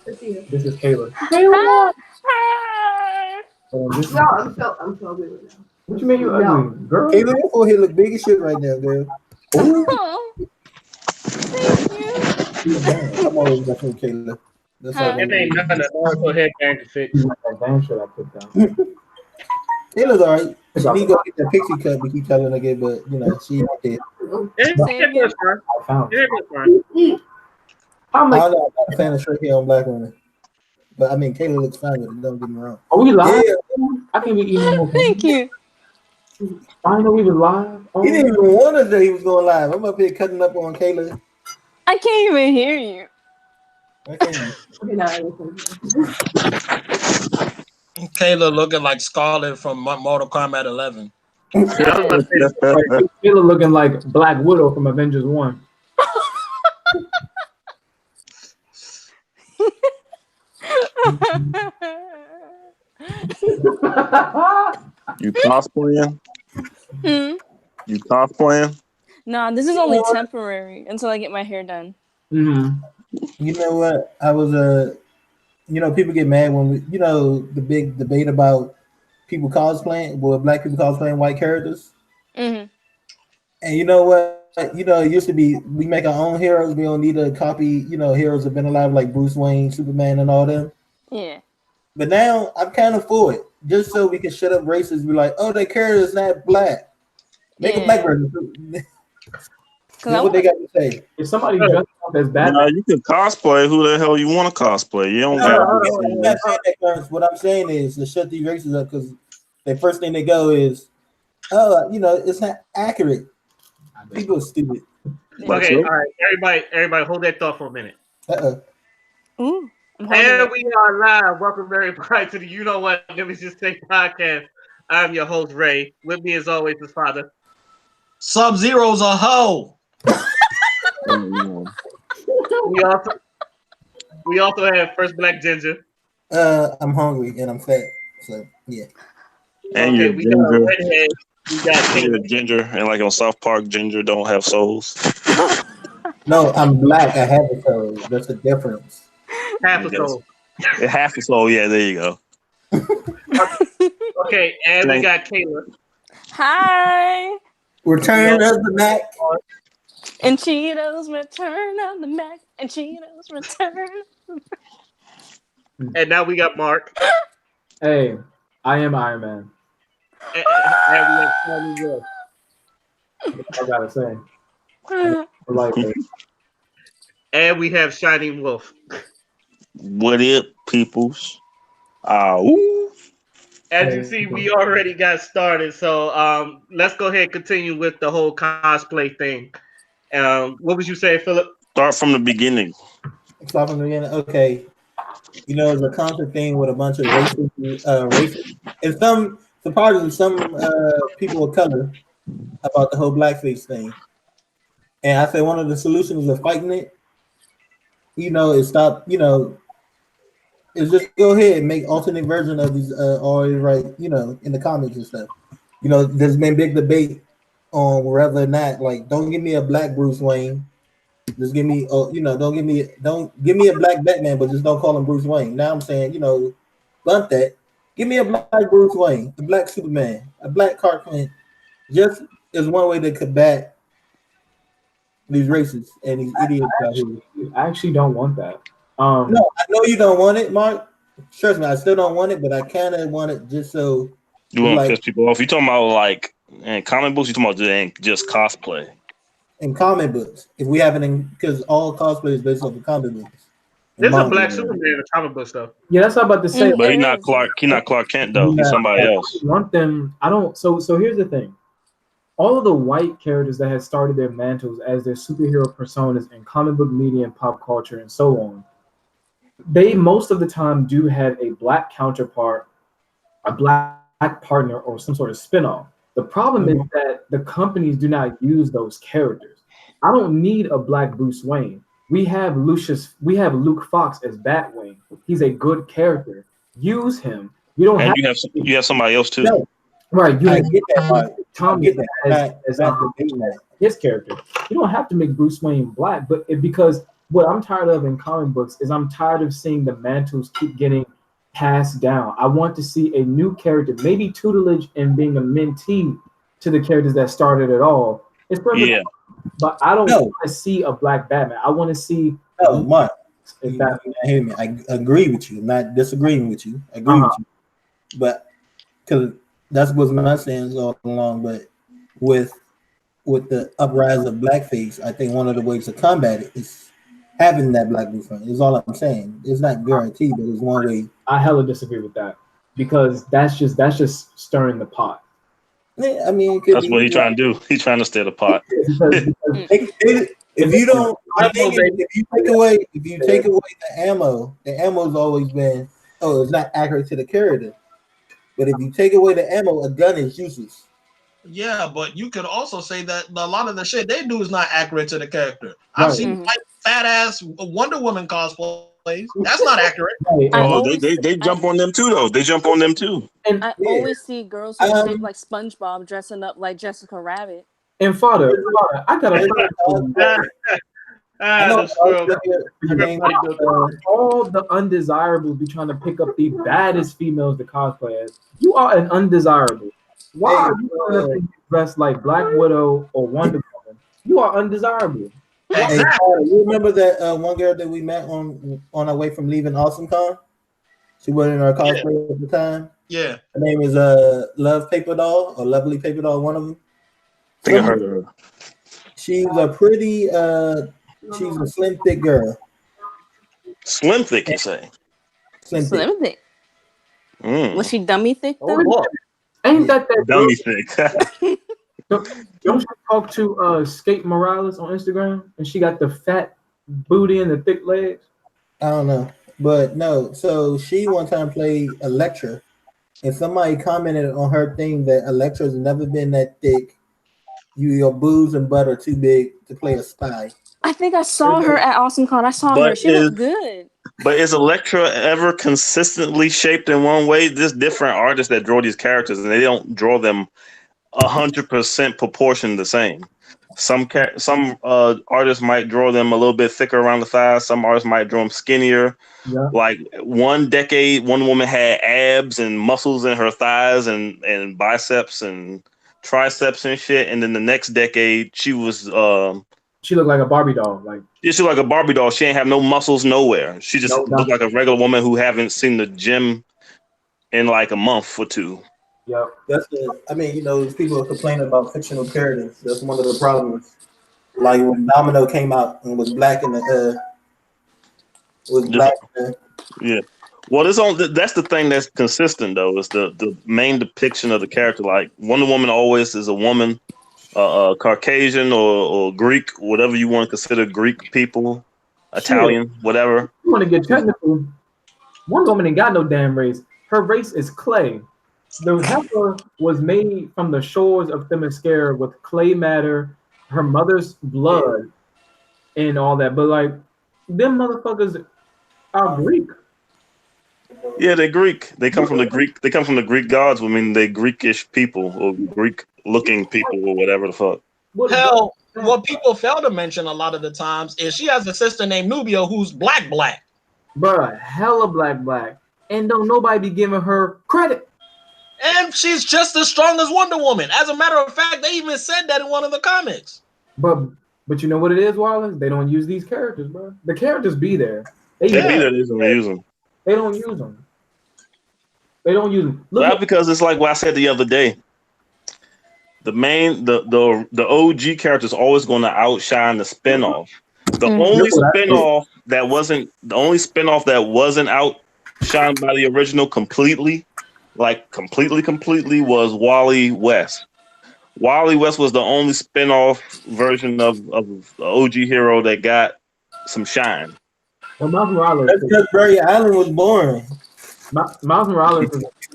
This is Kayla. Hi. This is, No, I'm so ugly right now. what you mean you ugly, girl? Kayla, your forehead look big as shit right now, girl. Ooh, Oh, thank you. I'm always messing with Kayla. That's how Huh? they It ain't nothing that Oracle headband can fix. that damn shit I put down. Kayla's alright. It's She all need to go get that pixie cut we keep telling her to get, but you know, she not there. Say It again. was fun. I found. It was fun. I'm I like, don't know, I'm not a fan of short hair on black women. But I mean, Kayla looks fine with it, don't get me wrong. are we live? Yeah, I can't be eating no more. Thank you. I didn't know we was live. Oh, he didn't even want us that he was going live. I'm up here cutting up on Kayla. I can't even hear you. I can't. Okay, now I Kayla looking like Scarlet from Mortal Kombat 11. Yeah, I was about to say, right. Kayla looking like Black Widow from Avengers 1. You cosplaying? Hmm? You cosplaying? Nah, this is only temporary until I get my hair done. Mm-hmm. You know what? I was you know, people get mad when we, you know, the big debate about people cosplaying, well, black people cosplaying white characters. Hmm. And you know what? You know, it used to be we make our own heroes. We don't need to copy, you know, heroes have been alive like Bruce Wayne, Superman, and all them. Yeah. But now I'm kind of for it, just so we can shut up racists. Be like, oh, their character is not black. Make a black Yeah. version. Cause That's I what they want. got to say. If somebody dresses up as Nah, Batman, you can cosplay. Who the hell you want to cosplay? You don't No, gotta no, be I'm not saying that, Clarence. What I'm saying is to shut these races up because the first thing they go is, oh, you know, it's not accurate. People are stupid. like okay, so. all right, everybody, hold that thought for a minute. Ooh, I'm holding And it. we are live. Welcome everybody to the You Know What? Let me just say podcast. I'm your host Ray. With me as always is Father. Sub-Zero's a hoe. We also have First Black Ginger. I'm hungry and I'm fat, so yeah. And Okay, you're we got a ginger. redhead. We got You're a Kayla. ginger, and like on South Park, ginger don't have souls. No, I'm black. I have a soul. That's the difference. Half a Yes. soul. Half a soul. Yeah, there you go. Okay, and we got Kayla. Hi. Return of the Mac. And Cheetos return of the Mac. And Cheetos return. And now we got Mark. hey, I am Iron Man. And we have Tony Wolf. I gotta say, I like it. And we have Shining Wolf. What up, peoples? Ooh. As you see, we already got started. So let's go ahead and continue with the whole cosplay thing. What would you say, Philip? Start from the beginning. Start from the beginning. Okay. You know, it's a constant thing with a bunch of racist, and some surprisingly some people of color about the whole blackface thing. And I say one of the solutions of fighting it, you know, is stop. You know, is just go ahead and make alternate version of these already right. You know, in the comics and stuff. You know, there's been big debate on whether or not like don't give me a black Bruce Wayne. Just give me, you know, don't give me a black Batman, but just don't call him Bruce Wayne. Now I'm saying, you know, bump that. Give me a black Bruce Wayne, a black Superman, a black Clark Kent. Just is one way to combat these racists and these idiots out here. I actually don't want that. No, I know you don't want it, Mark. Trust me, I still don't want it, but I kind of want it just so. You want to like piss people off? You talking about like in comic books? You talking about just cosplay? in comic books, if we have it in, because all cosplay is based off of comic books. There's a black Superman in the comic book stuff. Yeah, that's what I'm about to say. But he's not Clark. He's not Clark Kent though. He's somebody else. I want them. I don't. So here's the thing. All of the white characters that have started their mantles as their superhero personas in comic book media and pop culture and so on, they most of the time do have a black counterpart, a black partner, or some sort of spinoff. The problem is that the companies do not use those characters. I don't need a black Bruce Wayne. We have Luke Fox as Batwing. He's a good character. Use him. You don't And have you have somebody else too. No, right. You I get that part. Tommy I get that. as his character. You don't have to make Bruce Wayne black, but because what I'm tired of in comic books is I'm tired of seeing the mantles keep getting passed down. I want to see a new character, maybe tutelage and being a mentee to the characters that started it all. It's perfect, Yeah. but I don't No. want to see a black Batman. I want to see No, Mark, if you that. hear me. I agree with you. I'm not disagreeing with you. I agree with you. But because that's what my stance all along. But with the uprise of blackface, I think one of the ways to combat it is having that black blueprint. Is all I'm saying. It's not guaranteed, but it's one way. I hella disagree with that because that's just stirring the pot. I mean, it could That's be, what he's trying to do. He's trying to stir the pot. Because if you don't, I think if you take away the ammo's always been, it's not accurate to the character. But if you take away the ammo, a gun is useless. Yeah, but you could also say that a lot of the shit they do is not accurate to the character. Right. I've seen white fat ass Wonder Woman cosplays. That's not accurate. They jump on them too, though. They jump on them too. And I always see girls who shape like SpongeBob dressing up like Jessica Rabbit. And father, I got a all the undesirables be trying to pick up the baddest females to cosplay as. You are an undesirable. Why are you trying to dress like Black Widow or Wonder Woman? You are undesirable. Hey, you remember that one girl that we met on our way from leaving Awesome Con? She was in our cosplay at the time. Yeah. Her name is Love Paper Doll or Lovely Paper Doll, one of them. I think I heard of her. She's a pretty she's a slim thick girl. Slim thick, you say? Slim thick. Was she dummy thick though? Ain't that dummy thick? Don't you talk to Skate Morales on Instagram and she got the fat booty and the thick legs? I don't know, but no. So she one time played Elektra, and somebody commented on her thing that Elektra's never been that thick. Your boobs and butt are too big to play a spy. I think I saw her at Awesome Con. I saw her. She looked good. But is Elektra ever consistently shaped in one way? There's different artists that draw these characters, and they don't draw them 100% proportion the same. Some artists might draw them a little bit thicker around the thighs. Some artists might draw them skinnier. Yeah. Like one decade, one woman had abs and muscles in her thighs and biceps and triceps and shit. And then the next decade, she was she looked like a Barbie doll. She looked like a Barbie doll. She ain't have no muscles nowhere. She just looked like a regular woman who haven't seen the gym in like a month or two. Yeah, people are complaining about fictional characters. That's one of the problems. Like when Domino came out and was black in the Yeah. Well, that's the thing that's consistent though, is the main depiction of the character. Like Wonder Woman always is a woman, Caucasian or Greek, whatever you want to consider Greek people, Italian, whatever. You want to get technical? Wonder Woman ain't got no damn race. Her race is clay. The heifer was made from the shores of Themyscira with clay matter, her mother's blood, and all that. But like, them motherfuckers are Greek. Yeah, they're Greek. They come from the Greek. They come from the Greek gods. I mean, they're Greekish people or Greek-looking people or whatever the fuck. Hell, what people fail to mention a lot of the times is she has a sister named Nubia who's black. Bruh, hella black. And don't nobody be giving her credit. And she's just as strong as Wonder Woman. As a matter of fact, they even said that in one of the comics. But you know what it is, Wallace? They don't use these characters, bro. The characters be there. They be there. They don't use them. They don't use them. They don't use them. That's because it's like what I said the other day. The OG character is always going to outshine the spinoff. The only spinoff that wasn't outshined by the original completely was Wally West. Wally West was the only spin-off version of the OG hero that got some shine. Well, Miles Morales. That's because Barry Allen was boring. Miles Morales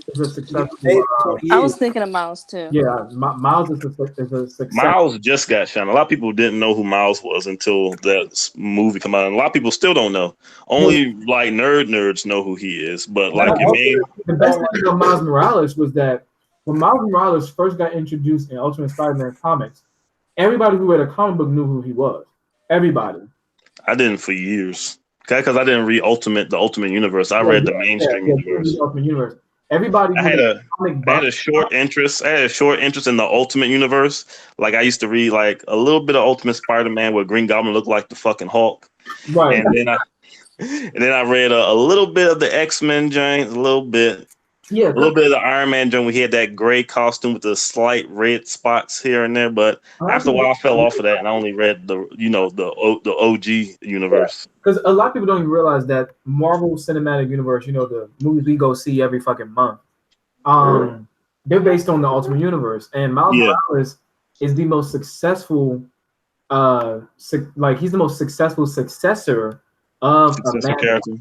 is a successful. I was thinking of Miles too. Yeah, Miles is a success. Miles just got shine. A lot of people didn't know who Miles was until that movie came out, and a lot of people still don't know. Only like nerds know who he is. But like, the best thing about Miles Morales was that when Miles Morales first got introduced in Ultimate Spider-Man comics, everybody who read a comic book knew who he was. Everybody. I didn't for years. Because I didn't read the Ultimate Universe. I read the mainstream universe. Ultimate Universe. Everybody I who had a comic I had buff a short interest. I had a short interest in the Ultimate Universe. Like I used to read like a little bit of Ultimate Spider-Man where Green Goblin looked like the fucking Hulk. right. And then I read a little bit of the X-Men joint, a little bit Yeah, of the Iron Man joint. We had that gray costume with the slight red spots here and there, but after a while I fell off of that and I only read the OG universe. because a lot of people don't even realize that Marvel Cinematic Universe, the movies we go see every fucking month, they're based on the Ultimate Universe, and Miles Morales is the most successful, he's the most successful successor of a character.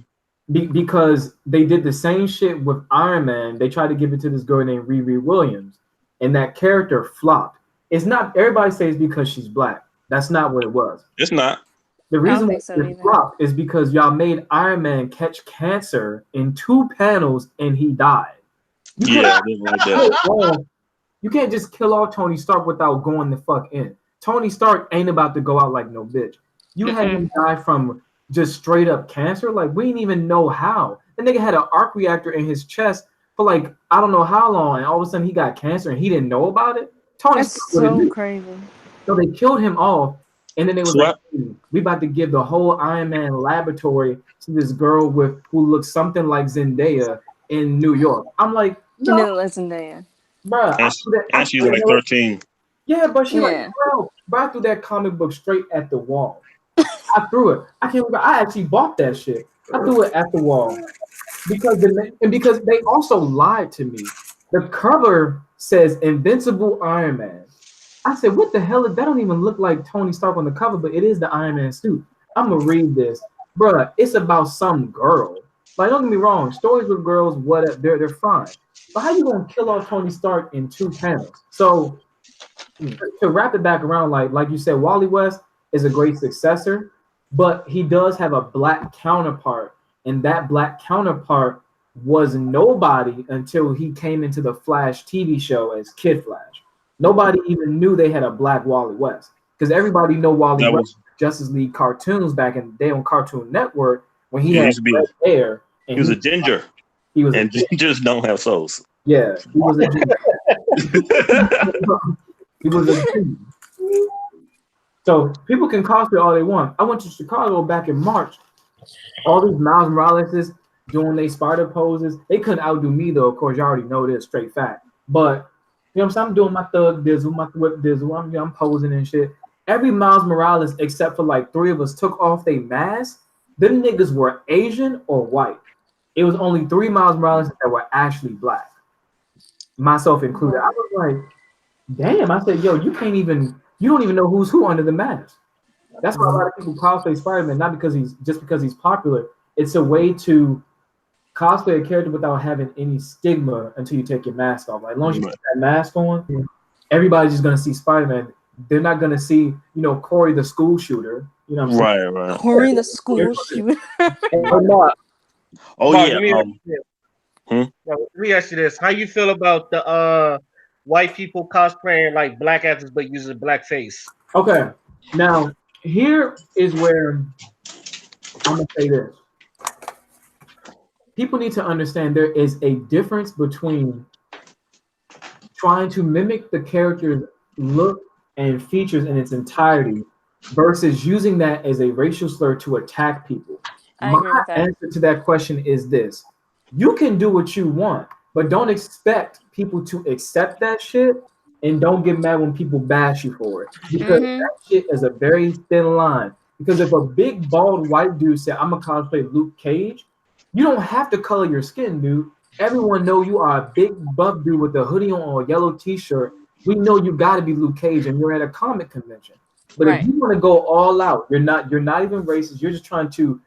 Because they did the same shit with Iron Man. They tried to give it to this girl named Riri Williams, and that character flopped. It's not everybody says because she's black. That's not what it was. It's not. The reason it flopped is because y'all made Iron Man catch cancer in 2 panels and he died. You can't just kill off Tony Stark without going the fuck in. Tony Stark ain't about to go out like no bitch. You had him die from just straight up cancer. Like, we didn't even know how. The nigga had an arc reactor in his chest for like I don't know how long, and all of a sudden he got cancer and he didn't know about it. That's so crazy. So they killed him off, and then they was like, we about to give the whole Iron Man laboratory to this girl who looks something like Zendaya in New York. I'm like, no, Zendaya. Bruh, and she's like 13. Yeah, but she like 12. But I threw that comic book straight at the wall. I threw it. I can't remember. I actually bought that shit. I threw it at the wall because they also lied to me. The cover says Invincible Iron Man. I said, what the hell? That don't even look like Tony Stark on the cover, but it is the Iron Man suit. I'm gonna read this, bruh. It's about some girl. Like, don't get me wrong. Stories with girls, whatever, they're fine. But how you gonna kill off Tony Stark in 2 panels? So to wrap it back around, like you said, Wally West is a great successor, but he does have a black counterpart, and that black counterpart was nobody until he came into the Flash TV show as Kid Flash. Nobody even knew they had a black Wally West because everybody know Wally West Justice League cartoons back in the day on Cartoon Network when he had red hair. He was a ginger. And gingers don't have souls. Yeah, he was a ginger. He was a ginger. So people can cosplay all they want. I went to Chicago back in March. All these Miles Morales doing their spider poses. They couldn't outdo me though. Of course, you already know this, straight fact. But you know what I'm saying? I'm doing my thug dizzle, my whip dizzle. I'm posing and shit. Every Miles Morales, except for like 3 of us, took off their masks. Them niggas were Asian or white. It was only 3 Miles Morales that were actually black, myself included. I was like, damn. I said, yo, you don't even know who's who under the mask. That's why a lot of people cosplay Spider-Man, not because he's popular. It's a way to cosplay a character without having any stigma until you take your mask off. Like, as long as you put that mask on, everybody's just gonna see Spider-Man. They're not gonna see, Corey the school shooter. You know what I'm saying? Right. Corey the school shooter. Oh, Mark, yeah. Let me ask you this: how you feel about the white people cosplaying like black actors but using blackface? Okay, now here is where I'm gonna say this. People need to understand there is a difference between trying to mimic the character's look and features in its entirety versus using that as a racial slur to attack people. My answer to that question is this: you can do what you want, but don't expect people to accept that shit, and don't get mad when people bash you for it, because that shit is a very thin line. Because if a big bald white dude said, "I'm gonna cosplay Luke Cage," you don't have to color your skin, dude. Everyone know you are a big buff dude with a hoodie on or a yellow t-shirt. We know you got to be Luke Cage, and you're at a comic convention. But if you want to go all out, you're not even racist. You're just trying to,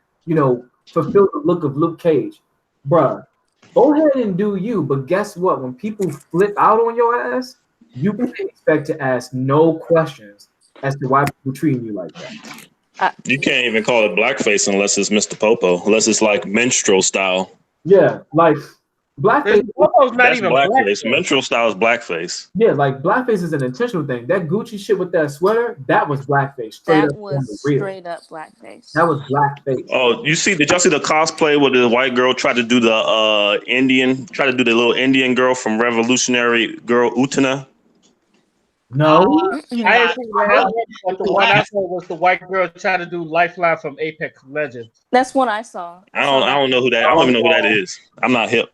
fulfill the look of Luke Cage, bruh. Go ahead and do you. But guess what? When people flip out on your ass, you can expect to ask no questions as to why people treating you like that. You can't even call it blackface unless it's Mr. Popo, unless it's like minstrel style. Yeah, like Blackface. It's almost not That's even blackface. blackface. Menstrual style is blackface. Yeah, like blackface is an intentional thing. That Gucci shit with that sweater, that was blackface. Straight That up on the was real. straight up blackface. That was blackface. Oh, did y'all see the cosplay where the white girl tried to do the little Indian girl from Revolutionary Girl Utana? No. I didn't see that, but the one I saw was the white girl trying to do Lifeline from Apex Legends. That's what I saw. I don't know who that. I don't even know who that is. I'm not hip.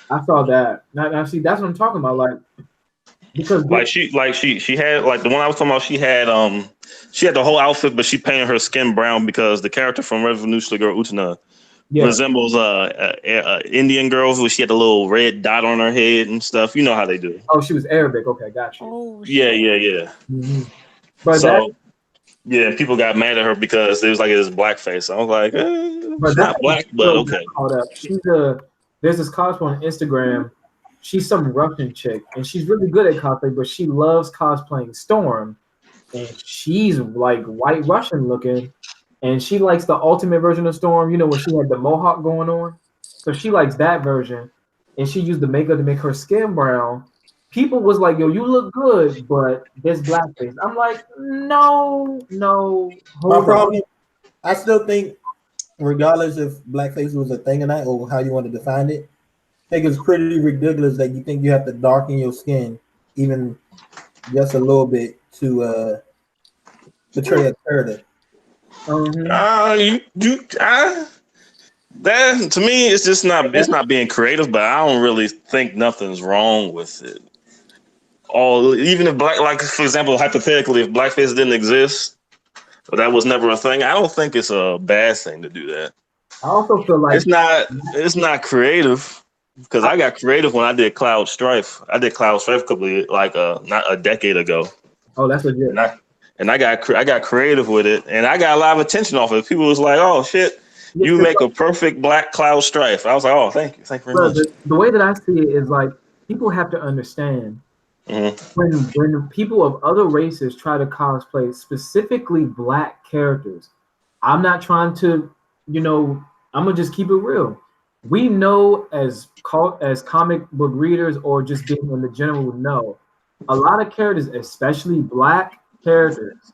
I saw that. Now see, that's what I'm talking about. Like, because she had like the one I was talking about. She had the whole outfit, but she painted her skin brown because the character from Revolutionary Girl Utana resembles Indian girls where she had a little red dot on her head and stuff. You know how they do. Oh, she was Arabic. Okay, got you. Oh, Yeah. Mm-hmm. But so people got mad at her because it was like it's blackface. I was like, it's not black, but okay. There's this cosplay on Instagram. She's some Russian chick, and she's really good at cosplay, but she loves cosplaying Storm, and she's like white Russian looking, and she likes the ultimate version of Storm, you know, where she had the mohawk going on. So she likes that version, and she used the makeup to make her skin brown. People was like, "Yo, you look good, but there's blackface." I'm like, no. My problem, I still think, regardless if blackface was a thing or not, or how you want to define it, I think it's pretty ridiculous that you think you have to darken your skin even just a little bit to portray a character. That to me, it's just not. It's not being creative, but I don't really think nothing's wrong with it. Even if like for example, hypothetically, if blackface didn't exist, or that was never a thing, I don't think it's a bad thing to do that. I also feel like it's not creative because I got creative when I did Cloud Strife. I did Cloud Strife not a decade ago. Oh, that's legit. And I got creative with it, and I got a lot of attention off it. People was like, "Oh shit, you make a perfect black Cloud Strife." I was like, "Oh, thank you very much." The way that I see it is like people have to understand when people of other races try to cosplay specifically black characters. I'm not trying to, I'm gonna just keep it real. We know as comic book readers or just being in the general know, a lot of characters, especially black characters,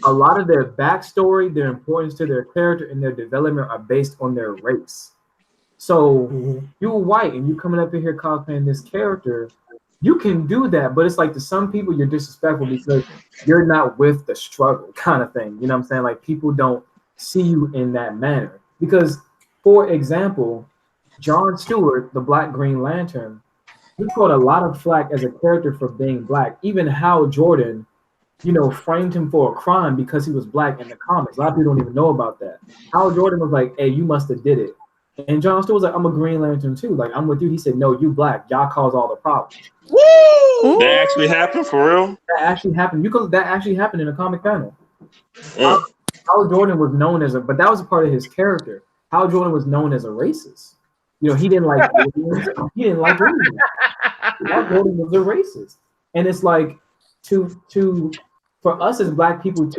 a lot of their backstory, their importance to their character, and their development are based on their race. So you're white and you coming up in here cosplaying this character, you can do that, but it's like to some people you're disrespectful because you're not with the struggle kind of thing. You know what I'm saying? Like people don't see you in that manner. Because, for example, Jon Stewart, the Black Green Lantern, he caught a lot of flack as a character for being black. Even Hal Jordan, framed him for a crime because he was black in the comics. A lot of people don't even know about that. Hal Jordan was like, "Hey, you must have did it." And Jon Stewart was like, "I'm a Green Lantern too. Like, I'm with you." He said, "No, you black. Y'all cause all the problems." Woo! That actually happened for real? That actually happened. That actually happened in a comic panel. Hal Jordan was known but that was a part of his character. Hal Jordan was known as a racist. He didn't like aliens. He didn't like aliens. Hal Jordan was a racist. And it's like for us as black people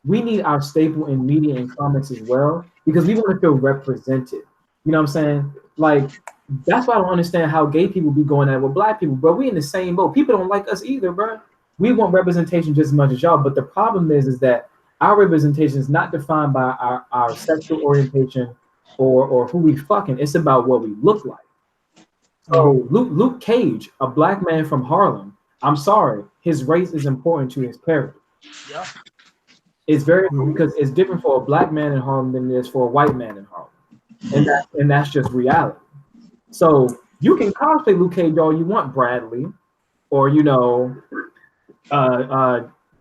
we need our staple in media and comics as well, because we want to feel represented. You know what I'm saying? Like, that's why I don't understand how gay people be going at it with black people, bro. We in the same boat. People don't like us either, bro. We want representation just as much as y'all, but the problem is that our representation is not defined by our sexual orientation or who we fucking. It's about what we look like. So Luke Cage, a black man from Harlem, I'm sorry, his race is important to his character. Yeah. It's very because it's different for a black man in Harlem than it is for a white man in Harlem. And that's just reality. So you can cosplay Luke Cage all you want, Bradley, or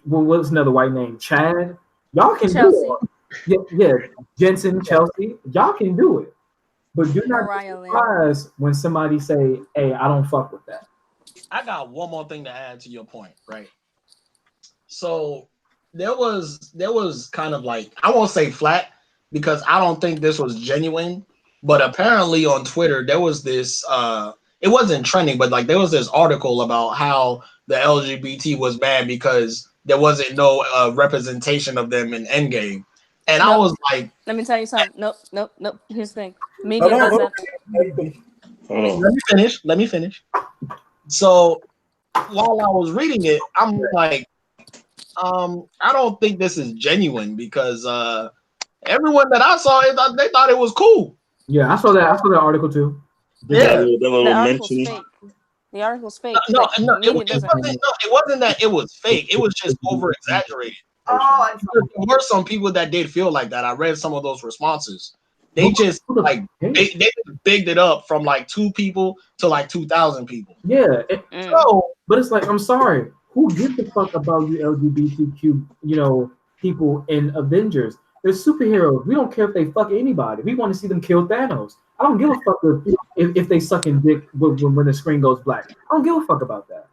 what's another white name? Chad. Y'all can do it. Yeah, Jensen, Chelsea. Y'all can do it. But do not be surprised when somebody say, "Hey, I don't fuck with that." I got one more thing to add to your point, right? So there was kind of like, I won't say flat because I don't think this was genuine, but apparently on Twitter there was this it wasn't trending, but like there was this article about how the LGBT was bad because there wasn't no representation of them in Endgame. And I was like, let me tell you something. Nope. Here's the thing. Media does that. Hold Let me finish. So while I was reading it, I'm like, I don't think this is genuine because everyone that I saw, they thought it was cool. Yeah, I saw that. I saw that article too. Yeah. that The little article's mention. fake. The article's fake. No, The no, media doesn't. it wasn't that it was fake. It was just over exaggerated. Oh, I There were some people that did feel like that. I read some of those responses. They just like they bigged it up from like 2 people to like 2,000 people. Yeah. So, But it's like, I'm sorry, who gives a fuck about you LGBTQ, people in Avengers? They're superheroes. We don't care if they fuck anybody. We want to see them kill Thanos. I don't give a fuck if they sucking dick when the screen goes black. I don't give a fuck about that.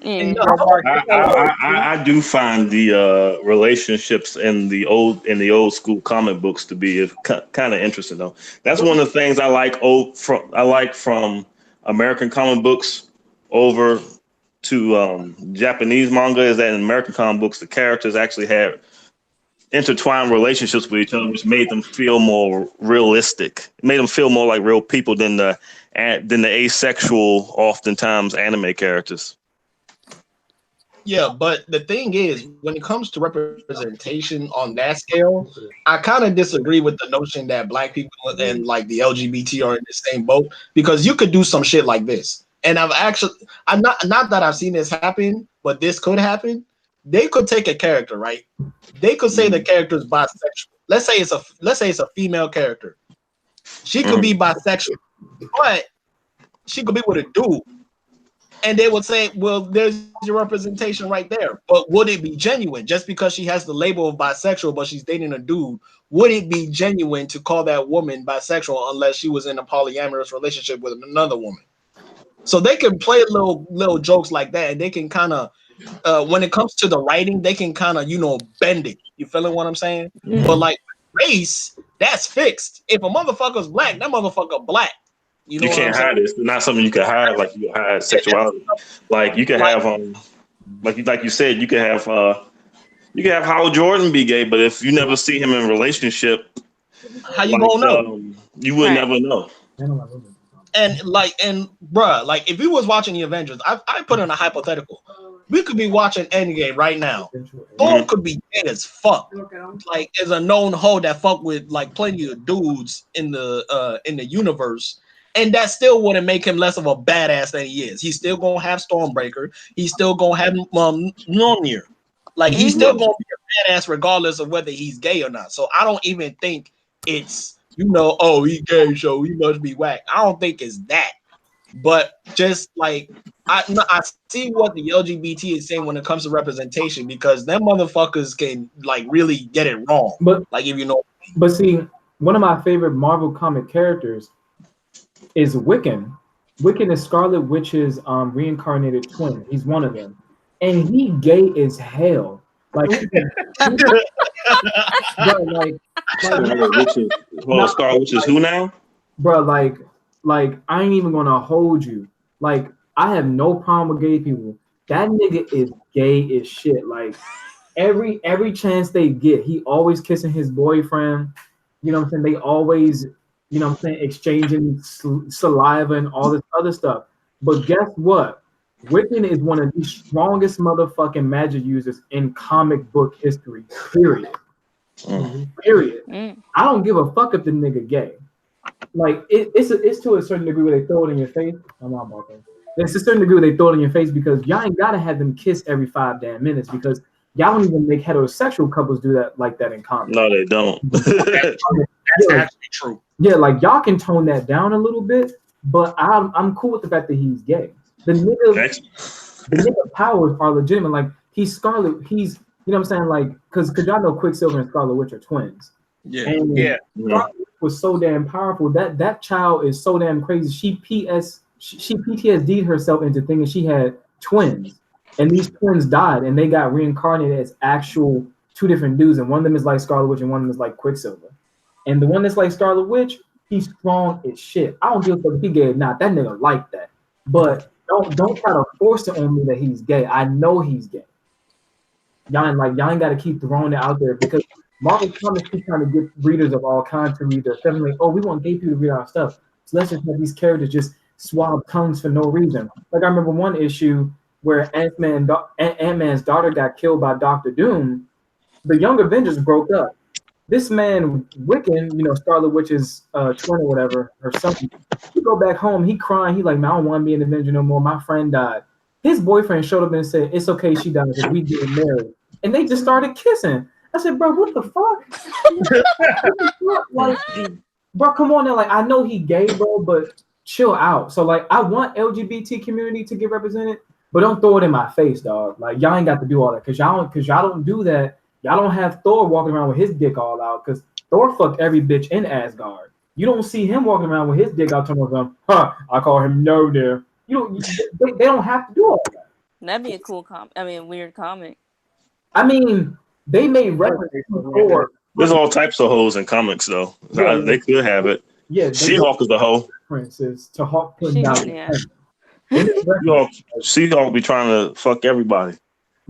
and, I do find the relationships in the old school comic books to be kind of interesting though. That's one of the things I like from American comic books over to Japanese manga is that in American comic books the characters actually have intertwined relationships with each other, which made them feel more realistic. It made them feel more like real people than the asexual, oftentimes anime characters. yeah, but the thing is, when it comes to representation on that scale, I kind of disagree with the notion that black people and like the LGBT are in the same boat because you could do some shit like this. And I'm not that I've seen this happen, but this could happen. They could take a character, right? They could say the character is bisexual. Let's say it's a female character. She could be bisexual, but she could be with a dude. And they would say, well, there's your representation right there. But would it be genuine? Just because she has the label of bisexual, but she's dating a dude, would it be genuine to call that woman bisexual unless she was in a polyamorous relationship with another woman? So they can play little jokes like that, and they can kind of, when it comes to the writing, they can kind of, bend it. You feeling what I'm saying? Mm-hmm. But like race, that's fixed. If a motherfucker's black, that motherfucker black. You can't hide it. It's not something you can hide like you can hide sexuality. Like you can have like you said, you can have Howard Jordan be gay, but if you never see him in a relationship, how you gonna know? You would never know. And bruh, like if you was watching the Avengers, I put in a hypothetical. We could be watching Endgame right now. Thor could be gay as fuck. Like as a known hoe that fuck with like plenty of dudes in the universe. And that still wouldn't make him less of a badass than he is. He's still gonna have Stormbreaker. He's still gonna have Mjolnir. Like he's still gonna be a badass regardless of whether he's gay or not. So I don't even think it's oh, he's gay, so he must be whack. I don't think it's that. But just like I see what the LGBT is saying when it comes to representation because them motherfuckers can like really get it wrong. But like if you know. But see, one of my favorite Marvel comic characters is Wiccan. Wiccan is Scarlet Witch's reincarnated twin. He's one of them, and he gay as hell. Like, Scarlet Witch is who now? Bro, like I ain't even gonna hold you. Like, I have no problem with gay people. That nigga is gay as shit. Like, every chance they get, he always kissing his boyfriend. You know what I'm saying? They always, exchanging saliva and all this other stuff. But guess what? Wiccan is one of the strongest motherfucking magic users in comic book history, period. Period. I don't give a fuck if the nigga gay. Like, it's to a certain degree where they throw it in your face. I'm not about that. It's a certain degree where they throw it in your face because y'all ain't gotta have them kiss every 5 damn minutes because y'all don't even make heterosexual couples do that like that in comics. No, they don't. That's actually true. Yeah, like y'all can tone that down a little bit, but I'm cool with the fact that he's gay. The nigga powers are legitimate. Like he's Scarlet. He's what I'm saying. Like because y'all know Quicksilver and Scarlet Witch are twins. Yeah. And Scarlet Witch was so damn powerful. That child is so damn crazy. She PTSD'd herself into thinking she had twins, and these twins died, and they got reincarnated as actual 2 different dudes, and one of them is like Scarlet Witch, and one of them is like Quicksilver. And the one that's like Scarlet Witch, he's strong as shit. I don't give a fuck if he gay or not. That nigga like that. But don't try to force it on me that he's gay. I know he's gay. Y'all ain't got to keep throwing it out there because Marvel Comics keep trying to get readers of all kinds to read their stuff. Like, oh, we want gay people to read our stuff. So let's just have these characters just swab tongues for no reason. Like I remember one issue where Ant-Man's daughter got killed by Doctor Doom. The Young Avengers broke up. This man, Wiccan, Scarlet Witch's twin or whatever, her son, he go back home, he crying, he like, man, I don't want to be an Avenger no more. My friend died. His boyfriend showed up and said, it's okay, she died because we getting married. And they just started kissing. I said, bro, what the fuck? Like, bro, come on now. Like, I know he gay, bro, but chill out. So, like, I want LGBT community to get represented, but don't throw it in my face, dog. Like, y'all ain't got to do all that because y'all don't do that. Y'all don't have Thor walking around with his dick all out because Thor fucked every bitch in Asgard. You don't see him walking around with his dick out talking about, I call him no there. They don't have to do all that. That'd be a cool weird comic. I mean, they made reference to Thor. There's all types of hoes in comics, though. Yeah, they could have it. Yeah, She-Hulk is a hoe. References to Hulk putting down. Yeah. She-Hulk be trying to fuck everybody.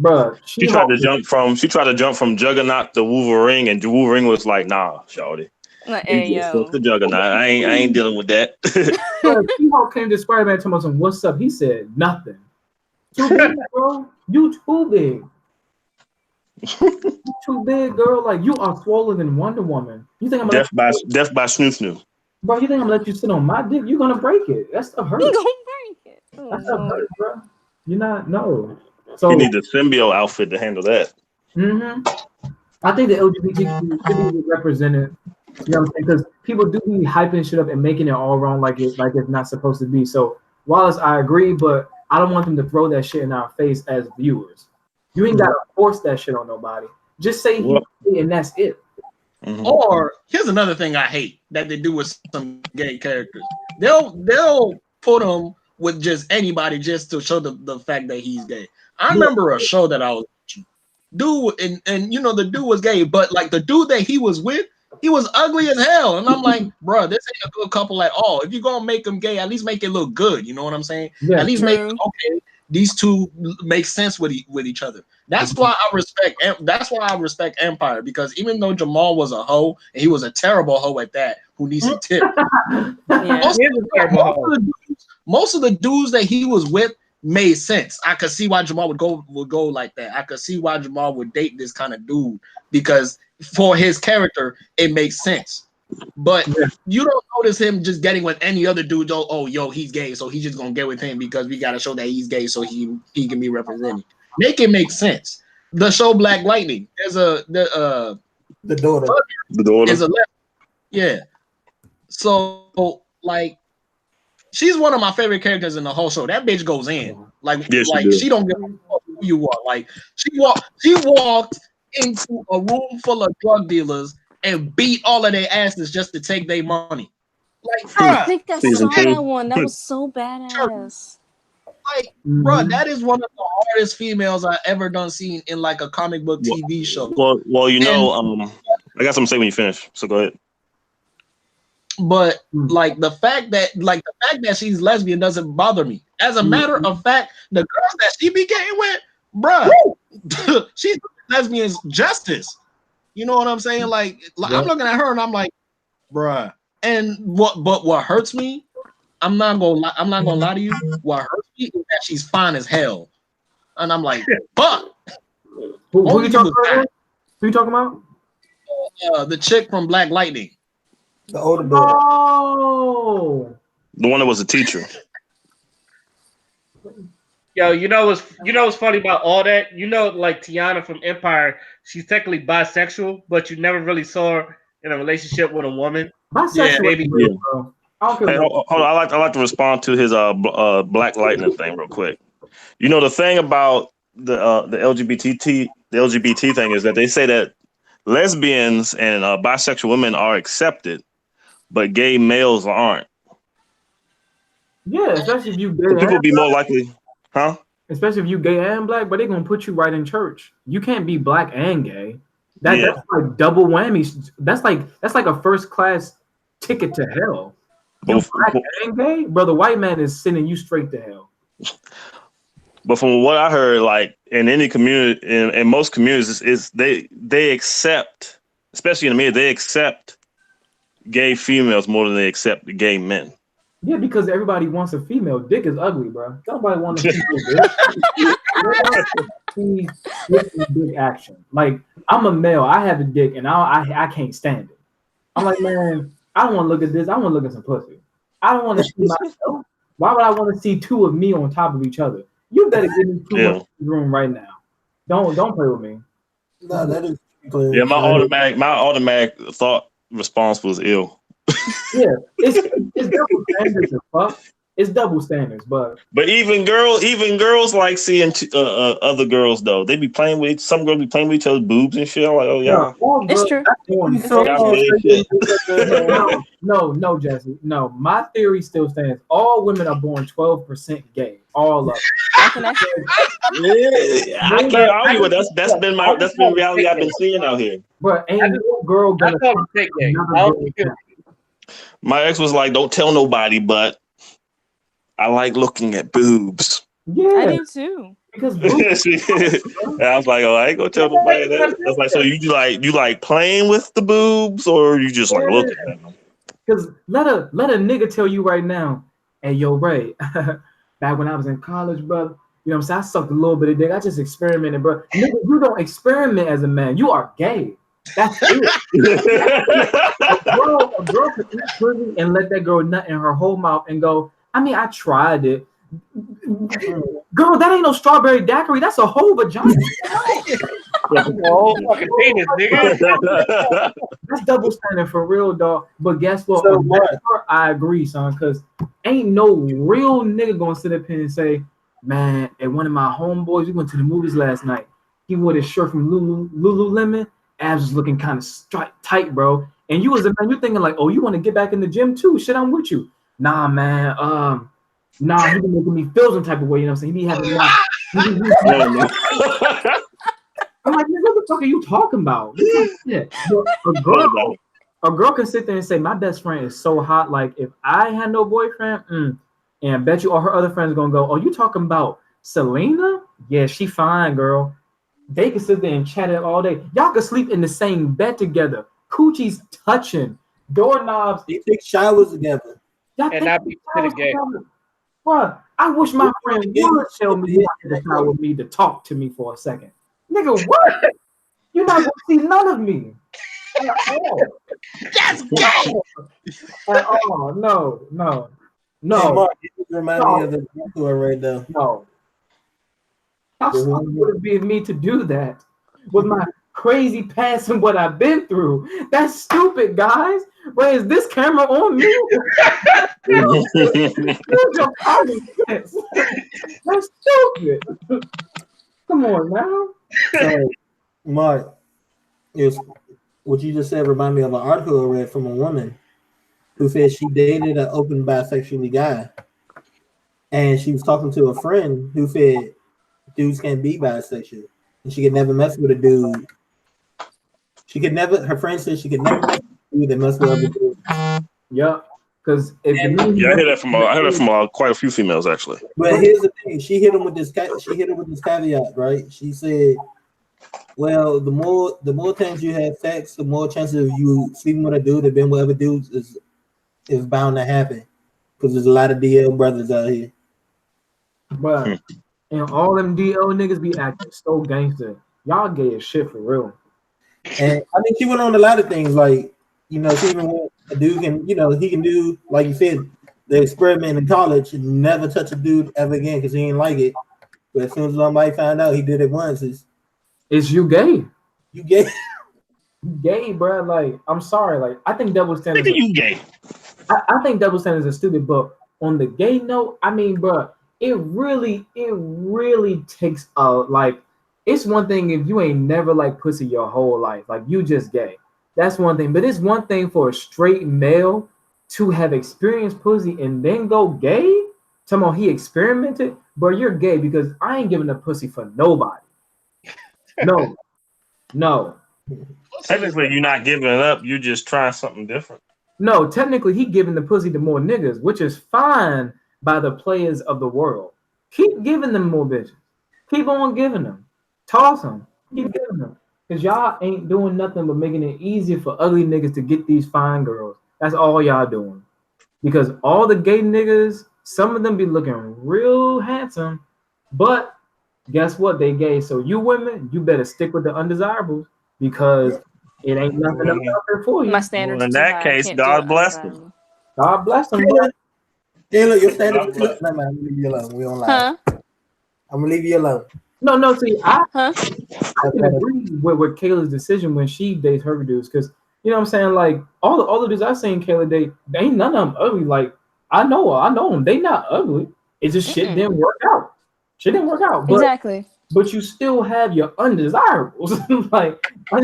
Bruh, she tried to jump from Juggernaut to Wolverine, and Wolverine was like, "Nah, shawty, like, hey, fuck the Juggernaut. I ain't dealing with that." She-Hulk came to Spider-Man and told him, "What's up?" He said, "Nothing." Too big, bro. You too big. Too big, girl. Like you are swollen than Wonder Woman. You think I'm gonna death by Snoo Snoo? Bro, you think I'm gonna let you sit on my dick? You're gonna break it. That stuff hurts. You gonna break it? That stuff hurts, bro. You're not no. So you need the symbiote outfit to handle that. I think the LGBT should be represented. You know what I'm saying? Because people do be hyping shit up and making it all wrong, like it's not supposed to be. So Wallace, I agree, but I don't want them to throw that shit in our face as viewers. You ain't gotta force that shit on nobody. Just say he and that's it. Mm-hmm. Or here's another thing I hate that they do with some gay characters. They'll put them with just anybody just to show the fact that he's gay. I remember a show that I was watching. Dude, and the dude was gay, but like the dude that he was with, he was ugly as hell. And I'm like, bro, this ain't a good couple at all. If you're gonna make them gay, at least make it look good. You know what I'm saying? Yeah, at least make okay. These two make sense with each other. That's why I respect Empire, because even though Jamal was a hoe and he was a terrible hoe at that, who needs some tip. Most of the dudes that he was with made sense. I could see why Jamal would go like that. I could see why Jamal would date this kind of dude, because for his character it makes sense. But you don't notice him just getting with any other dude. Oh, he's gay, so he's just gonna get with him because we gotta show that he's gay, so he can be represented. Make it make sense. The show Black Lightning, there's the daughter. The daughter is a yeah. So like, she's one of my favorite characters in the whole show. That bitch goes in she don't give a fuck who you are. Like she walked into a room full of drug dealers and beat all of their asses just to take their money. Like, I think I saw that one. That was so badass. Like, bro, that is one of the hardest females I ever done seen in like a comic book TV show. Well, I got something to say when you finish. So go ahead. But like the fact that she's lesbian doesn't bother me. As a matter of fact, the girls that she be getting with, bruh, she's lesbians justice. You know what I'm saying? Like I'm looking at her and I'm like, bruh. And what hurts me, I'm not gonna lie to you. What hurts me is that she's fine as hell. And I'm like, fuck. Who you talking about? Who you talking about? The chick from Black Lightning. The older daughter. Oh, the one that was a teacher. Yo, you know what's funny about all that? Like Tiana from Empire, she's technically bisexual, but you never really saw her in a relationship with a woman. Bisexual, maybe. Bro. Hey, hold on. I like to respond to his Black Lightning thing real quick. The thing about the LGBT thing is that they say that lesbians and bisexual women are accepted, but gay males aren't. Yeah, especially if you gay. So people be more likely, huh? Especially if you gay and black, but they're gonna put you right in church. You can't be black and gay. That's like double whammy. That's like a first class ticket to hell. Black and gay, brother. White man is sending you straight to hell. But from what I heard, like in any community, in most communities, is they accept, especially in the media, they accept gay females more than they accept the gay men. Yeah, because everybody wants a female. Dick is ugly, bro. Nobody wants to see dick. See dick and dick action. Like I'm a male. I have a dick, and I can't stand it. I'm like, man, I don't want to look at this. I want to look at some pussy. I don't want to see myself. Why would I want to see two of me on top of each other? You better give me two in the room right now. Don't play with me. No, that is clear. Yeah, my automatic thought response was ill. Yeah, it's double standards as fuck. It's double standards, but even girls like seeing other girls though. They be playing with some girls be playing with each other's boobs and shit. I'm like, oh yeah, all It's girls, true. that's porn. It's very true. No, Jesse. No, my theory still stands. All women are born 12% gay. All of them. I can actually, I can't argue with that. That's been reality I've been seeing out here. But ain't no girl I gonna call it fake gay. another I girl don't think My ex was like, "Don't tell nobody," but I like looking at boobs. I Yeah, do too. because And I was like, "Oh, I ain't gonna tell nobody that." That's like, so you like playing with the boobs, or you just like looking at them? because let a nigga tell you right now, hey yo, Ray, back when I was in college, brother, you know what I'm saying? I sucked a little bit of dick. I just experimented, bro. Nigga, you don't experiment as a man. You are gay. That's it. A girl could eat pussy and let that girl nut in her whole mouth and go, I mean, I tried it. Girl, that ain't no strawberry daiquiri. That's a whole vagina. whole fucking penis, nigga. That's double standard for real, dog. But guess what? So what? I agree, son, because ain't no real nigga gonna sit up here and say, man, at one of my homeboys, we went to the movies last night. He wore this shirt from Lululemon. Abs was looking kind of tight, bro. And you was a man, you thinking like, oh, you want to get back in the gym too? Shit, I'm with you. Nah, man. Nah, he be making me feel some type of way. You know what I'm saying? He be having I'm like, what the fuck are you talking about? Yeah. A girl can sit there and say, my best friend is so hot. Like, if I had no boyfriend, and I bet you all her other friends are gonna go, oh, you talking about Selena? Yeah, she fine, girl. They can sit there and chat it all day. Y'all can sleep in the same bed together. Coochie's touching. Doorknobs. They take showers together. Y'all And not be considered gay. Bruh, I wish my friend would tell me he wanted to shower with me to talk to me for a second. Nigga, what? You're not gonna see none of me. That's gay. At all. No. Hey, Mark, you just remind me of the tour right now. No. How stupid would it be of me to do that with my crazy past and what I've been through? That's stupid, guys. Wait, is this camera on me? Use your common sense. That's stupid. Come on now. So, Mark, what you just said reminded me of an article I read from a woman who said she dated an open bisexual guy. And she was talking to a friend who said dudes can't be bisexual. And she could never mess with a dude. Her friend said she could never mess with a dude that mess with other dudes. Yeah. Because I hear that from quite a few females actually. But here's the thing: she hit him with this caveat, right? She said, "Well, the more times you have sex, the more chances of you sleeping with a dude that been with other dudes is bound to happen because there's a lot of DL brothers out here." But and all them DL niggas be acting so gangster. Y'all gay as shit for real. And I mean, she went on a lot of things like, she even went, a dude can, he can do, like you said, the experiment in college and never touch a dude ever again because he ain't like it. But as soon as somebody found out he did it once, it's you gay. You gay. You gay, bro. Like, I'm sorry. Like, I think double standards. You gay. I think double standards are stupid, but on the gay note, I mean, bro, it really takes it's one thing if you ain't never like pussy your whole life, like you just gay. That's one thing. But it's one thing for a straight male to have experienced pussy and then go gay. Talking about he experimented, but you're gay because I ain't giving a pussy for nobody. No. Technically, you're not giving it up. You just trying something different. No, technically, he giving the pussy to more niggas, which is fine by the players of the world. Keep giving them more bitches. Keep on giving them. Toss them. Keep giving them. Because y'all ain't doing nothing but making it easier for ugly niggas to get these fine girls. That's all y'all doing. because all the gay niggas, some of them be looking real handsome, but guess what? They gay. So you women, you better stick with the undesirables because it ain't nothing else out there for you. My standards Well, in too that high. I case, can't do God it bless them. undesirable. God bless them. Bro. Taylor, your standards God are bless. too. No, man, I'm gonna leave you alone. We don't lie. Huh? I'm gonna leave you alone. No. See, I Huh? can agree with Kayla's decision when she dates her dudes because you know what I'm saying. Like all the dudes I seen Kayla date, they ain't none of them ugly. Like I know them. They not ugly. It's just shit didn't work out. Shit didn't work out. But Exactly. you still have your undesirables. Like I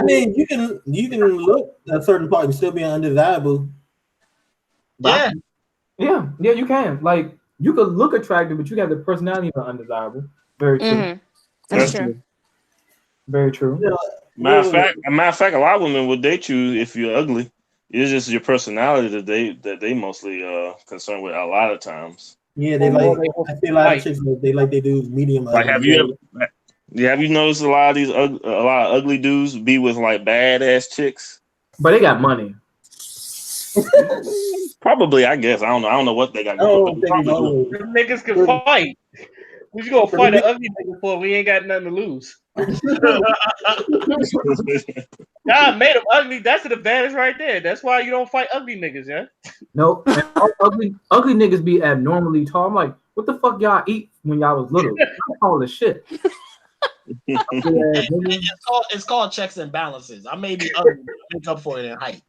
mean, you can look a certain part and still be undesirable. Yeah. Yeah, you can. Like you could look attractive, but you got the personality of undesirable. Very true. Mm-hmm. That's true. Very true. Yeah. Matter of fact, a lot of women will date you if you're ugly. It's just your personality that they mostly concerned with a lot of times. Yeah, they like. I see a lot of chicks. They like they dudes medium. Like, have you noticed a lot of these a lot of ugly dudes be with like badass chicks? But they got money. Probably, I guess. I don't know what they got going. Niggas can fight. We just gonna fight an ugly nigga for? We ain't got nothing to lose. God made them ugly. That's an advantage right there. That's why you don't fight ugly niggas, yeah. Nope. ugly niggas be abnormally tall. I'm like, what the fuck y'all eat when y'all was little? I'm tall as shit. It's called checks and balances. I may be ugly, but make up for it in height.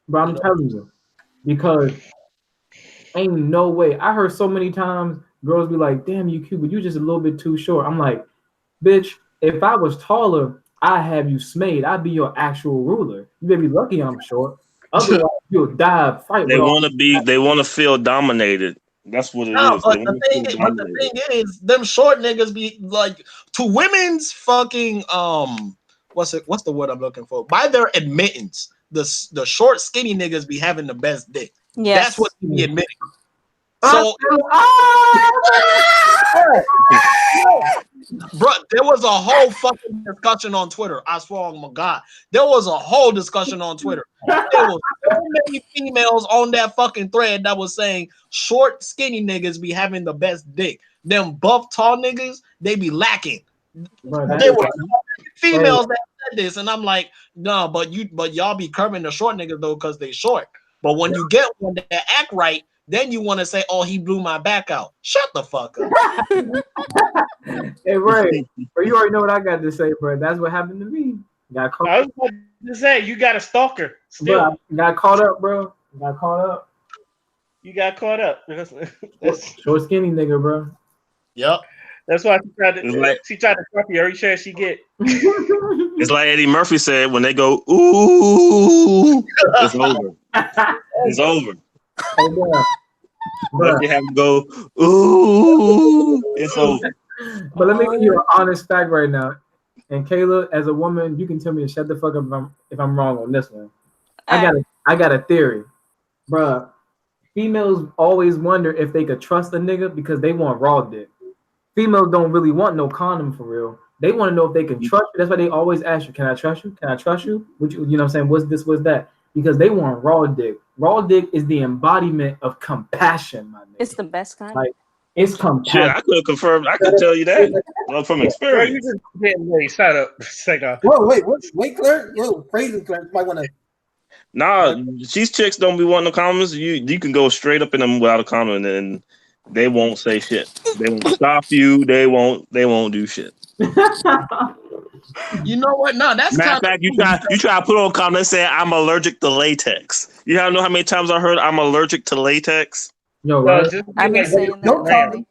But I'm telling you, because ain't no way. I heard so many times girls be like, damn, you cute, but you just a little bit too short. I'm like, bitch, if I was taller, I'd have you smayed. I'd be your actual ruler. You better be lucky I'm short. Otherwise, you'll die of fright. They want to feel dominated. That's what it is. But the thing is, them short niggas be like, to women's fucking what's the word I'm looking for? By their admittance, the short skinny niggas be having the best dick. Yes. That's what he admitting. So, bro, there was a whole fucking discussion on Twitter. I swear on my God, there was a whole discussion on Twitter. There was so many females on that fucking thread that was saying short, skinny niggas be having the best dick. Them buff, tall niggas, they be lacking. There were females that said this, and I'm like, no, but y'all be curbing the short niggas though because they short. But when you get one that act right, then you want to say, "Oh, he blew my back out." Shut the fuck up. Hey, Ray, bro, you already know what I got to say, bro. That's what happened to me. Got caught. I was about to say you got a stalker. Still, bro, got caught up, bro. Got caught up. You got caught up. Short, skinny nigga, bro. Yep. That's why she tried to copy every chance she get. It's like Eddie Murphy said, when they go, ooh, it's over. It's over. But you have to go, ooh, it's over. But let me give you an honest fact right now. And Kayla, as a woman, you can tell me to shut the fuck up if I'm wrong on this one. I got a theory, bruh. Females always wonder if they could trust a nigga because they want raw dick. Females don't really want no condom for real. They want to know if they can trust you. That's why they always ask you, "Can I trust you? Can I trust you?" Which, you know what I'm saying? What's this? What's that? Because they want raw dick. Raw dick is the embodiment of compassion, my nigga. It's the best kind. Like, it's compassion. Yeah, I could have confirmed. I could tell you that from experience. You just getting ready. Shut up. Whoa, wait, Claire. Yo, crazy Claire. You might want to. Nah, these chicks don't be wanting no condoms. You can go straight up in them without a condom, and they won't say shit. They won't stop you. They won't do shit. You know what? No, that's matter of fact. You try to put on a condom and say I'm allergic to latex. You don't know how many times I heard I'm allergic to latex. Yo, right? I've been saying that lately.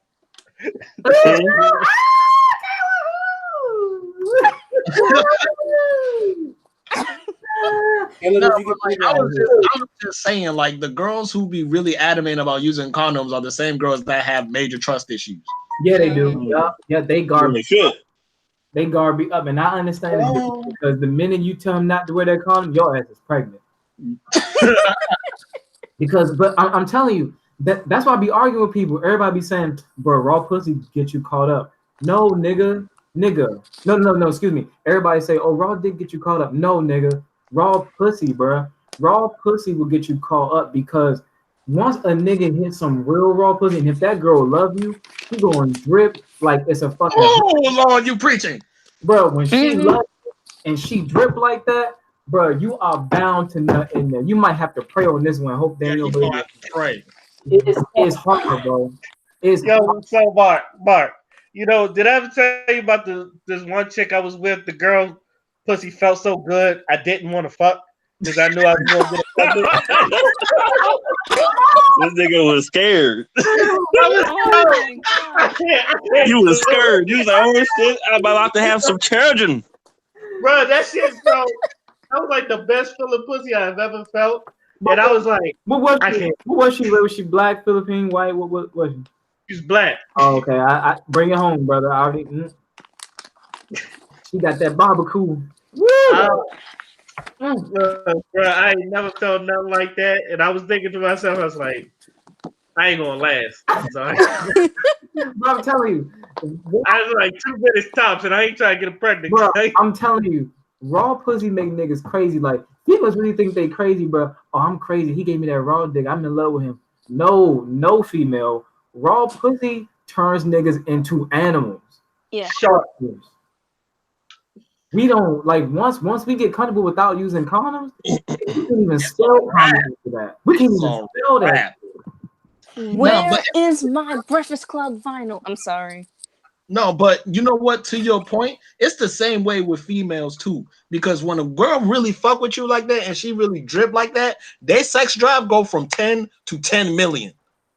I was just saying, like, the girls who be really adamant about using condoms are the same girls that have major trust issues. Yeah, they do. Yeah, they guard. They guard me up, and I understand it because the minute you tell them not to wear that condom, your ass is pregnant. But I'm telling you that's why I be arguing with people. Everybody be saying, "Bro, raw pussy get you caught up." No, nigga. No. Excuse me. Everybody say, "Oh, raw dick get you caught up." No, nigga. Raw pussy, bro. raw pussy will get you caught up because once a nigga hits some real raw pussy, and if that girl love you, she going drip like it's a fucking. Oh Lord, you preaching, bro. When she Mhm. love you and she drip like that, bro, you are bound to nut in there. You might have to pray on this one. Hope yeah, Daniel, you but gonna have to pray. it's hard, bro. It's Yo, so Mark, you know, did I ever tell you about this one chick I was with? The girl pussy felt so good, I didn't want to fuck because I knew I was gonna get pregnant. This nigga was scared. Oh my I god. can't You was do it. scared. You was like, oh shit, I'm about to have some children. Bro, that shit, bro. That was like the best feeling pussy I've ever felt, and I was like, what was I she? can't. What was she? Was she black, Philippine, white? What was she? She's black. Oh, okay. I bring it home, brother. I already. She got that barbecue. Woo! Bro, I ain't never felt nothing like that, and I was thinking to myself, I was like, I ain't gonna last. So Bro, I'm telling you, I was like 2 minutes tops, and I ain't trying to get pregnant. bro. I'm telling you, raw pussy make niggas crazy. Like females really think they crazy, bro. Oh, I'm crazy. He gave me that raw dick. I'm in love with him. No, female. Raw pussy turns niggas into animals. Yeah. Sharp. We don't like once we get comfortable without using condoms. We can't even spell condoms for that. We can't even So spell that. rap. Where but- is my Breakfast Club vinyl? I'm sorry. No, but you know what? To your point, it's the same way with females too. Because when a girl really fuck with you like that and she really drip like that, their sex drive go from 10 to 10 million.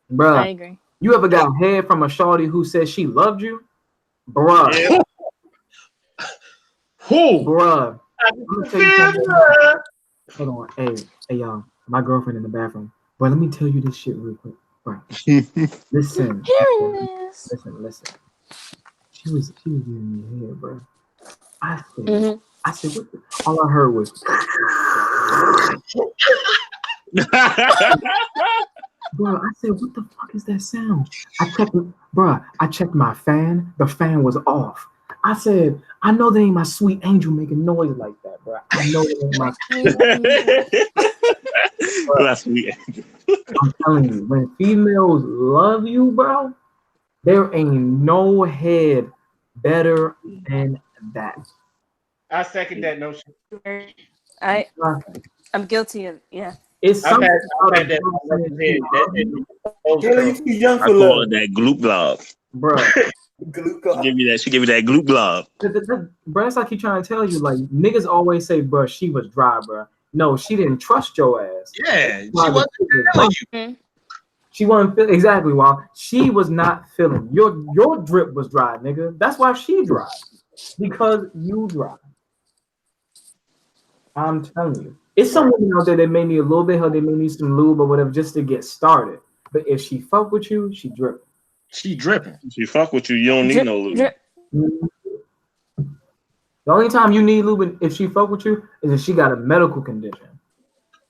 I Bruh, agree. you ever got head from a shawty who said she loved you? Bruh, Yeah. Who? bruh. I I'm can gonna tell you feel something. love. Hold on, hey, y'all. My girlfriend in the bathroom. But let me tell you this shit real quick. Right. Listen. Here it is. Listen. She was giving me head, bro. I said, Mhm. what the, all I heard was, bro. I said, what the fuck is that sound? I checked my fan. The fan was off. I said, I know that ain't my sweet angel making noise like that, bro. I know that ain't my. That's weird. I'm telling you, when females love you, bro, there ain't no head better than that. I second that notion. I'm guilty of It's I've something had about that. Taylor, you too young I for call love. it that gloop glob. bro. She give me that gloop glob. Bro, that's like I keep trying to tell you, like niggas always say, bro, she was dry, bro. No, she didn't trust your ass. Yeah, she Why the wasn't shit was telling dry. you. She wasn't feeling exactly why she was not feeling your drip was dry, nigga. That's why she dry. Because you dry. I'm telling you. It's some women out there that may need a little bit, they may need some lube or whatever just to get started. But if she fuck with you, she drip. She dripping. She fuck with you, you don't need no lube. drip. The only time you need lube if she fuck with you is if she got a medical condition.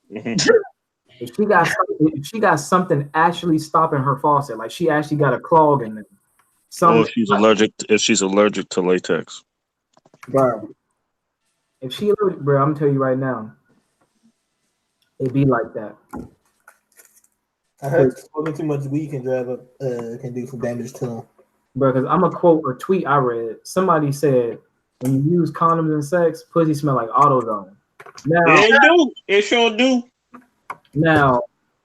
If she got something actually stopping her faucet, like she actually got a clog in there. Or if she's allergic to latex. Bro, if she allergic, bro, I'm telling you right now, it be like that. I heard smoking too much weed can can do some damage to them. Bro, because I'm gonna quote a tweet I read. Somebody said, when you use condoms in sex, pussy smell like AutoZone. It sure do. Now,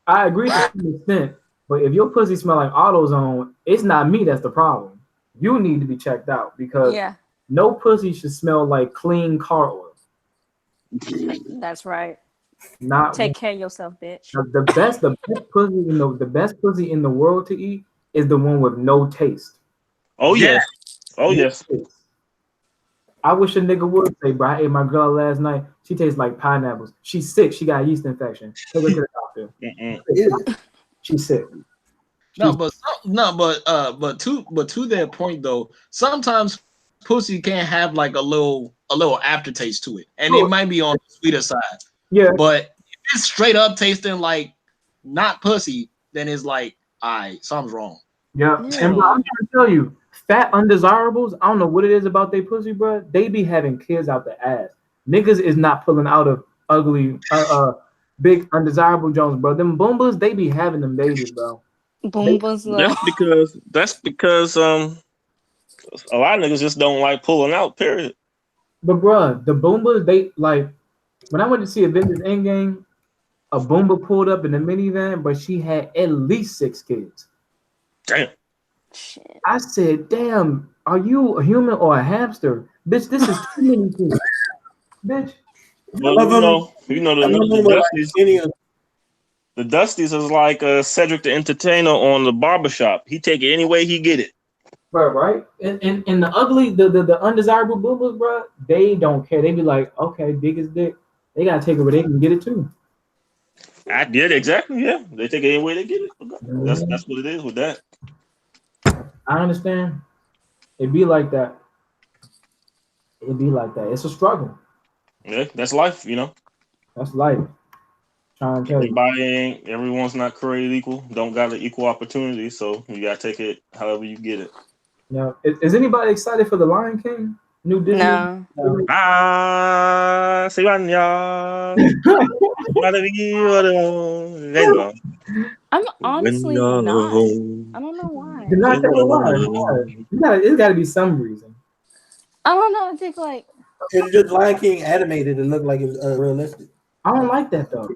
I agree to some extent, but if your pussy smell like AutoZone, it's not me that's the problem. You need to be checked out because no pussy should smell like clean car oil. That's right. Not Take care of yourself, bitch. the best pussy in the world to eat is the one with no taste. Oh yes. Oh yes. I wish a nigga would say, bro, I ate my girl last night. She tastes like pineapples. She's sick. She got a yeast infection. Take her to the doctor. She's sick. But to their point though, sometimes pussy can have like a little aftertaste to it, and it might be on the sweeter side. Yeah. But if it's straight up tasting like not pussy, then it's like, something's wrong. Yeah. And bro, I'm trying to tell you, fat undesirables, I don't know what it is about they pussy, bro. They be having kids out the ass. Niggas is not pulling out of ugly big undesirable Jones, bro. Them Boombas, they be having them babies, bro. Boombas though. That's because a lot of niggas just don't like pulling out. Period. But bruh, the Boombas, they like when I went to see Avengers Endgame, a Boomba pulled up in the minivan, but she had at least 6 kids. Damn. Shit. I said, damn, are you a human or a hamster? Bitch, this is too many kids. Bitch. Well, the Dusties is like Cedric the Entertainer on the barbershop. He take it any way he get it. Bro, right? And the ugly, the undesirable Boombas, bro, they don't care. They be like, okay, big as dick. They gotta take it where they can get it too. I did exactly. Yeah, they take it any way they get it. That's what it is with that. I understand. It be like that. It be like that. It's a struggle. Yeah, that's life. You know, That's life. Trying to tell you. Everyone's not created equal. Don't got an equal opportunity, so you gotta take it however you get it. Now, is anybody excited for the Lion King? New Disney? No. Ah, se van ya. I'm honestly not. I don't know why. You're not gonna lie. It's gotta be some reason. I don't know. I think like It's just Lion King animated. It looked like it was realistic. I don't like that though.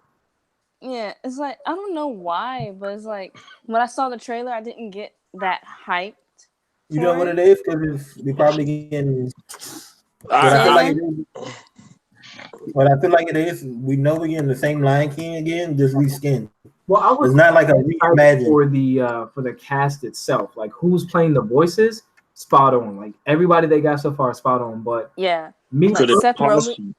yeah, it's like I don't know why, but it's like when I saw the trailer, I didn't get that hyped. You know what it is? Because we probably getting. What I feel like it is, we know we're getting the same Lion King again, just reskinned. Well, I was It's not like a reimagine for the cast itself, like who's playing the voices, spot on. Like everybody they got so far, spot on. But Yeah, me, like Seth Rogen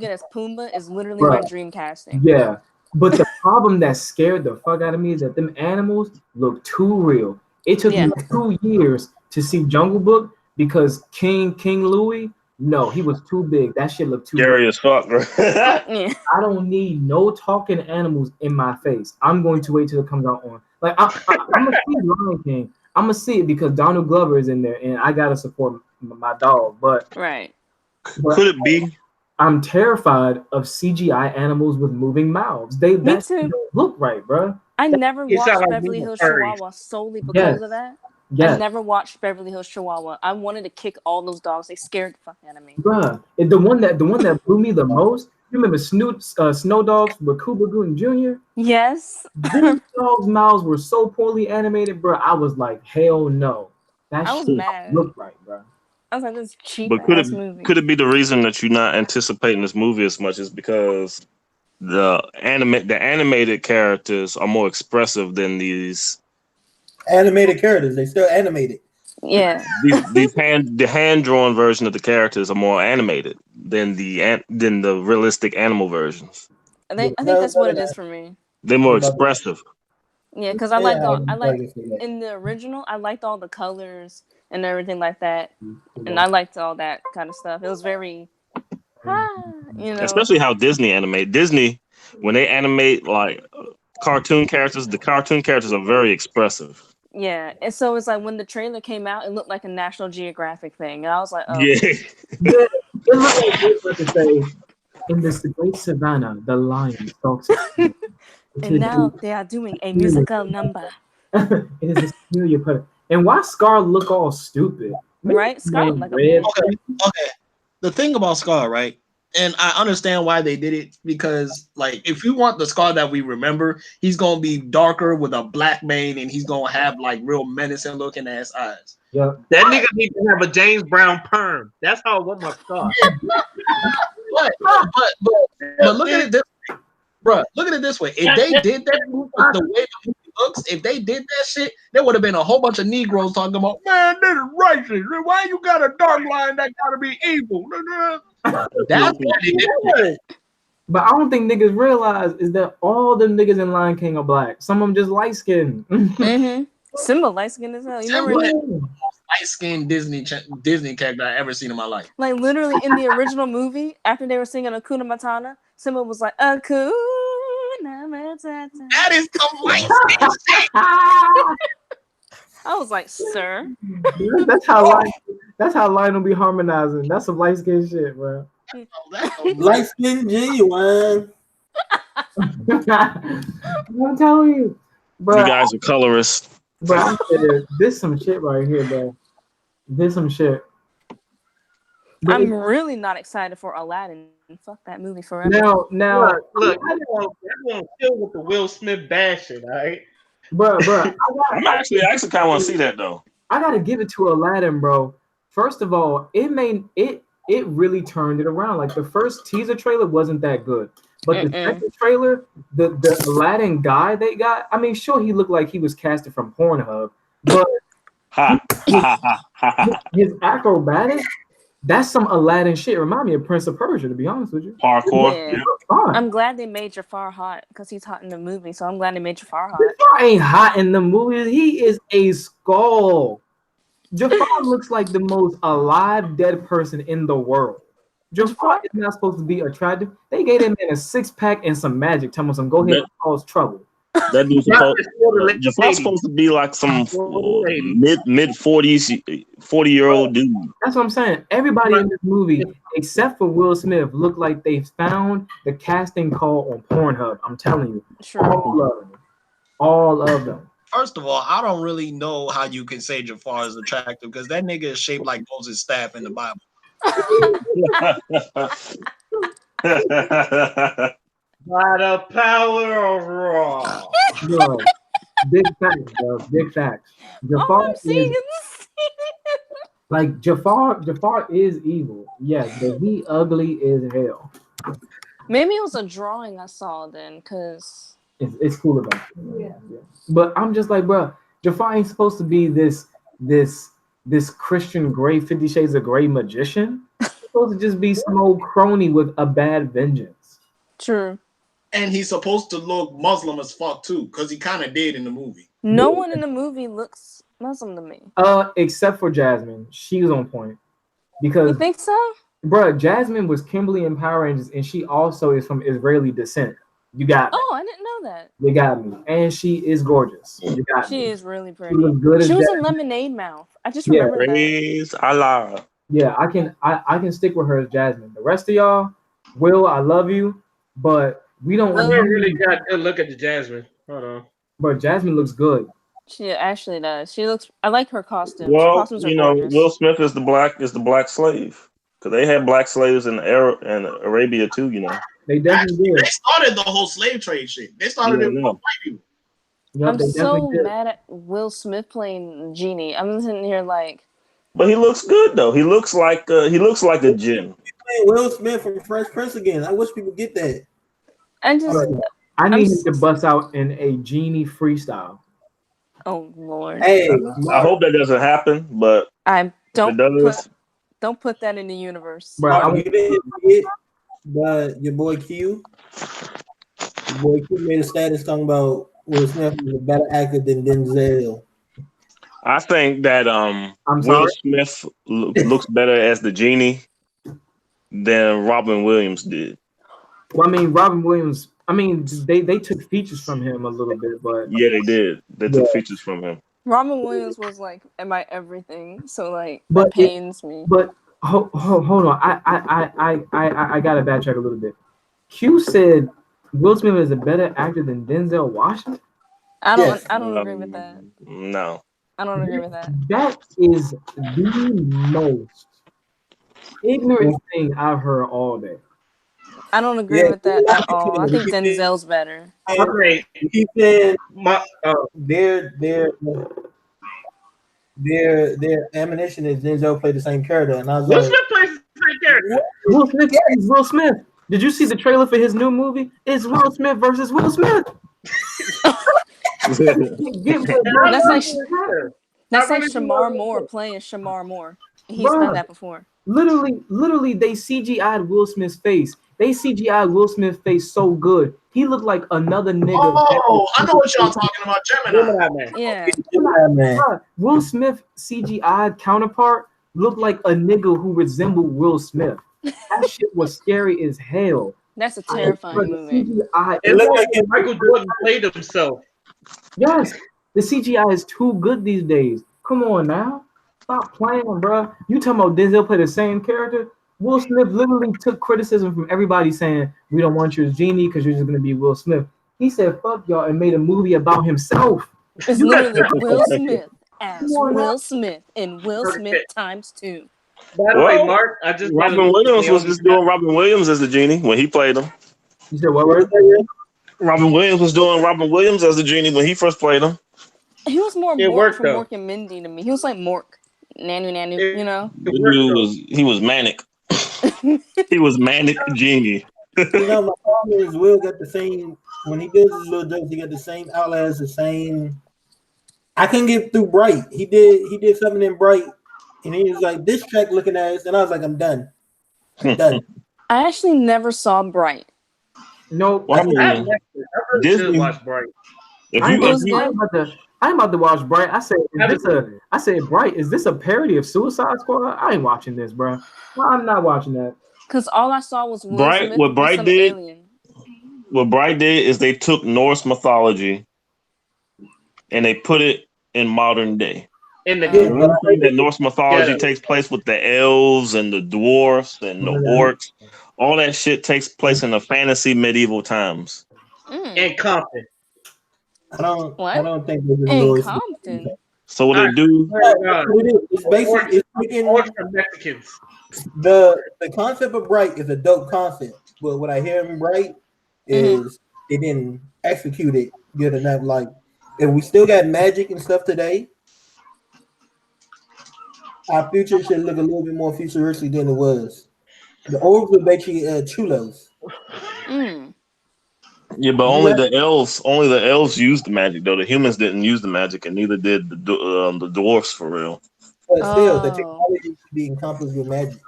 as Pumbaa is literally my dream casting. Yeah, but the problem that scared the fuck out of me is that them animals look too real. It took me 2 years to see Jungle Book because King Louis, no, he was too big. That shit looked too scary as fuck, bro. Yeah. I don't need no talking animals in my face. I'm going to wait till it comes out on. Like I'm gonna see Lion King. I'm gonna see it because Donald Glover is in there, and I gotta support my dog. But could it be? I'm terrified of CGI animals with moving mouths. They don't look right, bro. I never watched Beverly Hills Chihuahua solely because of that. Yes. I never watched Beverly Hills Chihuahua. I wanted to kick all those dogs. They scared the fuck out of me. Bruh, the one that blew me the most. You remember Snow Dogs with Cuba Gooding Jr.? Yes. These dogs' mouths were so poorly animated, bro. I was like, hell no. That I was shit mad. looked right, bro. I was like, this is cheap But movie. Could it be the reason that you're not anticipating this movie as much is because the animated characters are more expressive than these animated characters? They still animated. Yeah. The hand drawn version of the characters are more animated than the realistic animal versions. I think that's what it is for me. They're more expressive. Yeah, because I in the original, I liked all the colors and everything like that, and I liked all that kind of stuff. It was very, Especially how Disney animate. Disney, when they animate like cartoon characters, the cartoon characters are very expressive. Yeah, and so it's like when the trailer came out, it looked like a National Geographic thing, and I was like, oh. Yeah. It looked like to say, in this great savannah, the lion stalks. And now they are doing a musical number. It is a familiar part. And why Scar look all stupid? Right? Scar look like a okay. The thing about Scar, right? And I understand why they did it because, like, if you want the Scar that we remember, he's gonna be darker with a black mane, and he's gonna have like real menacing looking ass eyes. Yeah, that nigga need to have a James Brown perm. That's how I want my Scar. but look at it this way, bro. Look at it this way. If they did that the way the movie looks, if they did that shit, there would have been a whole bunch of Negroes talking about, man, this is racist. Why you got a dark line that gotta be evil? That's what it is. But I don't think niggas realize is that all them niggas in Lion King are black. Some of them just light skinned. Mm-hmm. Simba light skinned as hell. You remember that? Light skinned Disney character I ever seen in my life. Like literally in the original movie, after they were singing Hakuna Matata, Simba was like Hakuna Matata. That is some light skin shit. I was like, sir. That's how Lionel be harmonizing. That's some light skin shit, bro. Light skin genuine. I'm telling you, bro. You guys are colorists. Bro, I said, this some shit right here, bro. This some shit. But I'm really not excited for Aladdin. Fuck that movie forever. Now, look, everyone chill with the Will Smith bashing, all right? bro. I actually kind of want to see that though. I gotta give it to Aladdin, bro. First of all, it really turned it around. Like the first teaser trailer wasn't that good, but the second trailer, the Aladdin guy they got. I mean, sure, he looked like he was casted from Pornhub, but his acrobatics. That's some Aladdin shit. Remind me of Prince of Persia, to be honest with you. Parkour. Yeah. I'm glad they made Jafar hot because he's hot in the movie. So I'm glad they made Jafar hot. Jafar ain't hot in the movie. He is a skull. Jafar looks like the most alive dead person in the world. Jafar is not supposed to be attractive. They gave him a 6-pack and some magic. Tell him some go ahead and cause trouble. That dude's Jafar's supposed to be like some mid 40-year-old dude. That's what I'm saying. Everybody in this movie, except for Will Smith, look like they found the casting call on Pornhub. I'm telling you, all of them. First of all, I don't really know how you can say Jafar is attractive because that nigga is shaped like Moses' staff in the Bible. By the power of Raw. Bro, big facts, bro. Big facts. Jafar is like Jafar is evil. Yes, but he ugly as hell. Maybe it was a drawing I saw then, cause it's cool about it. Yeah. But I'm just like, bro, Jafar ain't supposed to be this Christian Grey 50 Shades of Grey magician. He's supposed to just be some old crony with a bad vengeance. True. And he's supposed to look Muslim as fuck too, because he kind of did in the movie. No one in the movie looks Muslim to me. Except for Jasmine. She was on point. Because you think so? Bro, Jasmine was Kimberly in Power Rangers, and she also is from Israeli descent. You got me. Oh, I didn't know that. You got me. And she is gorgeous. You got she me. Is really pretty. She was in Lemonade Mouth. I just remember that. Praise Allah. Yeah, I can stick with her as Jasmine. The rest of y'all, Will, I love you, but we don't really got a good look at the Jasmine. Hold on. But Jasmine looks good. She actually does. She looks. I like her costumes. Well, costumes are gorgeous. Will Smith is the black slave because they had black slaves in Arabia too. You know, they definitely did. They started the whole slave trade shit. They started it with white people. I'm so mad at Will Smith playing Genie. I'm sitting here like. But he looks good though. He looks like a djinn. Will Smith from Fresh Prince again. I wish people get that. I need him to bust out in a Genie freestyle. Oh Lord! Hey, I hope that doesn't happen, but don't put that in the universe. Bro, you didn't forget, but your boy Q made a status talking about Will Smith is a better actor than Denzel. I think that Will Smith looks better as the Genie than Robin Williams did. Well, I mean, Robin Williams. I mean, they took features from him a little bit, but yeah, they did. They took features from him. Robin Williams was like, "Am I everything?" So like, that pains me. But hold on, I gotta backtrack a little bit. Q said Will Smith is a better actor than Denzel Washington. I don't agree with that. No, I don't agree with that. That is the most ignorant thing I've heard all day. I don't agree with that at all. I think Denzel's better. Okay, he said their ammunition is Denzel played the same character, and I was Will Smith plays the same character. Will Smith is Will Smith. Did you see the trailer for his new movie? It's Will Smith versus Will Smith. That's like Shamar Moore playing Shamar Moore. He's done that before. Literally, they CGI'd Will Smith's face. They CGI'd Will Smith's face so good. He looked like another nigga. Oh, I know what y'all talking about, Gemini Man. Yeah. Man. Will Smith CGI'd counterpart looked like a nigga who resembled Will Smith. That shit was scary as hell. That's a terrifying movie. CGI, it looked like Michael Jordan played himself. Yes, the CGI is too good these days. Come on now. Stop playing, bro. You talking about Denzel play the same character? Will Smith literally took criticism from everybody saying we don't want you as Genie because you're just gonna be Will Smith. He said fuck y'all and made a movie about himself. It's literally Will Smith as Will Smith in Will Okay. Smith ×2. By the way, Mark, I just Robin Williams was just doing Robin Williams as the Genie when he played him. You said what word? Robin Williams was doing Robin Williams as the Genie when he first played him. He was more It Mork worked, from though. Mork and Mindy to me. He was like Mork. Nanu, you know? He was manic. He was manic Genie. You know, my problem is Will got the same when he does his little jokes, he got the same outlets, the same. I couldn't get through Bright. He did something in Bright, and he was like, "This track looking ass," and I was like, "I'm done. I'm done." I actually never saw Bright. No, Well, I mean, really should watch Bright. I'm about to watch Bright. I said, Bright, is this a parody of Suicide Squad? I ain't watching this, bro. No, I'm not watching that. Because all I saw was Will Bright. Smith What Bright some did? alien. What Bright did is they took Norse mythology and they put it in modern day. In the that Norse mythology takes place with the elves and the dwarfs and the orcs. All that shit takes place in the fantasy medieval times. In Compton. I don't think this is in Compton. So what they do? It's basically from Mexicans. The concept of Bright is a dope concept, but what I hear in Bright is they didn't execute it good enough. Like if we still got magic and stuff today, our future should look a little bit more futuristic than it was. The orcs were basically chulos. Yeah, but only the elves used the magic though. The humans didn't use the magic, and neither did the dwarfs for real. But still, the technology should be encompassed with magic.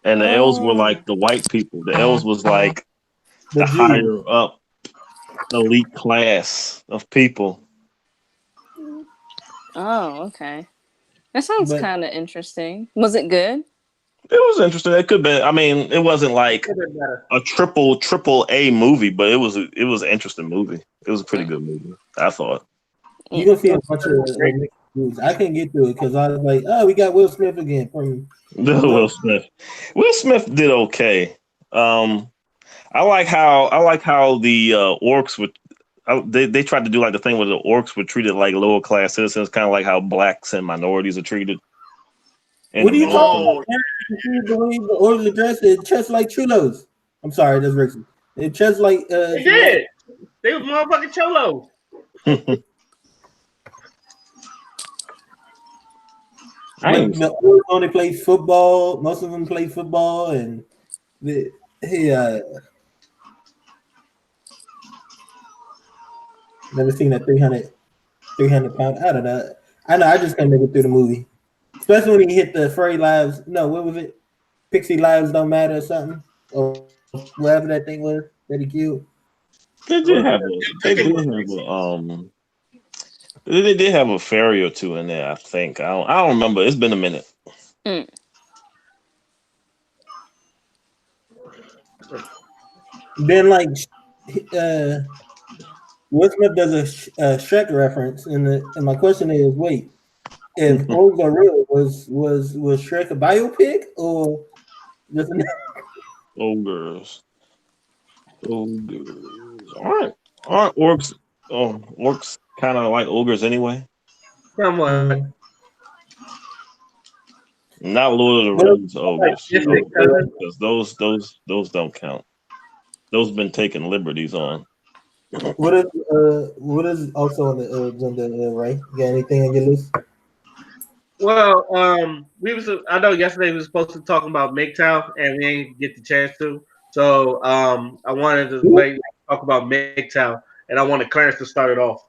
And the elves were like the white people. The elves was like the higher up elite class of people. Oh, okay. That sounds kind of interesting. Was it good? It was interesting. It could be. I mean, it wasn't like a triple A movie, but it was an interesting movie. It was a pretty good movie, I thought. You can see a bunch of movies. I couldn't get through it because I was like, "Oh, we got Will Smith again." From Will Smith. Will Smith did okay. I like how the orcs would. They tried to do like the thing where the orcs were treated like lower class citizens, kind of like how blacks and minorities are treated. What are you talking about? You believe the orcs are dressed just like chulos? I'm sorry, that's racist. They're just like they did. They were motherfucking cholos. The orcs only play football. Most of them play football, and never seen a 300 pound. I don't know. I know. I just can't make it through the movie, especially when he hit the furry lives. No, what was it? Pixie lives don't matter or something, or whatever that thing was that he killed. They did have a fairy or two in there. I think I don't remember. It's been a minute. Then like Will Smith does a Shrek reference, and my question is, wait, if orcs are real, was Shrek a biopic or just ogres? Aren't orcs? Oh, orcs kind of like ogres anyway. Somewhat. Not Lord of the Rings ogres, because those don't count. Those been taking liberties on. What is also on the agenda, Ray? You got anything on your list? Well, I know yesterday we were supposed to talk about MGTOW and we didn't get the chance to. So I wanted to talk about MGTOW, and I wanted Clarence to start it off.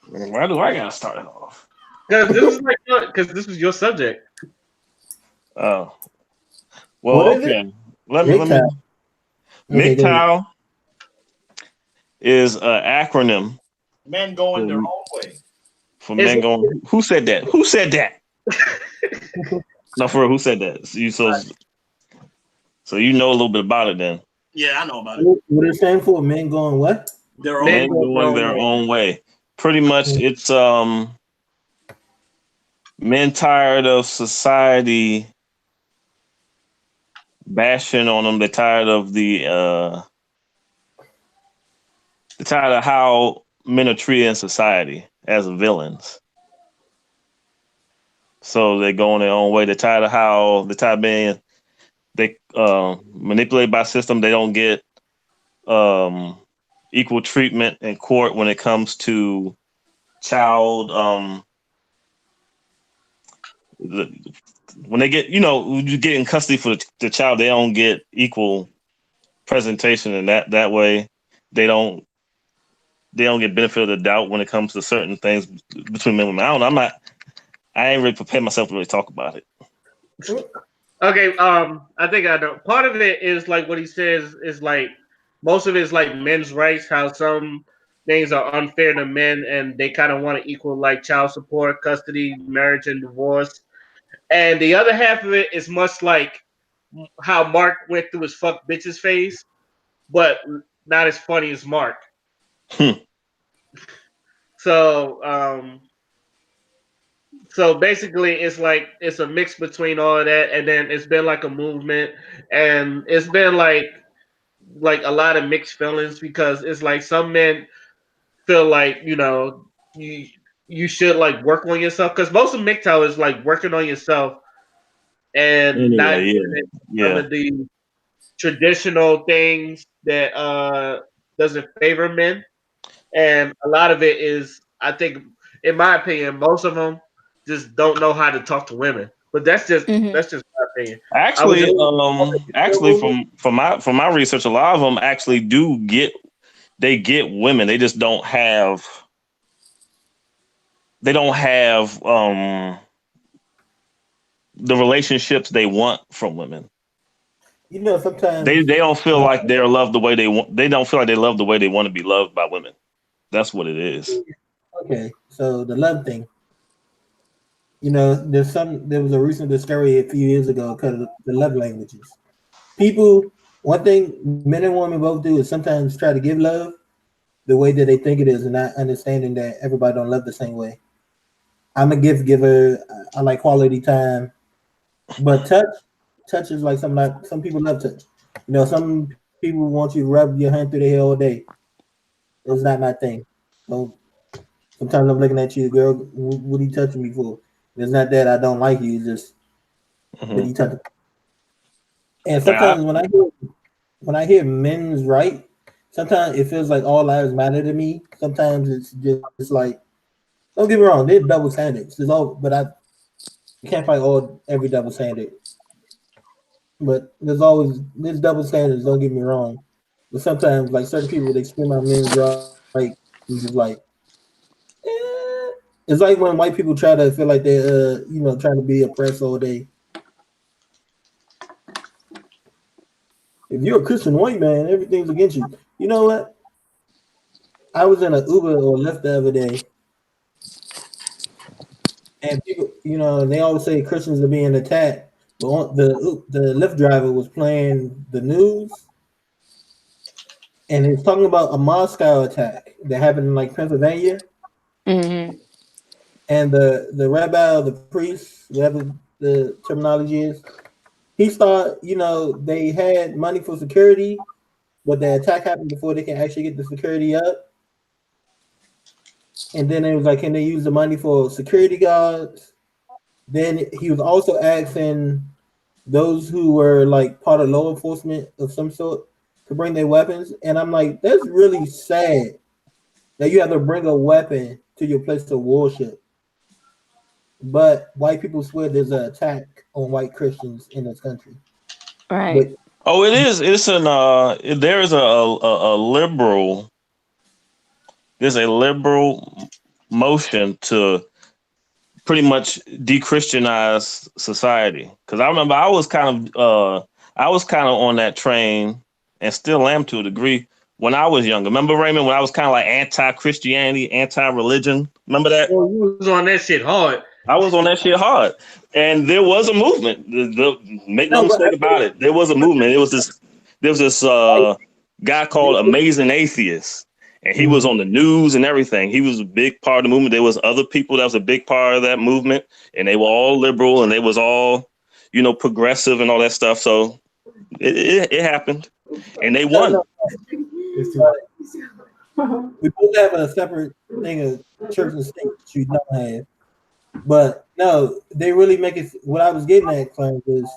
Why do I gotta start it off? Because this is your subject. Oh, well, okay. Let me. MGTOW is an acronym. Men going their own way. For men going. Who said that? Who said that? No, for real. Who said that? So you know a little bit about it then. Yeah, I know about it. What is it stand for? Men going what? Men going their own way. Pretty much, it's men tired of society bashing on them. They're tired of they're tired of how men are treated in society as villains. So they're going their own way. They're tired of being manipulated by system. They don't get equal treatment in court when it comes to child when they get you get in custody for the child, they don't get equal presentation in that way. They don't get benefit of the doubt when it comes to certain things between men and women. I ain't really prepared myself to really talk about it. Okay, I think I know. Part of it is like what he says is like most of it is like men's rights, how some things are unfair to men and they kind of want to equal like child support, custody, marriage, and divorce. And the other half of it is much like how Mark went through his fuck bitches phase, but not as funny as Mark. So, so basically, it's like it's a mix between all of that, and then it's been like a movement, and it's been like a lot of mixed feelings because it's like some men feel like you should like work on yourself because most of MGTOW is like working on yourself and not doing some of the traditional things that doesn't favor men, and a lot of it is, I think, in my opinion, most of them just don't know how to talk to women. But that's just my opinion. Actually, from my research, a lot of them actually get women. They just don't have the relationships they want from women. Sometimes they don't feel like they're loved the way they want. They don't feel like they love the way they want to be loved by women. That's what it is. Okay, so the love thing. There was a recent discovery a few years ago because of the love languages. One thing men and women both do is sometimes try to give love the way that they think it is, and not understanding that everybody don't love the same way. I'm a gift giver. I like quality time, but touch is like some people love touch. Some people want you to rub your hand through their hair all day. It's not my thing. So sometimes I'm looking at you, girl. What are you touching me for? It's not that I don't like you. It's just what are you touching? And sometimes when I hear men's right, sometimes it feels like all lives matter to me. Sometimes it's just like, don't get me wrong, there's double standards. But you can't fight every double standard. But there's double standards. Don't get me wrong. But sometimes, like certain people, they scream out men's right. It's just like, it's like when white people try to feel like they're, trying to be oppressed all day. If you're a Christian white man, everything's against you. You know what? I was in an Uber or Lyft the other day, and people, they always say Christians are being attacked. But the Lyft driver was playing the news, and it's talking about a Moscow attack that happened in like Pennsylvania. Mm-hmm. And the rabbi, the priest, whatever the terminology is, he thought, they had money for security, but the attack happened before they can actually get the security up. And then it was like, can they use the money for security guards? Then he was also asking those who were like part of law enforcement of some sort to bring their weapons. And I'm like, that's really sad that you have to bring a weapon to your place of worship. But white people swear there's an attack on white Christians in this country. Right. It is. It's there is a liberal. There's a liberal motion to pretty much de-Christianize society. Because I remember I was kind of on that train, and still am to a degree, when I was younger. Remember, Raymond, when I was kind of like anti-Christianity, anti-religion? Remember that? Well, you was on that shit hard. I was on that shit hard. And there was a movement. Make no mistake about it. There was a movement. There was this guy called Amazing Atheist. And he was on the news and everything. He was a big part of the movement. There was other people that was a big part of that movement. And they were all liberal and they was all, progressive and all that stuff. So It happened, and they won. It's too late. We both have a separate thing of church and state that you don't have. But no, they really make it. What I was getting at, Clarence, is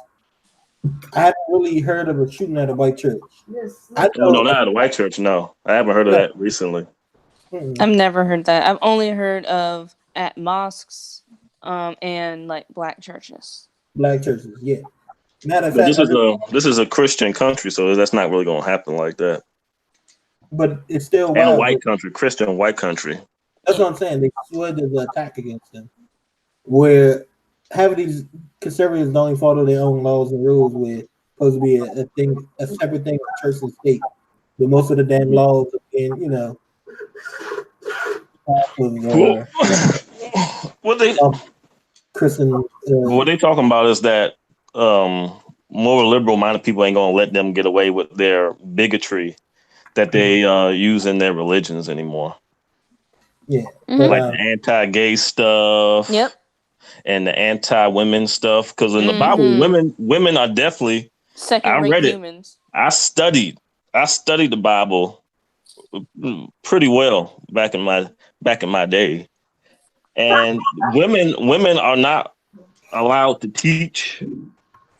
I haven't really heard of a shooting at a white church. Yes. I No, know, not at a white church. No, I haven't heard of that recently. I've never heard that. I've only heard of at mosques, and like black churches. black churches, yeah. Matter of But fact, this is a Christian country, so that's not really going to happen like that. but it's still And a wild. white country, Christian white country. That's what I'm saying. They swear there's an attack against them, where half of these conservatives don't even follow their own laws and rules. Where it's supposed to be a separate thing of church and state. But most of the damn laws are being, What they Christian. what they talking about is that more liberal minded people ain't gonna let them get away with their bigotry that they use in their religions anymore. Yeah, like the anti-gay stuff. Yep. And the anti-women stuff, because in the Bible, women are definitely second-rate humans. I studied the Bible pretty well back in my day, and women are not allowed to teach,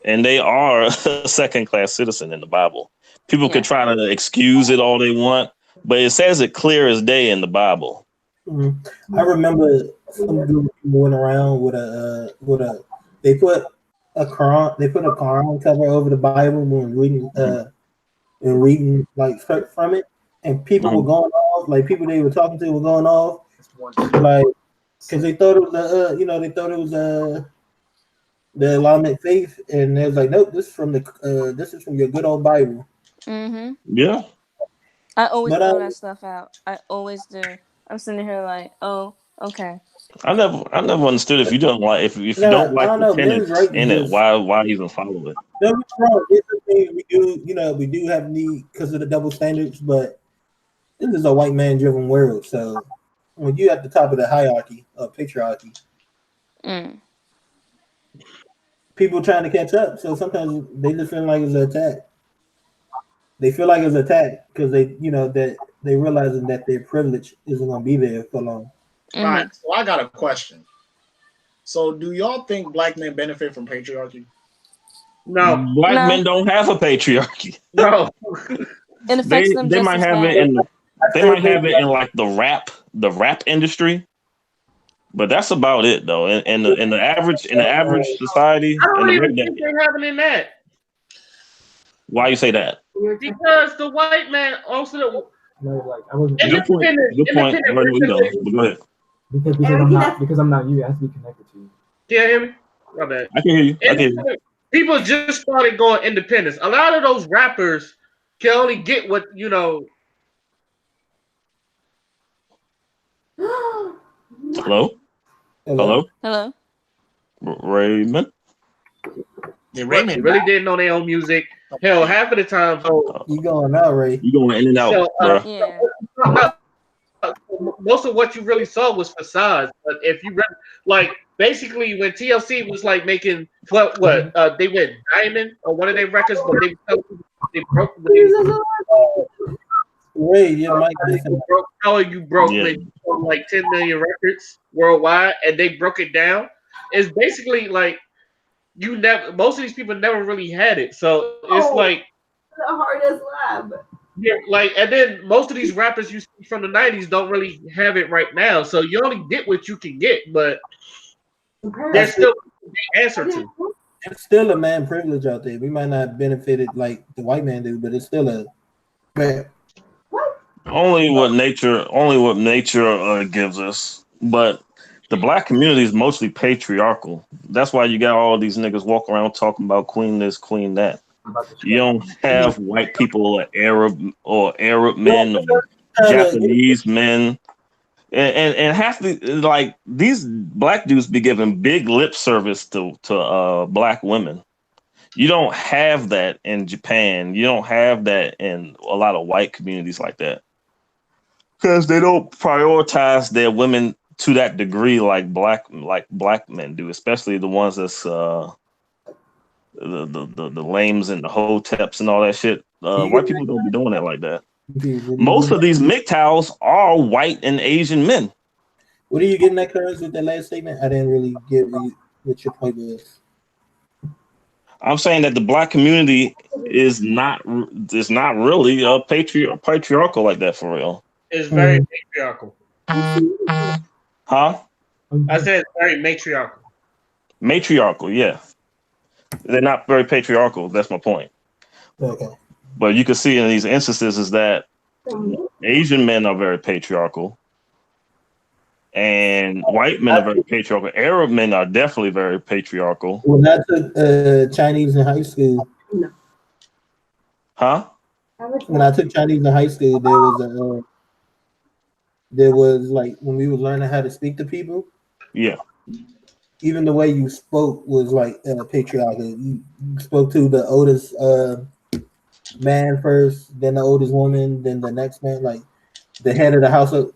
and they are a second-class citizen in the Bible. People could try to excuse it all they want, but it says it clear as day in the Bible. I remember some group went around with a they put a Quran cover over the Bible when reading like from it, and people were going off, like people they were talking to were going off, like because they thought it was the Islamic faith, and they was like, nope, this is from your good old Bible. Yeah, I always throw that stuff out. I always do. I'm sitting here like, oh, okay. I never understood if you don't like if you don't like the tenets in it, why even follow it? No, wrong. It's the thing we do. We do have need because of the double standards, but this is a white man driven world. So when you at the top of the hierarchy of patriarchy, people trying to catch up. So sometimes they just feel like it's an attack. They feel like it's an attack because that they realizing that their privilege isn't gonna be there for long. All right, so I got a question. So do y'all think black men benefit from patriarchy? No. Black men don't have a patriarchy. No. It affects them they just might as have bad. it in in like the rap industry. But that's about it though. In the average society, I don't even think they're having in that. Why you say that? Because the white man also I wasn't. Good point. Go ahead. Because I'm not you. It has to be connected to you. Can you hear me? My bad. I can hear you. People just started going independent. A lot of those rappers can only get what Hello. Raymond. They really didn't know their own music. Hell, half of the time. You going out, Ray? You going in and out, bro. Yeah. Most of what you really saw was facades. But if you basically when TLC was like making they went diamond on one of their records, but they broke. Ray, your mic broke. How you broke like 10 million records worldwide, and they broke it down. It's basically like most of these people never really had it, so it's like the hardest lab. Yeah, and then most of these rappers you see from the 90s don't really have it right now, so you only get what you can get, but there's still the answer to. It's still a man privilege out there. We might not benefit it like the white man do, but it's still a man. Only what nature gives us, but the black community is mostly patriarchal. That's why you got all these niggas walking around talking about queen this, queen that. You don't have white people or Arab men or Japanese men. And half these black dudes be giving big lip service to black women. You don't have that in Japan. You don't have that in a lot of white communities like that. Because they don't prioritize their women to that degree like black men do, especially the ones that's the lames and the hoteps and all that shit. White people don't be doing that like that. Most of these MGTOWs are white and Asian men. What are you getting at, Curtis, with that last statement? I didn't really get what your point was. I'm saying that the black community is not really patriarchal like that for real. It's very matriarchal. Huh? I said it's very matriarchal. Matriarchal, yeah. They're not very patriarchal. That's my point. Okay. But you can see in these instances is that Asian men are very patriarchal, and white men are very patriarchal. Arab men are definitely very patriarchal. When I took Chinese in high school, Huh? when I took Chinese in high school, there was like when we were learning how to speak to people. Yeah. Even the way you spoke was like patriarchal. You spoke to the oldest man first, then the oldest woman, then the next man, like the head of the household,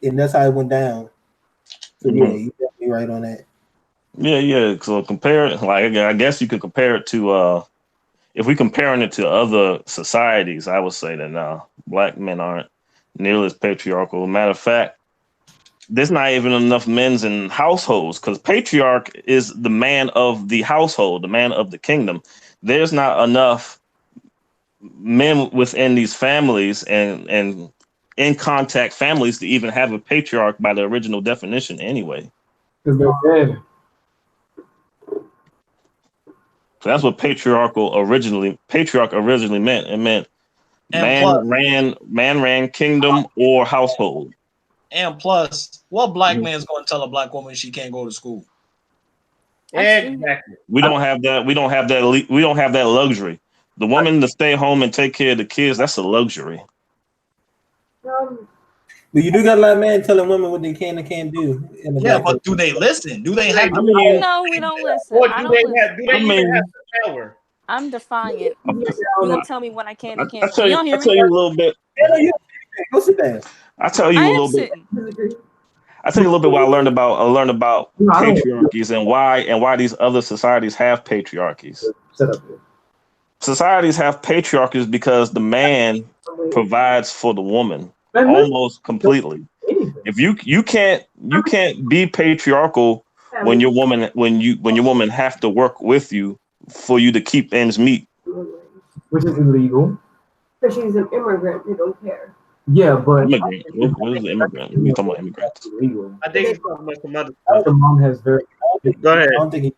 and that's how it went down. So yeah, you're definitely right on that. Yeah. So compare it, like I guess you could compare it to if we comparing it to other societies, I would say that no, black men aren't nearly as patriarchal. Matter of fact, there's not even enough men's in households because patriarch is the man of the household, the man of the kingdom. There's not enough men within these families and in contact families to even have a patriarch by the original definition anyway. Because they're dead. So that's what patriarch originally meant. It meant man ran kingdom or household. And plus, what black man's going to tell a black woman she can't go to school? Exactly. We don't have that. We don't have that luxury. The woman to stay home and take care of the kids, that's a luxury. But you do got a lot of men telling women what they can and can't do. But do they listen? Do they have? No, we don't listen. What I do don't they listen. have? Do they even have the power? I'm defiant. You gonna tell me what I can and can't I do? tell You don't hear you a me? little bit. Go sit down. I tell you a little bit. I tell you a little bit what I learned about patriarchies and why these other societies have patriarchies. Societies have patriarchies because the man provides for the woman almost completely. If you can't be patriarchal when your woman have to work with you for you to keep ends meet, which is illegal. Because she's an immigrant, they don't care. Yeah, but immigrant. What is the immigrant? We talking about immigrants. I think he's talking about some other stuff. The mom has very. Go ahead. I don't think he's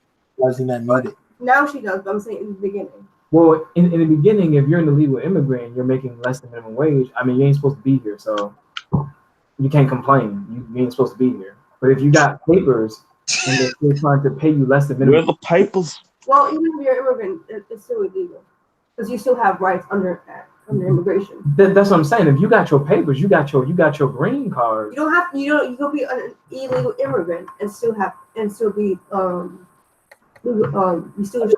not needed. Now she does, but I'm saying in the beginning. Well, in the beginning, if you're an illegal immigrant and you're making less than minimum wage, I mean, you ain't supposed to be here, so you can't complain. You ain't supposed to be here. But if you got papers and they're still trying to pay you less than minimum, where the papers? Well, even if you're an immigrant, it's still illegal because you still have rights under immigration. That's what I'm saying. If you got your papers, you got your green card. You don't have you can be an illegal immigrant and still be you still.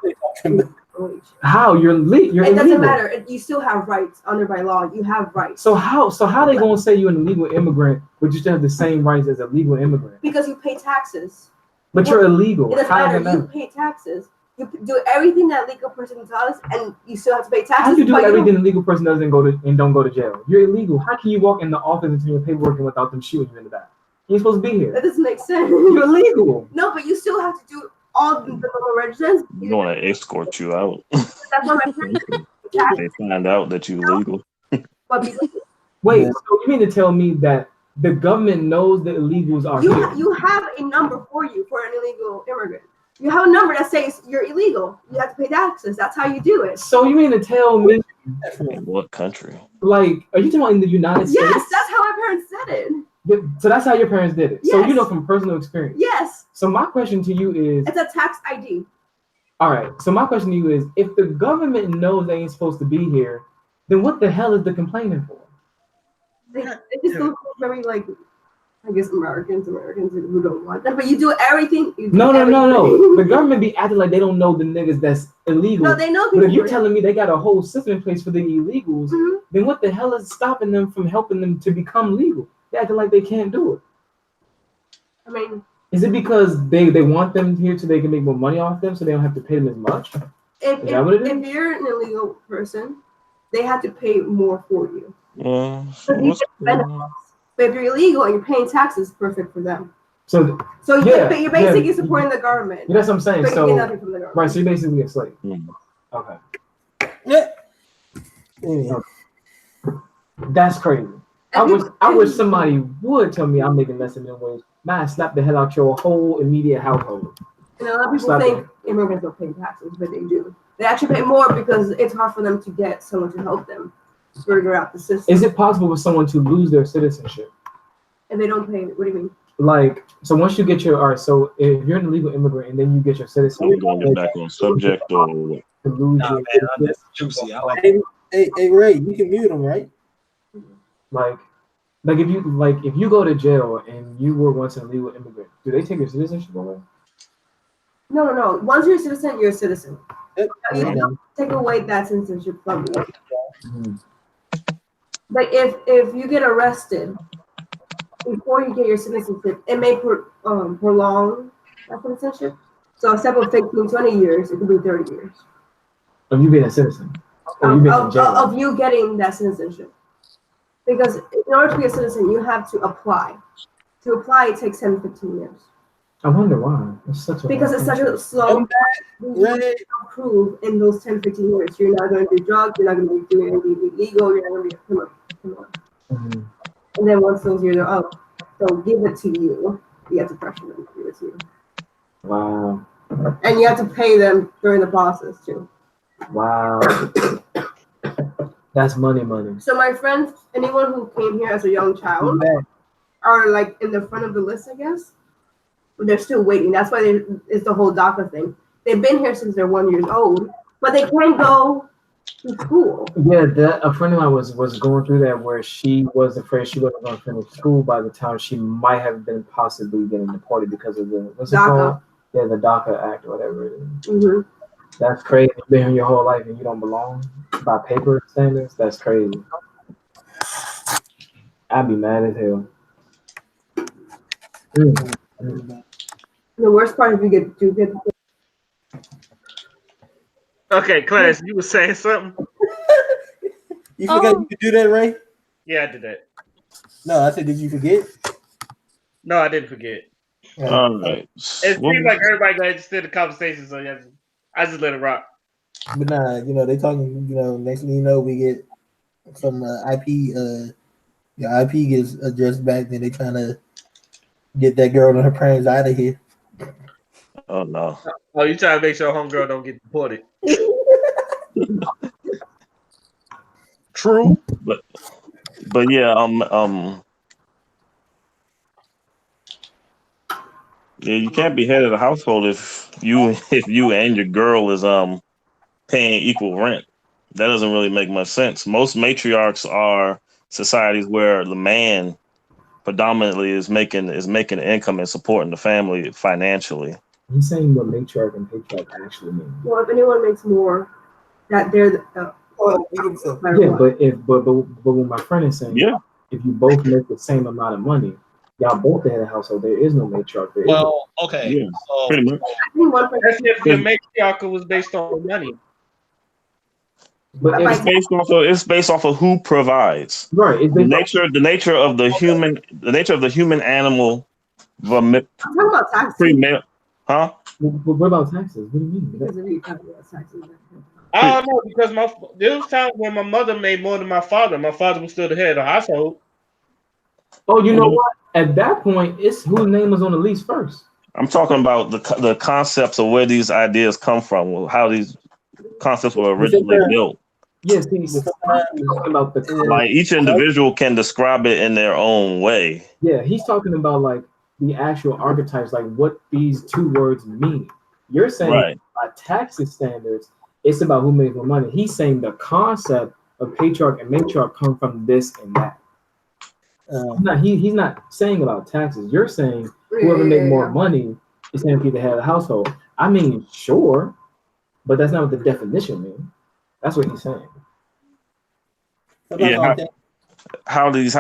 How you're illegal? It doesn't matter. You still have rights under by law. You have rights. So how they gonna say you're an illegal immigrant, but you still have the same rights as a legal immigrant? Because you pay taxes. But you're illegal. It doesn't matter. You pay taxes. You do everything that legal person does, and you still have to pay taxes. How do you do everything a legal person does and don't go to jail? You're illegal. How can you walk in the office and turn your paperwork in without them shooting you in the back? You're supposed to be here. That doesn't make sense. You're illegal. No, but you still have to do all the normal residence. You don't want to escort you out. That's what my friend They find out that you're illegal. Wait, so you mean to tell me that the government knows the illegals are here? You have a number for you for an illegal immigrant. You have a number that says you're illegal. You have to pay taxes. That's how you do it. So you mean to tell me? In what country? Like, are you talking about in the United States? Yes, that's how my parents said it. So that's how your parents did it. Yes. So you know from personal experience. Yes. So my question to you is, it's a tax ID. All right. So my question to you is, if the government knows they ain't supposed to be here, then what the hell is the complaining for? They just don't very like, I guess Americans who don't want them. But you do everything. No. The government be acting like they don't know the niggas that's illegal. No, they know. But if you're telling me they got a whole system in place for the illegals, then what the hell is stopping them from helping them to become legal? They acting like they can't do it. I mean, is it because they want them here so they can make more money off them so they don't have to pay them as much? if you're an illegal person, they have to pay more for you. But if you're illegal and you're paying taxes, it's perfect for them. So you're basically supporting the government. That's what I'm saying. But so you get nothing from the government. Right, so you basically get slave. Okay. Yeah. That's crazy. I wish somebody would tell me I'm making less than minimum wage. Man, slap the hell out your whole immediate household. And a lot of people think immigrants don't pay taxes, but they do. They actually pay more because it's hard for them to get someone to help them figure out the system. Is it possible for someone to lose their citizenship? And they don't pay it? What do you mean? Like, so once you get your, so if you're an illegal immigrant and then you get your citizenship. Are we going to get back on subject or what? That's juicy. I like Hey, Ray, you can mute him, right? Like if you go to jail and you were once an illegal immigrant, do they take your citizenship away? No. Once you're a citizen, you're a citizen. You don't take away that citizenship from you. Mm-hmm. But if you get arrested before you get your citizenship, it may prolong that citizenship. So instead of 15, 20 years, it could be 30 years. Of you being a citizen? Of you getting that citizenship. Because in order to be a citizen, you have to apply. To apply, it takes 10 to 15 years. I wonder why. It's such a slow prove in those 10, 15 years. You're not going to do drugs, you're not going to be doing anything illegal, you're not going to be a criminal. Mm-hmm. And then once those years are up, they'll give it to you. You have to pressure them to give it to you. Wow. And you have to pay them during the process too. Wow. That's money. So my friends, anyone who came here as a young child are like in the front of the list, I guess. But they're still waiting. That's why it's the whole DACA thing. They've been here since they're 1 year old, but they can't go to school. Yeah, a friend of mine was going through that where she was afraid she wasn't going to finish school by the time she might have been possibly getting deported because of the what's it called? Yeah, the DACA Act or whatever it is. Mm-hmm. That's crazy. You've been here your whole life and you don't belong by paper standards. That's crazy. I'd be mad as hell. Mm-hmm. The worst part is you get. Okay, Clarence, you were saying something. You forgot you could do that, Ray? Yeah, I did that. No, I said, did you forget? No, I didn't forget. All right. It seems like everybody got interested in the conversation, so yeah, I just let it rock. But nah, they talking. Next thing you know, we get some IP. Your IP gets addressed back, then they trying to get that girl and her parents out of here. Oh no! Oh, you trying to make sure homegirl don't get deported? True, but yeah, yeah, you can't be head of the household if you and your girl is paying equal rent. That doesn't really make much sense. Most matriarchs are societies where the man predominantly is making income and supporting the family financially. He's saying what matriarch and patriarch actually mean. Well, if anyone makes more, that they're the. But what my friend is saying, if you both make the same amount of money, y'all both head of household. There is no matriarch. Okay. Yeah, pretty much. That's if your matriarch was based on money. But it's based off of who provides. Right. The nature of the human animal. I'm talking about taxes. Huh? What about taxes? What do you mean? I don't know, because there was times when my mother made more than my father. My father was still the head of the household. Oh, you know what? At that point, it's whose name was on the lease first. I'm talking about the concepts of where these ideas come from, how these concepts were originally built. Yes, he's talking about like each individual can describe it in their own way. Yeah, he's talking about like the actual archetypes, like what these two words mean. You're saying by taxes standards, it's about who makes more money. He's saying the concept of patriarch and matriarch come from this and that. He's not saying about taxes. You're saying whoever make more money is going to be the head of the household. I mean, sure, but that's not what the definition means. That's what he's saying. Yeah, how these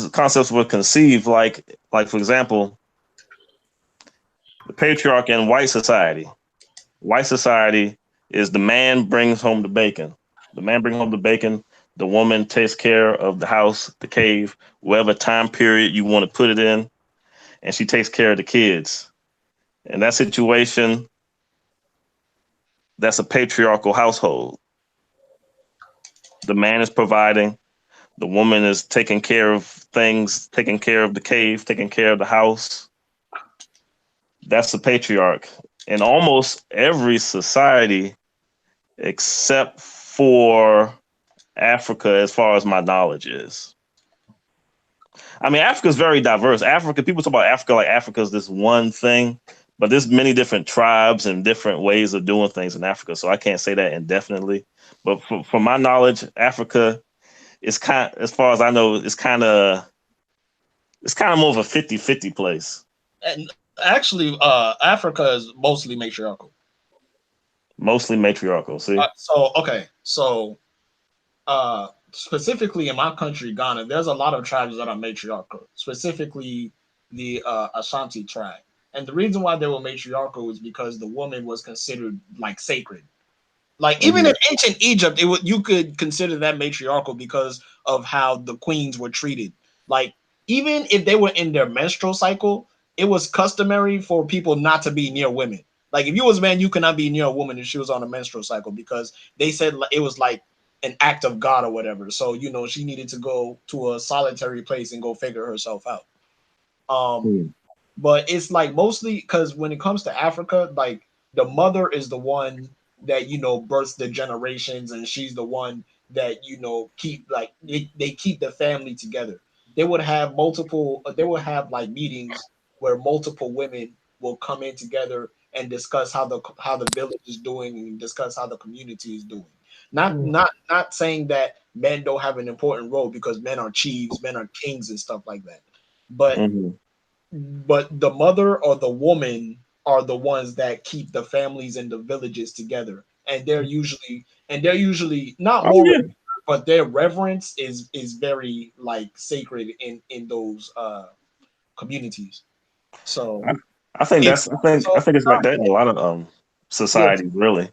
concepts were conceived, like for example, the patriarch in white society. White society, is the man brings home the bacon. The man brings home the bacon. The woman takes care of the house, the cave, whatever time period you want to put it in, and she takes care of the kids. In that situation, that's a patriarchal household. The man is providing, the woman is taking care of things, taking care of the cave, taking care of the house. That's a patriarch. In almost every society, except for Africa, as far as my knowledge is. I mean, Africa is very diverse. Africa, people talk about Africa like Africa is this one thing, but there's many different tribes and different ways of doing things in Africa. So I can't say that indefinitely. But from my knowledge, Africa is kind, as far as I know, it's kind of more of a 50-50 place. And actually, Africa is mostly matriarchal. Mostly matriarchal. See. So specifically in my country, Ghana, there's a lot of tribes that are matriarchal. Specifically, the Ashanti tribe. And the reason why they were matriarchal is because the woman was considered like sacred. Like even in ancient Egypt, you could consider that matriarchal because of how the queens were treated. Like even if they were in their menstrual cycle, it was customary for people not to be near women. Like if you was a man, you could not be near a woman if she was on a menstrual cycle because they said it was like an act of God or whatever. So she needed to go to a solitary place and go figure herself out. But it's like mostly because when it comes to Africa, like the mother is the one that births the generations, and she's the one that keep like they keep the family together. They would have like meetings where multiple women will come in together and discuss how the village is doing and discuss how the community is doing. Not saying that men don't have an important role, because men are chiefs, men are kings and stuff like that. But the mother or the woman are the ones that keep the families and the villages together, and they're usually not more, but their reverence is very like sacred in those communities. So I think it's like that in a lot of societies, really.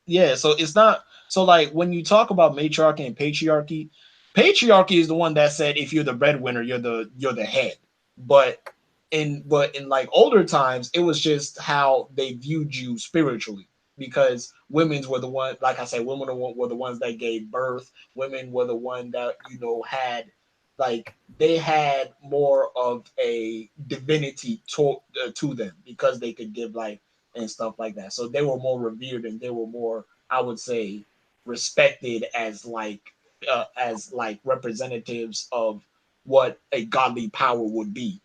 Yeah, so it's not so like when you talk about matriarchy and patriarchy is the one that said if you're the breadwinner, you're the head. But in like older times, it was just how they viewed you spiritually, because women were the one, like I said, women were the ones that gave birth. Women were the one that had like they had more of a divinity to them, because they could give life and stuff like that. So they were more revered, and they were more, I would say, respected as representatives of what a godly power would be.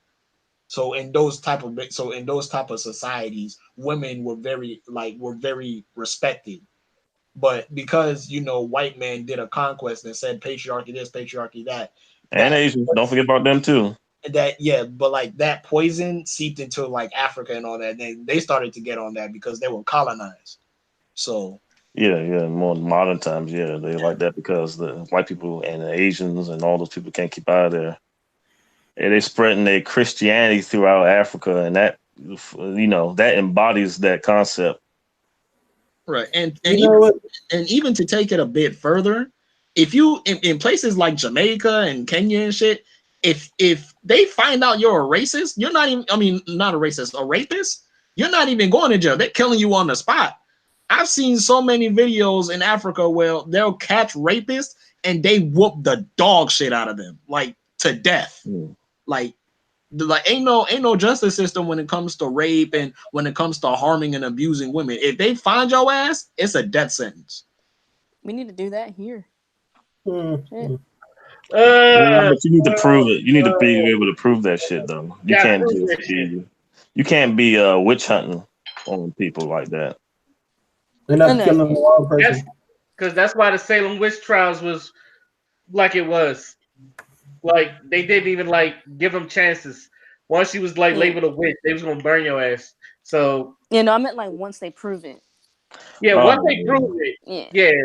So in those type of societies, women were very respected. But because white men did a conquest and said patriarchy this, patriarchy that, and Asians, don't forget about them too. But like that poison seeped into like Africa and all that. And they started to get on that because they were colonized. So more modern times, they like that because the white people and the Asians and all those people can't keep out of there. And they're spreading their Christianity throughout Africa, and that that embodies that concept. Right, and even to take it a bit further, if you in places like Jamaica and Kenya and shit, if they find out you're a racist, you're not even, not a racist, a rapist, you're not even going to jail. They're killing you on the spot. I've seen so many videos in Africa where they'll catch rapists and they whoop the dog shit out of them, like to death. Like ain't no justice system when it comes to rape and when it comes to harming and abusing women. If they find your ass, it's a death sentence. We need to do that here. But you need to prove it. You need to be able to prove that shit, though. You can't be witch hunting on people like that. They're not killing the wrong person. Because that's why the Salem witch trials was like it was. Like they didn't even like give them chances. Once she was like labeled a witch, they was gonna burn your ass. So I meant like once they prove it. Yeah, once they prove it.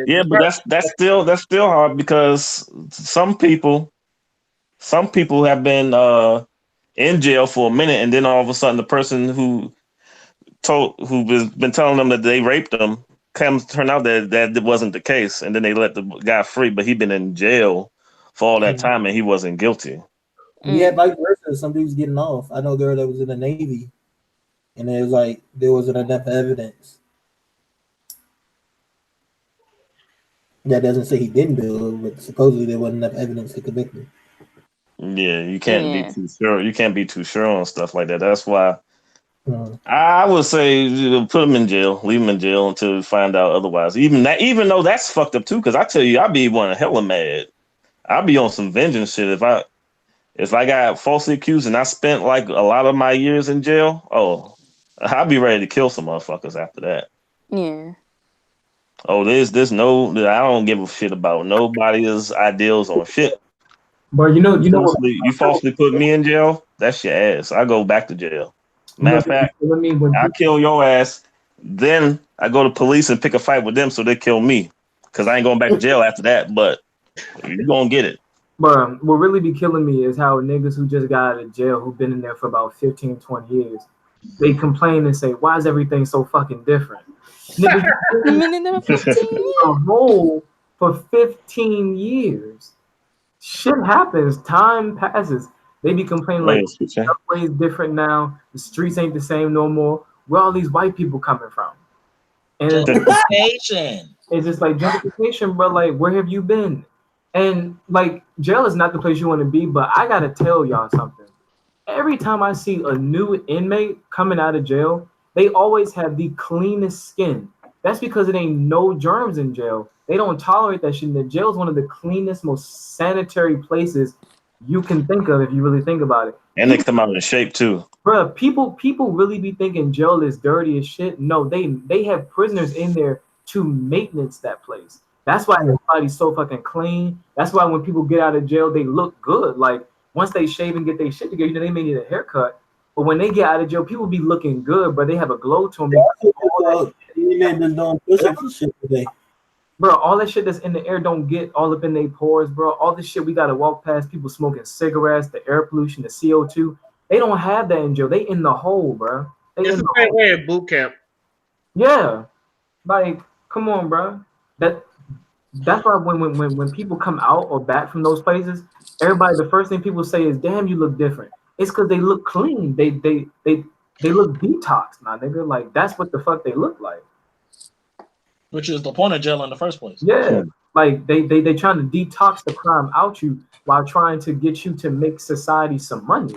Yeah, but that's still hard, because some people have been in jail for a minute, and then all of a sudden the person who's been telling them that they raped them turn out that wasn't the case, and then they let the guy free, but he'd been in jail for all that time, and he wasn't guilty. Yeah, vice versa. Some dudes getting off. I know a girl that was in the Navy, and it was like there wasn't enough evidence. That doesn't say he didn't do it, but supposedly there wasn't enough evidence to convict him. Yeah, you can't be too sure. You can't be too sure on stuff like that. That's why I would say put him in jail, leave him in jail until we find out otherwise. Even though that's fucked up too, because I tell you, I'd be one hella mad. I'd be on some vengeance shit if I got falsely accused and I spent like a lot of my years in jail. Oh, I'd be ready to kill some motherfuckers after that. Yeah. Oh, there's no. I don't give a shit about nobody's ideals on shit. But you falsely put me in jail. That's your ass. I go back to jail. Matter of fact, I kill your ass. Then I go to police and pick a fight with them so they kill me. Because I ain't going back to jail after that. But you gonna get it. But what really be killing me is how niggas who just got out of jail, who've been in there for about 15, 20 years, they complain and say, why is everything so fucking different? Niggas been in a hole for 15 years. Shit happens. Time passes. They be complaining like the subway's different now. The streets ain't the same no more. Where all these white people coming from? And gentrification. It's just like gentrification, bro. Like, where have you been? And like, jail is not the place you want to be. But I gotta tell y'all something. Every time I see a new inmate coming out of jail, they always have the cleanest skin. That's because it ain't no germs in jail. They don't tolerate that shit. The jail is one of the cleanest, most sanitary places you can think of if you really think about it. And they come out in shape too. Bruh, people really be thinking jail is dirty as shit. No, they have prisoners in there to maintenance that place. That's why everybody's so fucking clean. That's why when people get out of jail, they look good. Like once they shave and get their shit together, they may need a haircut. But when they get out of jail, people be looking good, but they have a glow to them. Bro, all that shit that's in the air don't get all up in their pores, bro. All this shit we gotta walk past, people smoking cigarettes, the air pollution, the CO2. They don't have that in jail. They in the hole, bro. It's the same way at boot camp. Yeah, like come on, bro. That's why when people come out or back from those places, everybody the first thing people say is, "Damn, you look different." It's because they look clean. They look detoxed, nah, nigga. Like that's what the fuck they look like. Which is the point of jail in the first place. Yeah, like they trying to detox the crime out you while trying to get you to make society some money.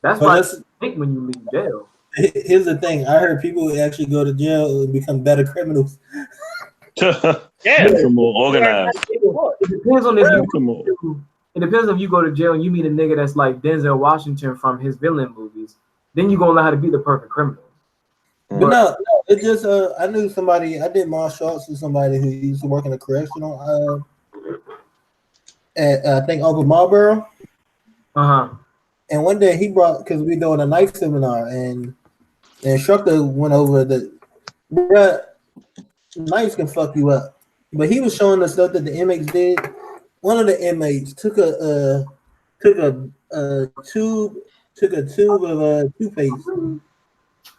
That's why you think when you leave jail. Here's the thing: I heard people actually go to jail and become better criminals. Yeah, more organized. It depends on if it depends if you go to jail and you meet a nigga that's like Denzel Washington from his villain movies. Then you gonna learn how to be the perfect criminal. But no, it just I knew somebody. I did martial arts with somebody who used to work in a correctional at I think over Marlboro. And one day he brought, because we doing a knife seminar, and the instructor went over knives can fuck you up. But he was showing us stuff that the inmates did. One of the inmates took a tube of toothpaste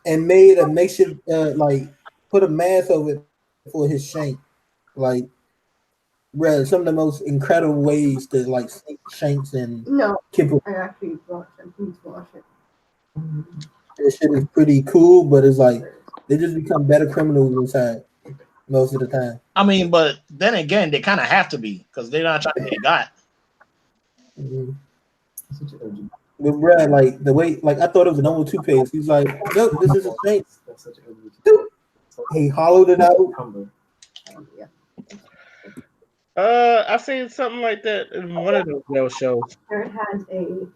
and made a makeshift put a mask over it for his shank. Like, bro, some of the most incredible ways to like sneak shanks and kibble. I actually watch it. Please watch it. This shit is pretty cool, but it's like they just become better criminals inside most of the time. I mean, but then again, they kind of have to be because they're not trying to get got. But Brad, like the way, like I thought it was a normal toothpaste. He's like, nope, this is a snake. He hollowed it out. I seen something like that in one of those jail shows. It has a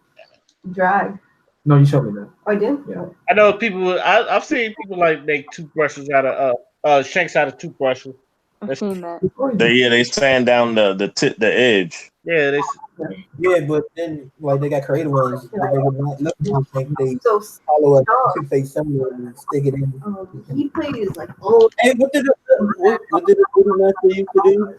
drag. No, you showed me that. Oh, I did? Yeah. I know people. I've seen people like make toothbrushes out of shanks out of toothbrushes. I've seen that. They sand down the edge. Yeah, but then like they got creative ones. They follow a toothpaste somewhere and stick it in. He plays like old. Hey, what did the Booty Master used to do?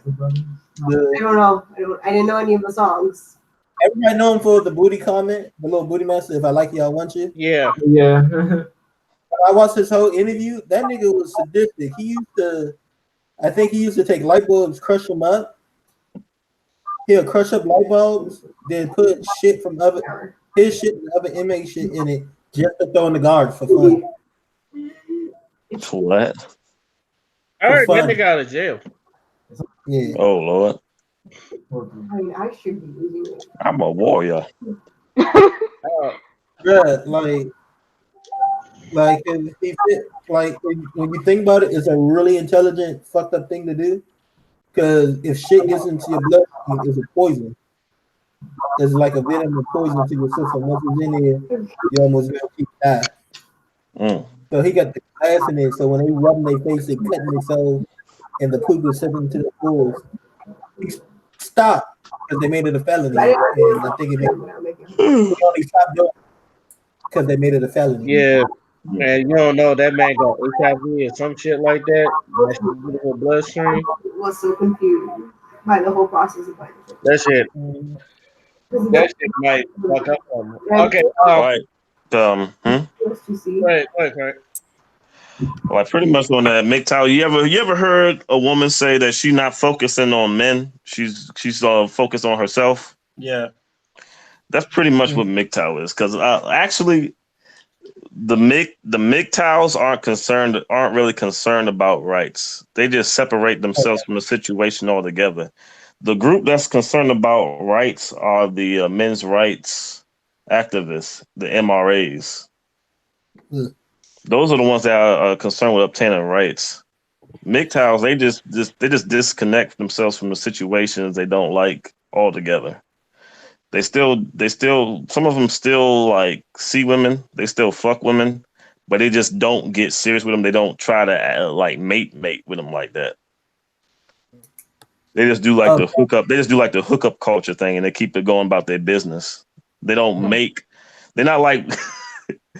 I don't know. I didn't know any of the songs. Everybody know him for the booty comment, the little Booty Master. If I like you, I want you. Yeah. Yeah. I watched his whole interview. That nigga was sadistic. He used to I think he used to take light bulbs, crush them up. He'll crush up light bulbs, then put shit from his shit and other inmate shit in it just to throw in the guards for fun. For what? I heard that nigga out of jail. Yeah. Oh Lord. I mean, I should be using it. I'm a warrior. Yeah, like when you think about it, it's a really intelligent, fucked up thing to do. Because if shit gets into your blood, it's a poison. It's like a venom of poison to your system. Once it's in there, you almost guaranteed to die. So he got the glass in there. So when they rubbing their face, they cutting themselves, and the poop is slipping to the floors. He stopped because they made it a felony, and I think he only stopped doing because they made it a felony. Yeah. Man, you don't know that man got HIV or some shit like that. That shit get in your bloodstream. Was so confused by the whole process of like That shit might fuck up on me. Okay. Right. Right. Like pretty much on that MGTOW. You ever heard a woman say that she's not focusing on men? She's focused on herself. Yeah. That's pretty much what MGTOW is. Because actually, the MGTOWs aren't really concerned about rights. They just separate themselves from the situation altogether. The group that's concerned about rights are the men's rights activists, the MRAs. Those are the ones that are concerned with obtaining rights. MGTOWs, they just disconnect themselves from the situations they don't like altogether. They still some of them still like see women, they still fuck women, but they just don't get serious with them. They don't try to like mate with them like that. They just do like the hookup. They just do like the hookup culture thing, and they keep it going about their business. They don't make. They're not like.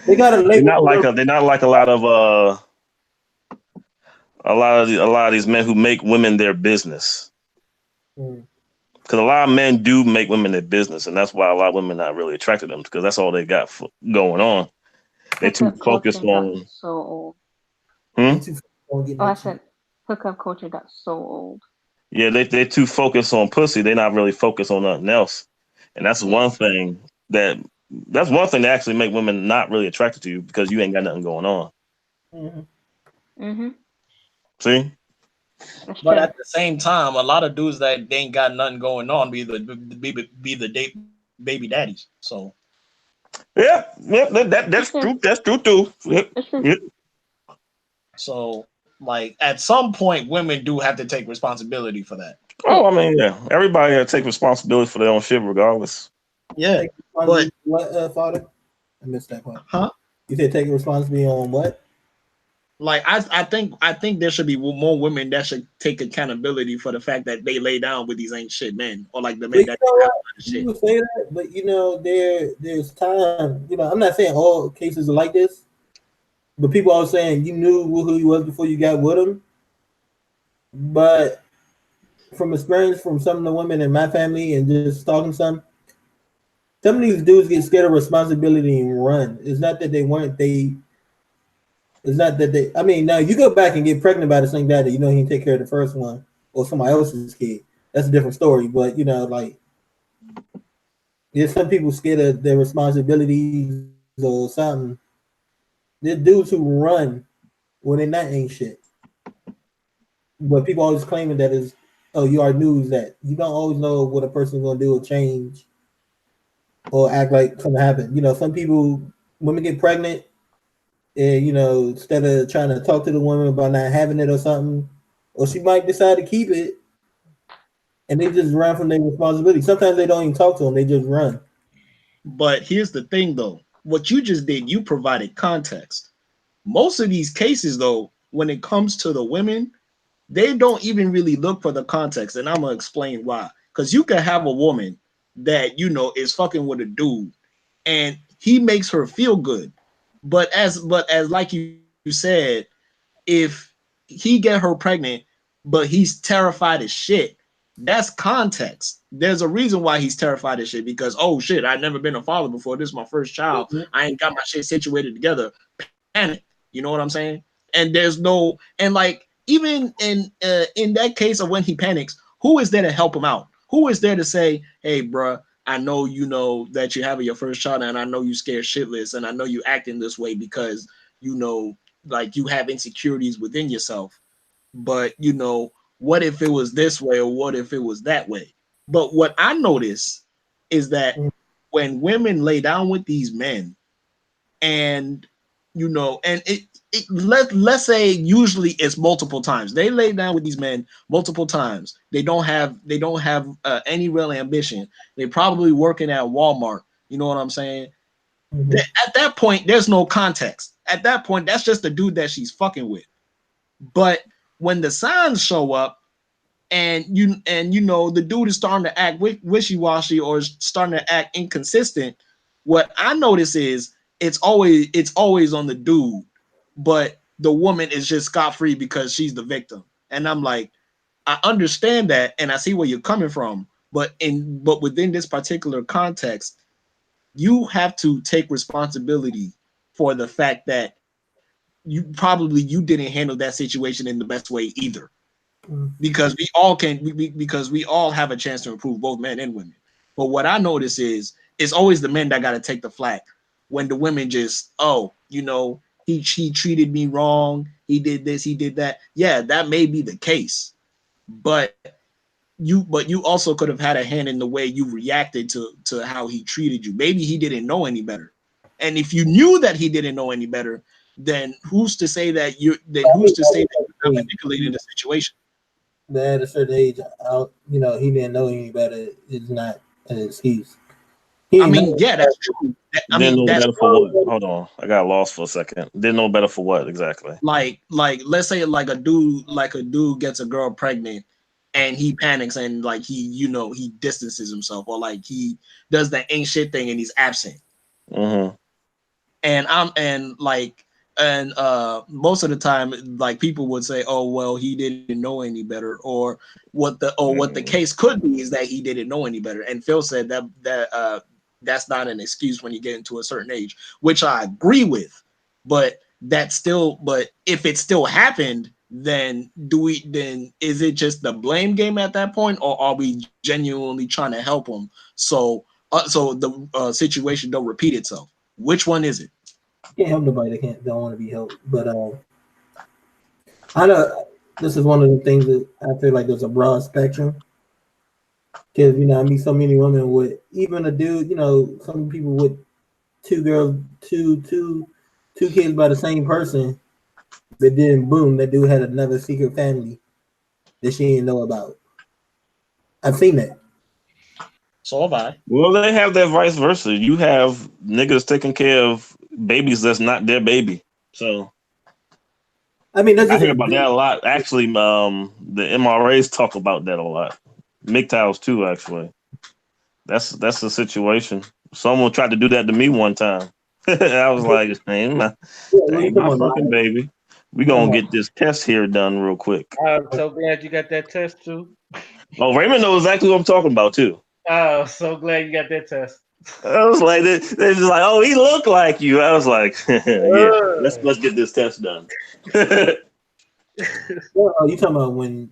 They're not like a lot of these men who make women their business. Because a lot of men do make women their business, and that's why a lot of women not really attracted to them because that's all they got going on. They're too focused on. So old. I said hookup culture got so old. Yeah, they're too focused on pussy. They're not really focused on nothing else, and that's one thing that actually make women not really attracted to you because you ain't got nothing going on. See. But at the same time, a lot of dudes that they ain't got nothing going on be the baby daddies. So that's true. That's true too. Yep. So like at some point, women do have to take responsibility for that. Oh, I mean, yeah, everybody got to take responsibility for their own shit, regardless. Yeah, but what, Father? I missed that part. Huh? You said taking responsibility on what? Like I think there should be more women that should take accountability for the fact that they lay down with these ain't shit men, or like the men that shit. You say that, but there's time. I'm not saying all cases are like this, but people are saying you knew who he was before you got with him. But from experience from some of the women in my family and just talking to some of these dudes get scared of responsibility and run. It's not that they weren't. It's not that they. I mean, now you go back and get pregnant by the same daddy. He can take care of the first one or somebody else's kid. That's a different story. But there's some people scared of their responsibilities or something. There's dudes who run when they're not ain't shit. But people always claiming that is, you already knew that. You don't always know what a person's gonna do or change or act like something happened. Some people, women get pregnant. And instead of trying to talk to the woman about not having it or something, or she might decide to keep it, and they just run from their responsibility. Sometimes they don't even talk to them; they just run. But here's the thing, though: what you just did, you provided context. Most of these cases, though, when it comes to the women, they don't even really look for the context, and I'm gonna explain why. Because you can have a woman that is fucking with a dude, and he makes her feel good. But as like you said, if he get her pregnant, but he's terrified as shit, that's context. There's a reason why he's terrified as shit because, oh shit, I've never been a father before. This is my first child. I ain't got my shit situated together. Panic. You know what I'm saying? And there's no, and like even in that case of when he panics, who is there to help him out? Who is there to say, hey, bruh, I know you know that you're having your first child, and I know you scared shitless, and I know you acting this way because you know, like you have insecurities within yourself. But you know, what if it was this way, or what if it was that way? But what I notice is that when women lay down with these men, and you know, and let's say usually it's multiple times. They lay down with these men multiple times. They don't have any real ambition. They probably working at Walmart. You know what I'm saying? Mm-hmm. At that point, there's no context. At that point, that's just the dude that she's fucking with. But when the signs show up, and you know the dude is starting to act wishy-washy or is starting to act inconsistent, what I notice is it's always on the dude, but the woman is just scot-free because she's the victim. And I'm like, I understand that, and I see where you're coming from, but within this particular context, you have to take responsibility for the fact that you didn't handle that situation in the best way either. Because we all because we all have a chance to improve, both men and women. But what I notice is it's always the men that got to take the flack when the women just, oh, you know, he treated me wrong, he did this, he did that. Yeah, that may be the case, but you also could have had a hand in the way you reacted to how he treated you. Maybe he didn't know any better, and if you knew that he didn't know any better, then who's to say that you're not manipulating the situation? That at a certain age, you know, he didn't know any better is not an excuse. I mean, yeah, that's true. Didn't know better for what? Hold on, I got lost for a second. Didn't know better for what exactly? Like let's say like a dude gets a girl pregnant, and he panics and like he distances himself, or like he does that ain't shit thing and he's absent. Mm-hmm. And most of the time, like people would say, oh well, he didn't know any better, or what the case could be is that he didn't know any better. And Phil said that that's not an excuse when you get into a certain age, which I agree with. But if it still happened, then is it just the blame game at that point, or are we genuinely trying to help him so the situation don't repeat itself? Which one is it? Can't help nobody that don't want to be helped. But I know this is one of the things that I feel like there's a broad spectrum. Because, you know, I meet so many women with, even a dude, you know, some people with two kids by the same person, but then boom, that dude had another secret family that she didn't know about. I've seen that. So have I. Well, they have that vice versa. You have niggas taking care of babies that's not their baby. So I mean, I hear about that a lot. Actually, the MRAs talk about that a lot. MGTOWs too, actually. That's the situation. Someone tried to do that to me one time. I was like, ain't my fucking baby. We gonna get this test here done real quick. I'm so glad you got that test too. Oh, Raymond knows exactly what I'm talking about too. Oh, so glad you got that test. I was like, they're just like, oh, he looked like you. I was like, yeah, let's get this test done. Well, you talking about when?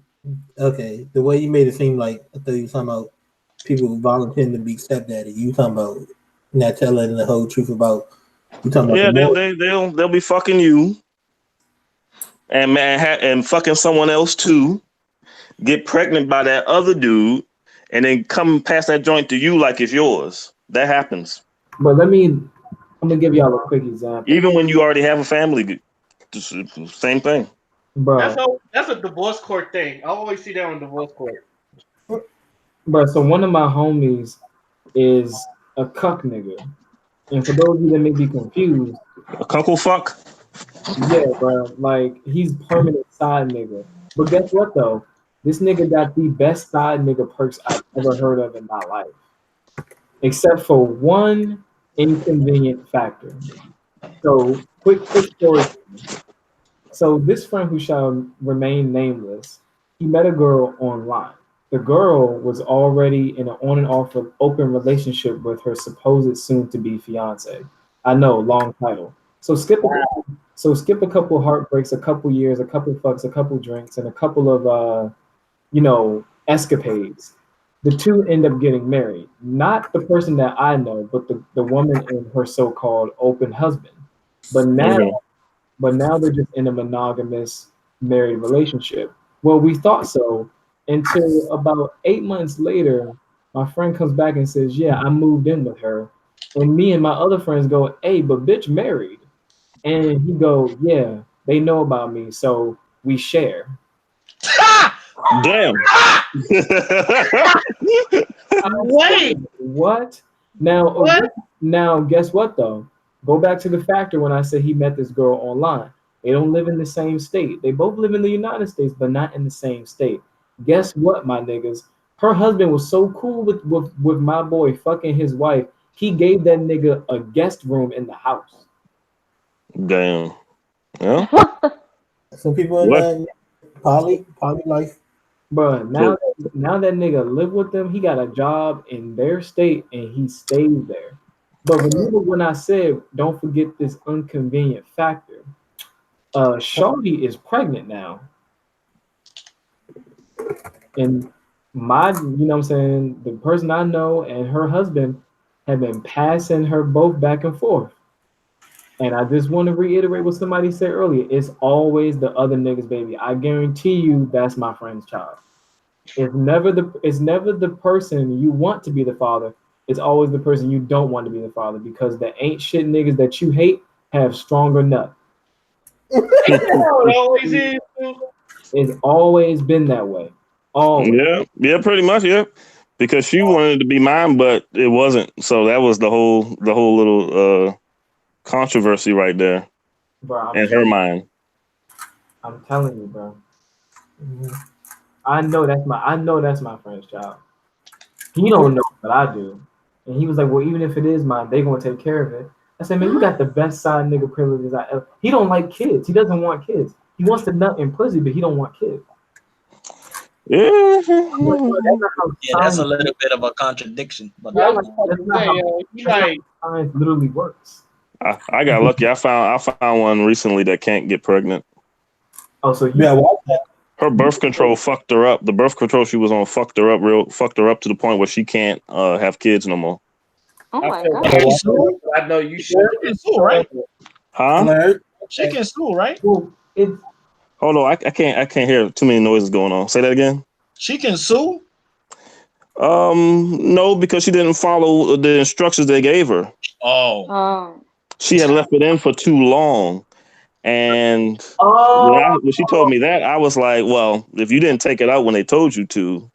Okay, the way you made it seem like I thought you were talking about people volunteering to be stepdaddy. You talking about not telling the whole truth about? You talking about? Yeah, they'll be fucking you, and fucking someone else too. Get pregnant by that other dude, and then come pass that joint to you like it's yours. That happens. But I'm gonna give y'all a quick example. Even when you already have a family, same thing. Bro, that's a divorce court thing. I always see that on divorce court. Bro, so one of my homies is a cuck nigga. And for those of you that may be confused, a cuckle fuck? Yeah, bro. Like, he's permanent side nigga. But guess what though? This nigga got the best side nigga perks I've ever heard of in my life. Except for one inconvenient factor. So, quick story. So this friend who shall remain nameless, he met a girl online. The girl was already in an on and off open relationship with her supposed soon-to-be fiance. I know, long title. So skip So skip a couple of heartbreaks, a couple years, a couple of fucks, a couple of drinks, and a couple of escapades. The two end up getting married. Not the person that I know, but the woman and her so-called open husband. But now, but now they're just in a monogamous married relationship. Well, we thought so until about 8 months later, my friend comes back and says, "Yeah, I moved in with her." And me and my other friends go, "Hey, but bitch married." And he go, "Yeah, they know about me, so we share." Damn. Wait. What? Now, What? now, guess what though? Go back to the factor when I said he met this girl online. They don't live in the same state. They both live in the United States, but not in the same state. Guess what, my niggas? Her husband was so cool with my boy fucking his wife. He gave that nigga a guest room in the house. Damn. Yeah. Some people in that poly life. Bro, now that nigga live with them, he got a job in their state and he stays there. But remember when I said don't forget this inconvenient factor. Shawty is pregnant now. And you know what I'm saying, the person I know and her husband have been passing her both back and forth. And I just want to reiterate what somebody said earlier. It's always the other nigga's baby. I guarantee you that's my friend's child. It's never the person you want to be the father. It's always the person you don't want to be the father because the ain't shit niggas that you hate have stronger nut. It always is. It's always been that way. Always. Yeah, pretty much, yeah. Because she wanted to be mine, but it wasn't. So that was the whole little controversy right there. Bro, in her mind. I'm telling you, bro. Mm-hmm. I know that's my friend's child. He don't know, but I do. And he was like, well, even if it is mine, they gonna take care of it. I said, man, you got the best side nigga privileges I ever. He don't like kids. He doesn't want kids. He wants to nut in pussy, but he don't want kids. Yeah, that's a little bit of a contradiction. But that's how science literally works. I got lucky. I found one recently that can't get pregnant. Oh, so her birth control fucked her up. The birth control she was on fucked her up to the point where she can't have kids no more. Oh my god! I know you should. She can sue, right? Huh? She can sue, right? Hold on, I can't hear too many noises going on. Say that again. She can sue. No, because she didn't follow the instructions they gave her. Oh. She had left it in for too long. And when she told me that, I was like, well, if you didn't take it out when they told you to,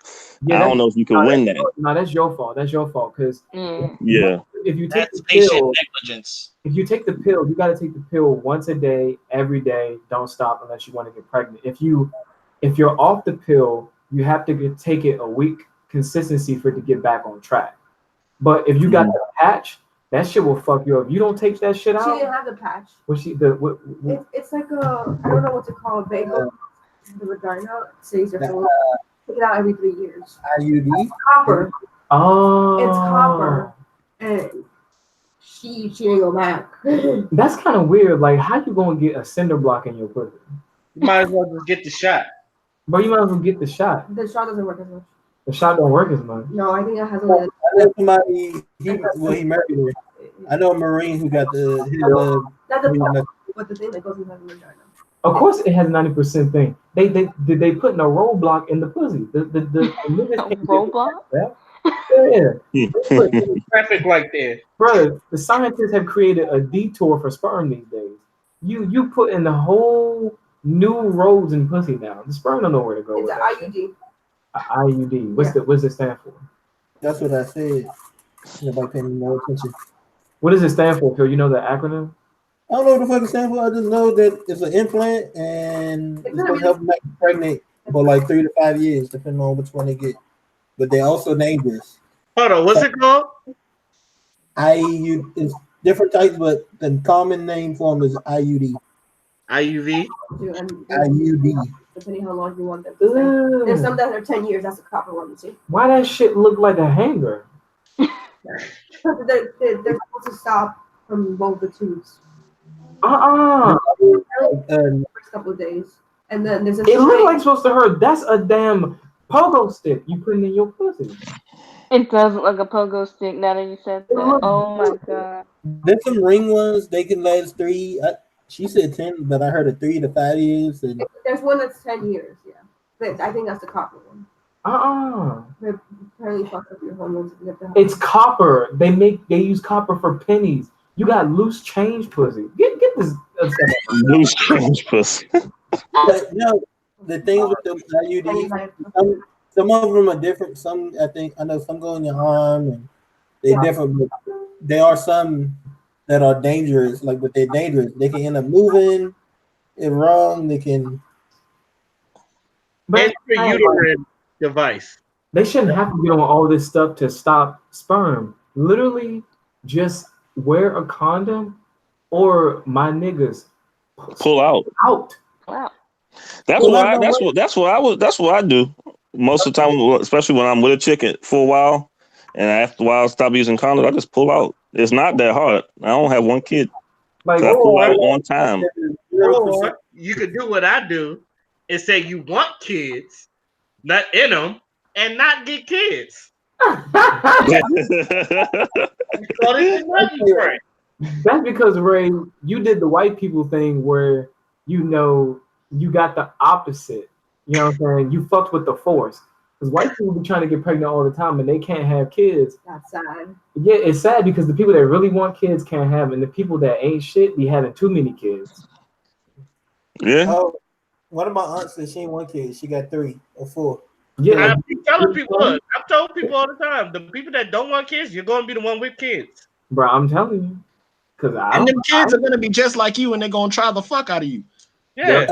I don't know if you can win that. No, that's your fault. That's your fault. Because if you take the pill, negligence. If you take the pill, you got to take the pill once a day, every day. Don't stop unless you want to get pregnant. If you're off the pill, you have to take it a week consistency for it to get back on track. But if you got the patch, that shit will fuck you up. You don't take that shit out. She didn't have the patch. It's like I don't know what to call it. Vagal, the vagina says your phone. Take it out every 3 years. IUD? Copper. Oh. It's copper. And she ain't go back. That's kind of weird. Like, how you gonna get a cinder block in your pussy? You might as well just get the shot. But you might as well get the shot. The shot doesn't work as much. The shot don't work as much. No, I think it has I know somebody. He married her. I know a Marine who got but the thing that goes in the vagina. Of course, it has 90% thing. They put in a roadblock in the pussy. The roadblock. Yeah. Traffic like that, bro. The scientists have created a detour for sperm these days. You put in the whole new roads in pussy now. The sperm don't know where to go. It's an IUD. IUD. What's it stand for? That's what I said. Nobody paying no attention. What does it stand for, Phil? You know the acronym? I don't know what the fuck it stands for. I just know that it's an implant and it's going to help make you pregnant for like 3 to 5 years, depending on which one they get. But they also named this. Hold on, what's it called? IUD. It's different types, but the common name form is IUD. IUV? IUD. Depending how long you want them to stay. There's some that are 10 years. That's a copper one, you see. Why that shit look like a hanger? They're supposed to stop from both the tubes. First couple of days, and then there's a. It looks like supposed to hurt. That's a damn pogo stick you putting in your pussy. It does look like a pogo stick. Now that you said that, oh my god. There's some ring ones. They can last 3. She said 10, but I heard 3 to 5 years. And there's one that's 10 years. Yeah, but I think that's the copper one. They apparently fuck up your hormones. It's copper. They use copper for pennies. You got loose change pussy. Get this. Loose change pussy. But no, the things with the IUDs, some of them are different. Some I know some go in your arm and they're different. But there are some that are dangerous. Like, but they're dangerous. They can end up moving it wrong. They can. Intrauterine device. They shouldn't have to get on all this stuff to stop sperm. Literally, just wear a condom, or my niggas pull out. Wow. That's what I do most of the time, especially when I'm with a chick for a while, and after a while I stop using condoms. I just pull out. It's not that hard. I don't have one kid. Like, I pull out on time. Or you could do what I do and say you want kids, not in them, and not get kids. That's because, Ray, you did the white people thing where you got the opposite. You know what I'm saying? You fucked with the force. Because white people be trying to get pregnant all the time and they can't have kids. That's sad. Yeah, it's sad because the people that really want kids can't have them, and the people that ain't shit be having too many kids. Yeah. One of my aunts said she ain't one kid. She got 3 or 4. Yeah, I keep telling people. Look, I've told people all the time. The people that don't want kids, you're going to be the one with kids. Bro, I'm telling you. And them kids are going to be just like you, and they're going to try the fuck out of you. Yeah.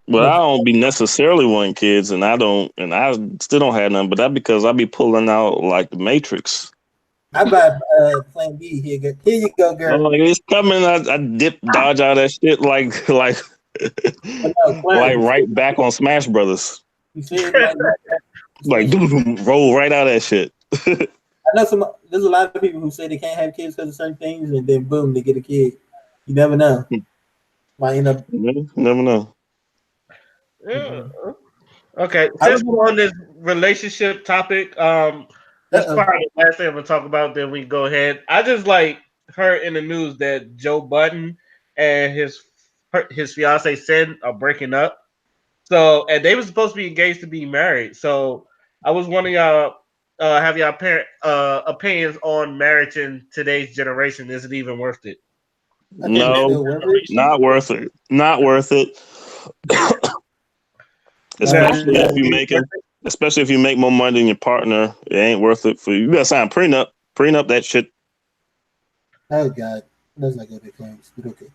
But I don't be necessarily wanting kids, and I still don't have none. But that because I be pulling out like the Matrix. I buy Plan B. Here you go, girl. Like it's coming. I dodge out that shit like right back on Smash Brothers. You see it like roll right out of that shit. I know there's a lot of people who say they can't have kids because of certain things, and then boom, they get a kid. You never know. Might end up. Never know. Yeah. Okay. Since we're on this relationship topic, that's probably the last thing I'm gonna talk about. Then we go ahead. I just heard in the news that Joe Budden and his fiance Sin are breaking up. So, and they were supposed to be engaged to be married. So, I was wondering have y'all opinions on marriage in today's generation? Is it even worth it? No, not worth it. Not worth it. Especially if you make more money than your partner, it ain't worth it for you. You gotta sign prenup that shit. Oh God, that's not good claims, but okay.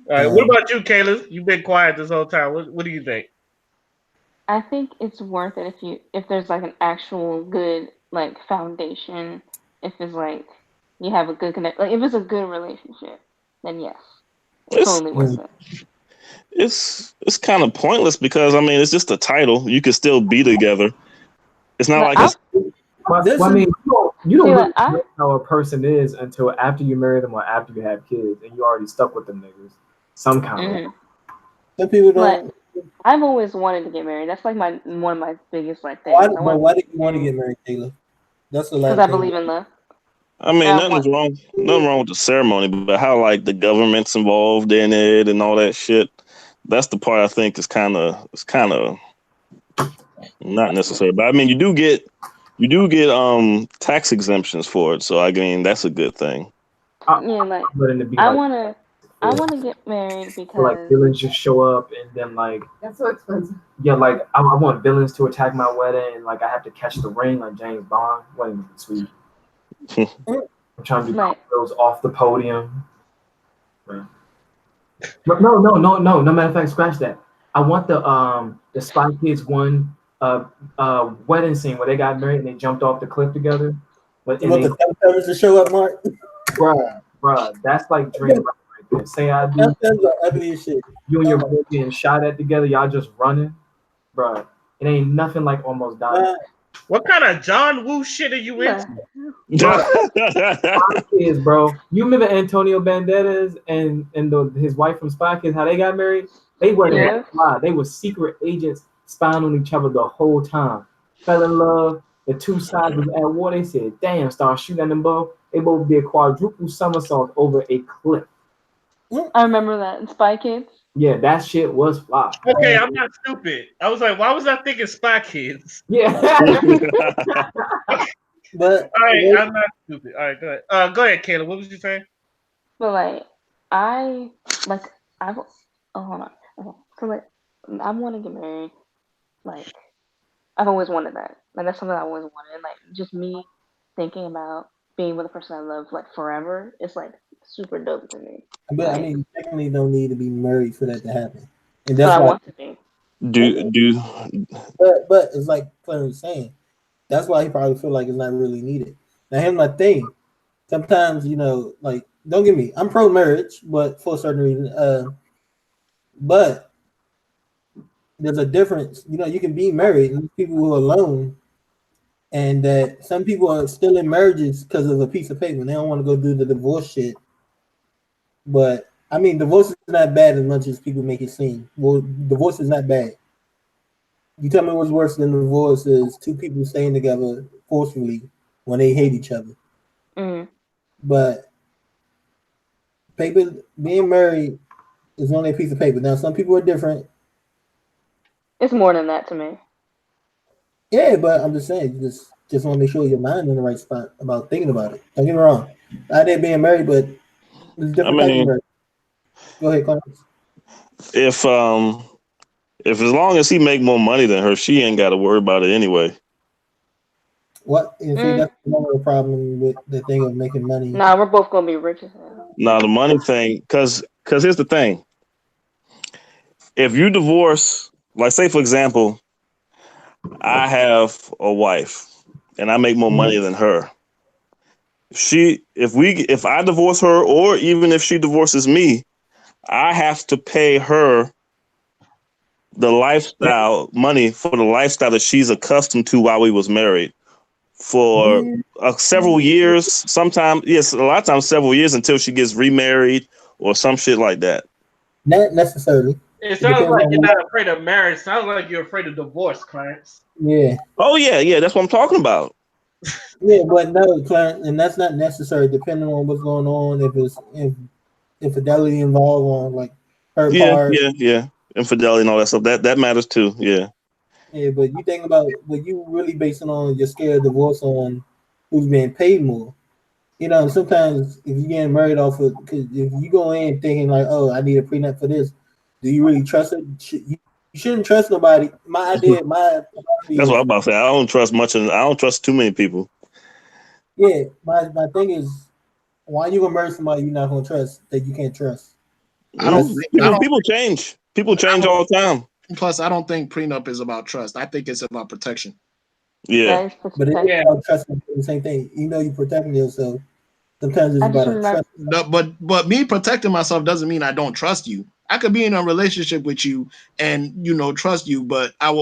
All right, what about you, Kayla? You've been quiet this whole time. What do you think? I think it's worth it if there's like an actual good like foundation. If it's like you have a good connect, like if it's a good relationship, then yes, it's totally worth it. It's kind of pointless because I mean it's just a title. You could still be together. It's not like I mean, you don't really know how a person is until after you marry them or after you have kids, and you already stuck with them niggas. Some kind of. Some people don't. But I've always wanted to get married. That's like one of my biggest things. Why did you want to get married, Taylor? That's the last. Because I believe in love. I mean, nothing wrong with the ceremony, but how like the government's involved in it and all that shit. That's the part I think is kind of not necessary. But I mean, you do get tax exemptions for it, so I mean that's a good thing. I want to get married because like villains just show up and then like that's so expensive. Yeah, like I want villains to attack my wedding and like I have to catch the ring like James Bond. Wedding sweet. I'm trying to do those off the podium. Right. But no. Matter of fact, scratch that. I want the Spy Kids one wedding scene where they got married and they jumped off the cliff together. But you want the Teletubbies to show up, Mark? Bruh, that's like dream right there. Say I do. That's ugly as shit. You and your brother getting shot at together, y'all just running, bruh. It ain't nothing like Almost Dying. What kind of John Woo shit are you into? Spy Kids, bro. You remember Antonio Banderas and his wife from Spy Kids? How they got married? They weren't even fly. They were secret agents spying on each other the whole time. Fell in love. The two sides was at war. They said, "Damn!" Start shooting at them both. They both did quadruple somersaults over a cliff. I remember that in Spy Kids. Yeah, that shit was fly. Okay, I'm not stupid. I was like, why was I thinking Spy Kids? Yeah. But all right, I'm not stupid. All right, go ahead. Go ahead, Kayla. What was you saying? But like, oh hold on. Okay, so like, I want to get married. Like, I've always wanted that. Like, that's something I always wanted. Like, just me thinking about being with the person I love like forever is like super dope to me. But like, I mean, you technically don't need to be married for that to happen, and but that's I why. want to be. But it's like Clarence saying, that's why he probably feel like it's not really needed. Now, here's my thing. Sometimes, like, don't get me, I'm pro marriage, but for a certain reason. But there's a difference. You can be married, and people who are alone, and that some people are still in marriages because of a piece of paper. They don't want to go do the divorce shit. But I mean, divorce is not bad as much as people make it seem. Well, divorce is not bad. You tell me what's worse than divorce is two people staying together forcefully when they hate each other. Mm. But being married is only a piece of paper. Now, some people are different. It's more than that to me. Yeah, but I'm just saying, just want to make sure your mind in the right spot about thinking about it. Don't get me wrong. I did being married, but there's different types of marriage. Go ahead, Clarence. If as long as he make more money than her, she ain't got to worry about it anyway. What? You see, that's another problem with the thing of making money. Nah, we're both gonna be rich as hell. Nah, the money thing, because here's the thing. If you divorce, like say for example, I have a wife and I make more money than her. If I divorce her, or even if she divorces me, I have to pay her the lifestyle money for the lifestyle that she's accustomed to while we was married for several years. Sometimes, yes, a lot of times several years until she gets remarried or some shit like that. Not necessarily. It sounds like you're not afraid of marriage. It sounds like you're afraid of divorce, Clarence. Yeah. Oh yeah. That's what I'm talking about. Yeah, but no, Clarence, and that's not necessary. Depending on what's going on, if infidelity involved on like her part. Yeah, infidelity and all that stuff. That matters too. Yeah. Yeah, but you think about, but you really basing on your scare of divorce on who's being paid more. Sometimes if you're getting married off of, because if you go in thinking like, oh, I need a prenup for this, do you really trust it? You shouldn't trust nobody. My idea. That's what I'm about to say. I don't trust much, and I don't trust too many people. Yeah, my thing is, why you gonna marry somebody you're not gonna trust that you can't trust? People change. People change all the time. Plus, I don't think prenup is about trust. I think it's about protection. Yeah, but it's about trusting. The same thing. You're protecting yourself. Sometimes it's about trust. But me protecting myself doesn't mean I don't trust you. I could be in a relationship with you and trust you, but I'm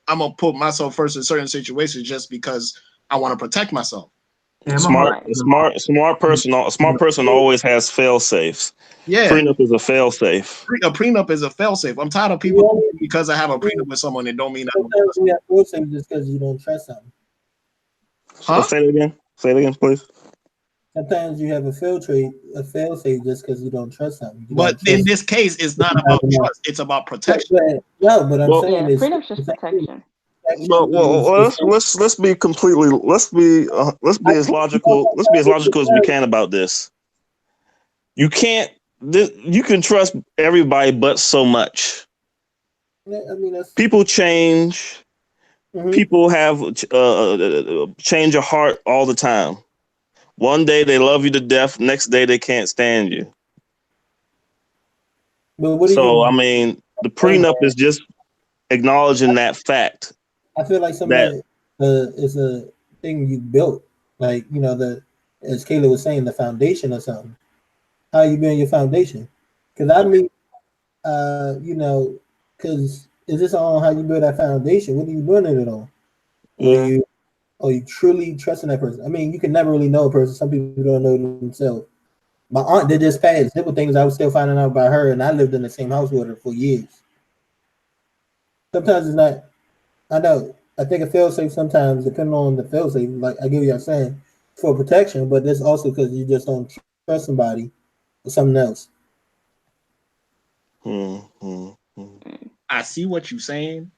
gonna put myself first in certain situations just because I want to protect myself. A smart person always has fail safes. Yeah, prenup is a fail safe. A prenup is a fail safe. I'm tired of people because I have a prenup with someone that don't mean I don't trust them. Fail safe just because you don't trust them. Huh? Say it again. Say it again, please. Sometimes you have a fail safe just because you don't trust them. But in this case, it's not about trust; it's about protection. But I'm saying is freedom's just protection. Well, let's be completely let's be as logical as we can about this. You can't. You can trust everybody, but so much. Yeah, I mean, people change. Mm-hmm. People have change of heart all the time. One day they love you to death. Next day they can't stand you. I mean, the prenup is just acknowledging that fact. I feel like somebody is a thing you built, like as Kayla was saying, the foundation or something. How you build your foundation? Because I mean, because is this on how you build that foundation? What are you building it on? Yeah. or you truly trusting that person. I mean, you can never really know a person. Some people don't know themselves. My aunt did this past. There were things I was still finding out about her, and I lived in the same house with her for years. Sometimes it's not. I know. I think a fail safe sometimes, depending on the fail safe, like I get what you're saying, for protection, but that's also because you just don't trust somebody or something else. I see what you're saying,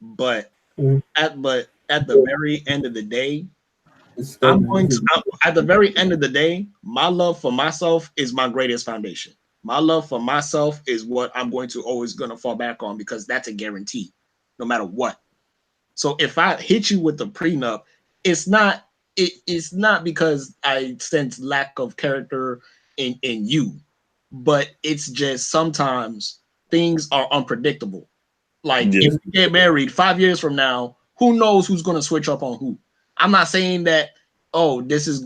but Mhm. at the very end of the day, It's at the very end of the day, my love for myself is my greatest foundation. My love for myself is what I'm going to always gonna fall back on because that's a guarantee, no matter what. So if I hit you with the prenup, it's not it's not because I sense lack of character in you, but it's just sometimes things are unpredictable. Like Yeah. if we get married 5 years from now, who knows who's going to switch up on who? I'm not saying that. Oh, this you is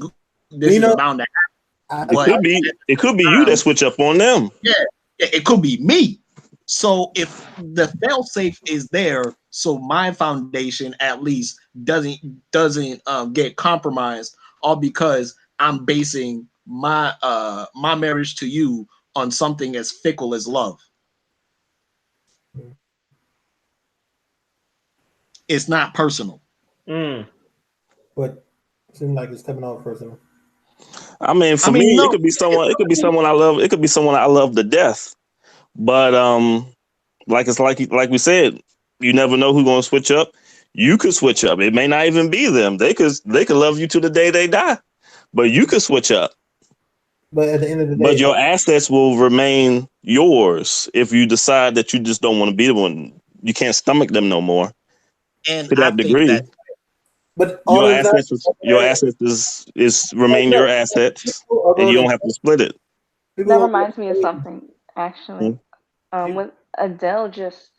know, bound to I, happen, but It could be you that um, switch up on them. yeah, it could be me. So if the fail safe is there, so my foundation at least doesn't get compromised, all because I'm basing my marriage to you on something as fickle as love. It's not personal. but it seems like it's coming off personal. I mean, I for mean, me, it no, could be someone. It could be someone I love. It could be someone I love to death. But like we said, you never know who's going to switch up. You could switch up. It may not even be them. They could love you to the day they die. But you could switch up. But at the end of the But day, your assets will remain yours if you decide that you just don't want to be the one. You can't stomach them no more and to I that think degree. that but all Your of that, assets, your assets is remain your assets, people are and going you to don't have to split it. That people. reminds me of something actually. You, When Adele just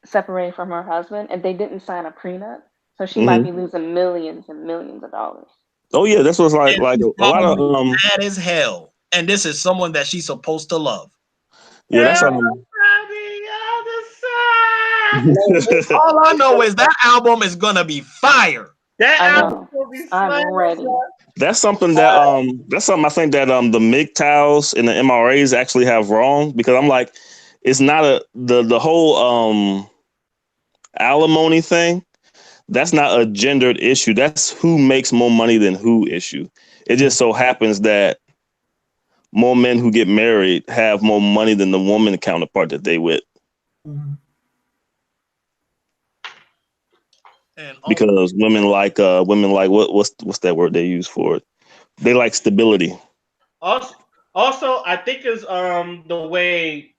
separated from her husband, and they didn't sign a prenup, so she might Hmm. be losing millions and millions of dollars. Oh yeah, that's what's like and like she's a lot of probably mad as hell. And this is someone that she's supposed to love. yeah, that's All I know is that album is gonna be fire. That I album know. will be I'm slammed. ready. that's something I think that the MGTOWs and the MRAs actually have wrong, because I'm like, it's not the whole alimony thing. That's not a gendered issue. That's who makes more money than who issue. It just so happens that more men who get married have more money than the woman counterpart that they with, And because women like what's that word they use for it? They like stability. Also, I think is the way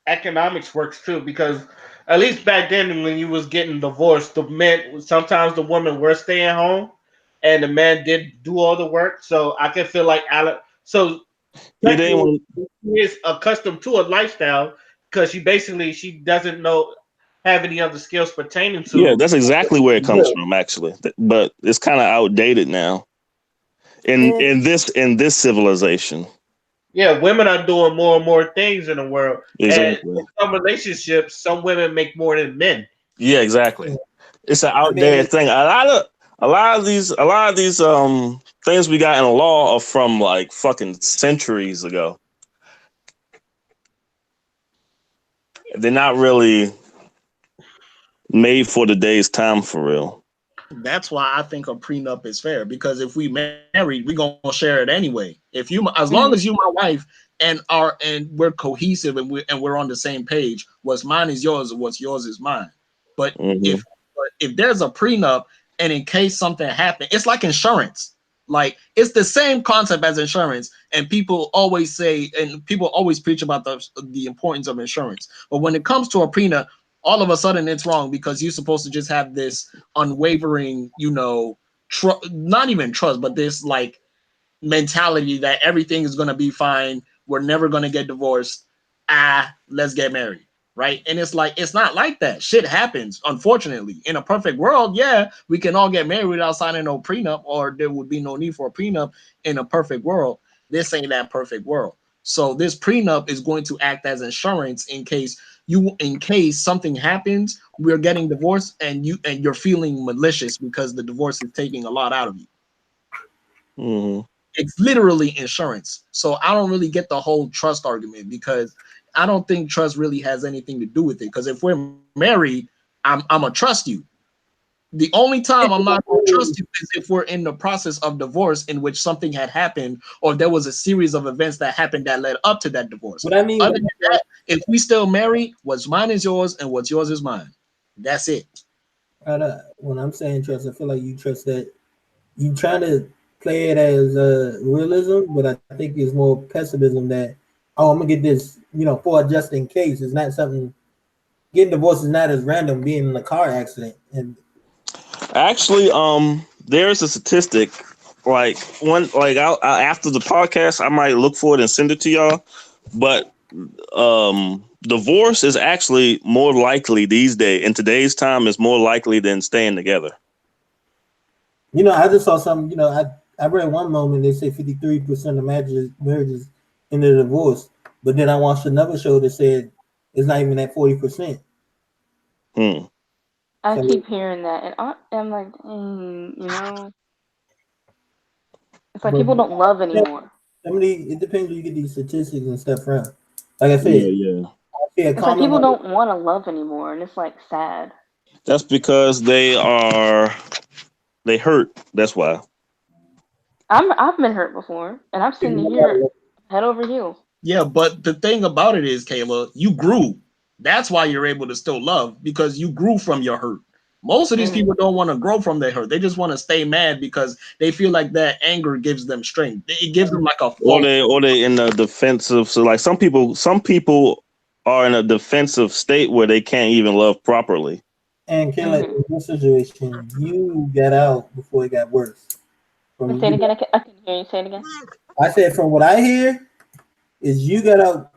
economics works too, because at least back then when you was getting divorced, the men sometimes the women were staying home, and the man did do all the work. So I can feel like So Yeah, they technically, want. she is accustomed to a lifestyle because she doesn't know have any other skills pertaining Yeah, to. that's exactly where it comes from, actually. But it's kind of outdated now in this civilization. Yeah, women are doing more and more things in the world, and Exactly. in some relationships, some women make more than men. Yeah, exactly. It's an I outdated mean, thing. A lot of these things we got in the law are from like fucking centuries ago. They're not really made for today's time for real. that's why I think a prenup is fair, because if we married, we gonna share it anyway. If you, as long as you my wife and we're cohesive and we're on the same page, what's mine is yours, and what's yours is mine. But Hmm. if there's a prenup and in case something happened, it's like insurance. Like it's the same concept as insurance, and people always say and people always preach about the importance of insurance. But when it comes to a prenup, all of a sudden it's wrong because you're supposed to just have this unwavering, not even trust, but this like mentality that everything is gonna be fine. We're never gonna get divorced. Let's get married, right? And it's like it's not like that. Shit happens, unfortunately. In a perfect world, yeah, we can all get married without signing no prenup, or there would be no need for a prenup in a perfect world. This ain't that perfect world. So this prenup is going to act as insurance in case you, in case something happens, we're getting divorced, and you're feeling malicious because the divorce is taking a lot out of you. Mm-hmm. It's literally insurance. So I don't really get the whole trust argument, because I don't think trust really has anything to do with it. Because if we're married, I'm gonna trust you. The only time I'm not going to trust you is if we're in the process of divorce, in which something had happened, or there was a series of events that happened that led up to that divorce. What I mean, Other than that, if we still married, what's mine is yours, and what's yours is mine. That's it. when I'm saying trust, I feel like you trust that you trying to play it as realism, but I think it's more pessimism that, oh, I'm gonna get this, for a just in case. It's not something. Getting divorced is not as random being in a car accident. And Actually, there's a statistic. Like after the podcast, I might look for it and send it to y'all. But divorce is actually more likely these days. In today's time, is more likely than staying together. I just saw something. I read one moment they say 53% of marriages end in divorce, but then I watched another show that said it's not even at 40%. I So keep hearing that, and I'm like, it's like but people don't love anymore. it depends where you get these statistics and stuff from. Like I Yeah, said, yeah. I see a It's like common people don't want to love anymore, and it's like sad. That's because they hurt. That's why. I've been hurt before, and I'm sitting here head over heels. Yeah, but the thing about it is, Kayla, you grew. That's why you're able to still love, because you grew from your hurt. Most of these people don't want to grow from their hurt. They just want to stay mad because they feel like that anger gives them strength. It gives them like a Or they in a defensive. So like some people are in a defensive state where they can't even love properly. And Kayla, in this situation, you got out before it got worse. Say it again. I can hear you. Say it again. I said, from what I hear, is you got out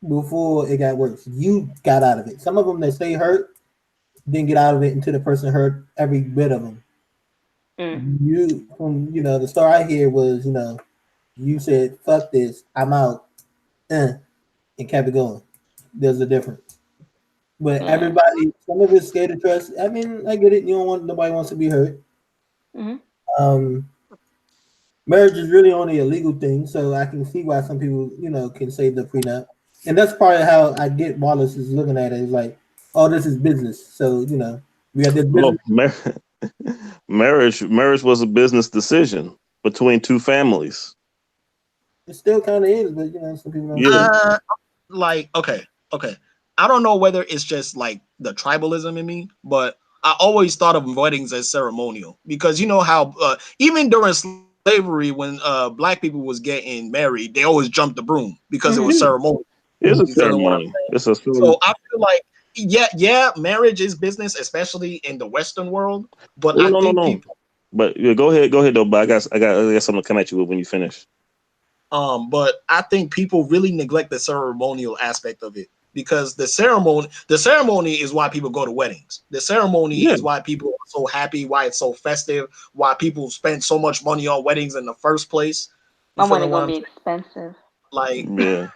before it got worse. You got out of it. Some of them that stay hurt didn't get out of it until the person hurt every bit of them. You, from the story I hear was, you said, "Fuck this, I'm out," and kept it going. There's a difference. But everybody, some of it's scared to trust. I mean, I get it. Nobody wants to be hurt. Marriage is really only a legal thing, so I can see why some people, can say the prenup. And that's part of how I get Wallace is looking at it. It's like, oh, this is business. So, we got this business. Look, marriage was a business decision between two families. It still kind of is, but some people don't. Okay. I don't know whether it's just like the tribalism in me, but I always thought of weddings as ceremonial, because you know how even during slavery, when black people was getting married, they always jumped the broom because it was ceremonial. It's a ceremony. It's a ceremony. So I feel like marriage is business, especially in the Western world. But I think people. But go ahead though. But I got something to come at you with when you finish. But I think people really neglect the ceremonial aspect of it, because the ceremony is why people go to weddings. The ceremony is why people are so happy, why it's so festive, why people spend so much money on weddings in the first place. My wedding gonna be expensive. Like, yeah.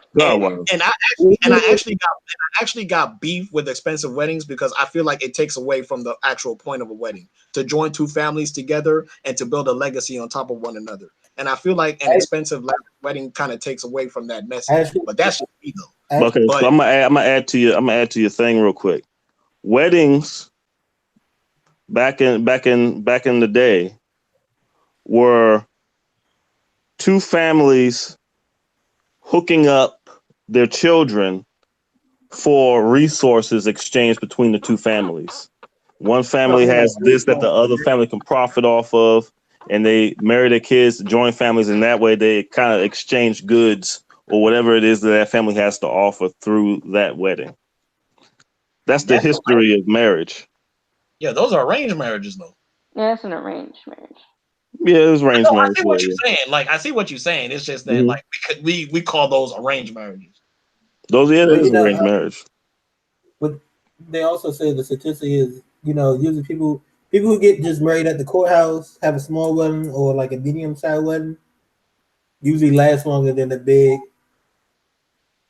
And I actually got beef with expensive weddings, because I feel like it takes away from the actual point of a wedding, to join two families together and to build a legacy on top of one another. And I feel like an expensive wedding kind of takes away from that message. But that's just me though. Okay, so I'm gonna add to your thing real quick. Weddings back in the day were two families hooking up their children for resources exchanged between the two families. One family has this that the other family can profit off of, and they marry their kids to join families, and that way they kind of exchange goods or whatever it is that family has to offer through that wedding. That's the history of marriage. Yeah, those are arranged marriages, though. Yeah, it's an arranged marriage. Yeah, it was arranged marriage. I see what you're saying. Like, I see what you're saying. It's just that, like, we call those arranged marriages. Those, it is arranged marriage. But they also say the statistic is, usually people who get just married at the courthouse, have a small wedding or like a medium-sized wedding, usually last longer than the big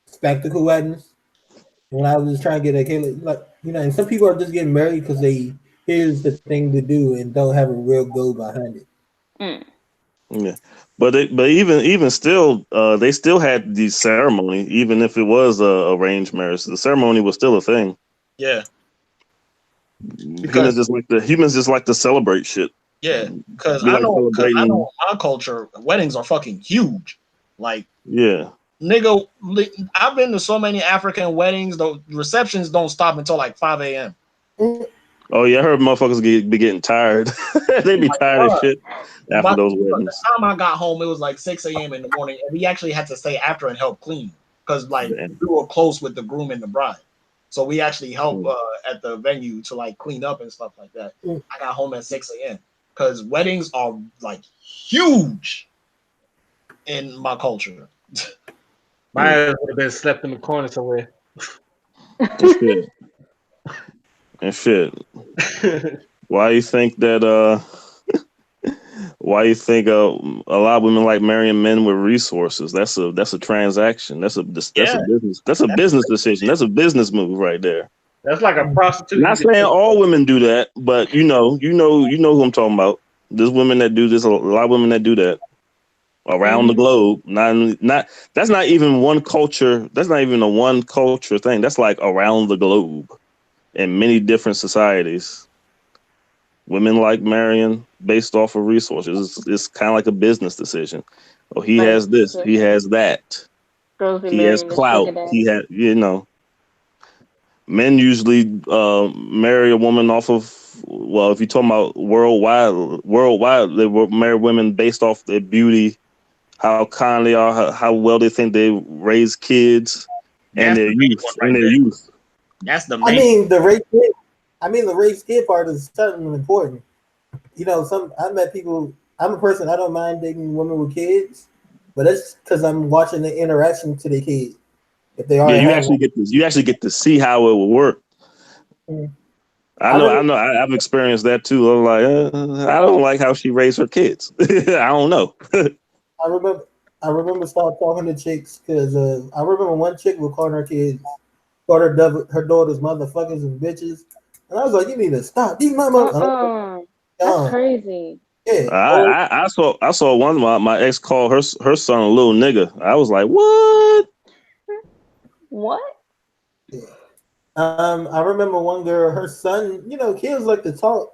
spectacle weddings. When I was just trying to get like and some people are just getting married because here's the thing to do and don't have a real goal behind it. Mm. Yeah, but even still, they still had the ceremony, even if it was a arranged marriage. The ceremony was still a thing. Yeah, Humans just like to celebrate shit. because We I like know celebrating. in my culture, weddings are fucking huge. Like, Yeah, nigga, I've been to so many African weddings. The receptions don't stop until like 5 a.m. Oh yeah, I heard motherfuckers be getting tired. They be tired as shit after those The weddings. time I got home, it was like 6 a.m. in the morning, and we actually had to stay after and help clean because like Damn. we were close with the groom and the bride, so we actually helped at the venue to like clean up and stuff like that. I got home at 6 a.m. because weddings are like huge in my culture. My ass would have been slept in the corner somewhere. And shit. Why you think that? Why you think a lot of women like marrying men with resources? That's a transaction. That's a business. That's a business decision. That's a business move right there. That's like a prostitute. Not saying all women do that, but you know who I'm talking about. There's women that do this. A lot of women that do that around the globe. Not that's not even one culture. That's not even a one culture thing. That's like around the globe in many different societies. Women like marrying based off of resources. It's kind of like a business decision. Oh, he Like, has this. He has that. girls be He has marrying the sugar clout. He daddy. has, men usually marry a woman off of, well, if you're talking about worldwide, they will marry women based off their beauty, how kind they are, how well they think they raise kids, and their youth. That's the I main. mean, the race kid part is certainly important. I met people. I'm a person. I don't mind dating women with kids, but that's because I'm watching the interaction to the kids. If they Yeah, already you have actually one. get this. You actually get to see how it will work. I know. I've experienced that too. I'm like, I don't like how she raised her kids. I don't know. I remember start talking to chicks because I remember one chick was calling her kids, called her daughters motherfuckers and bitches, and I was like, you need to stop. These motherfuckers. That's crazy. Yeah. I saw one of my ex call her son a little nigga. I was like, what? What? Yeah. I remember one girl, her son, kids like to talk,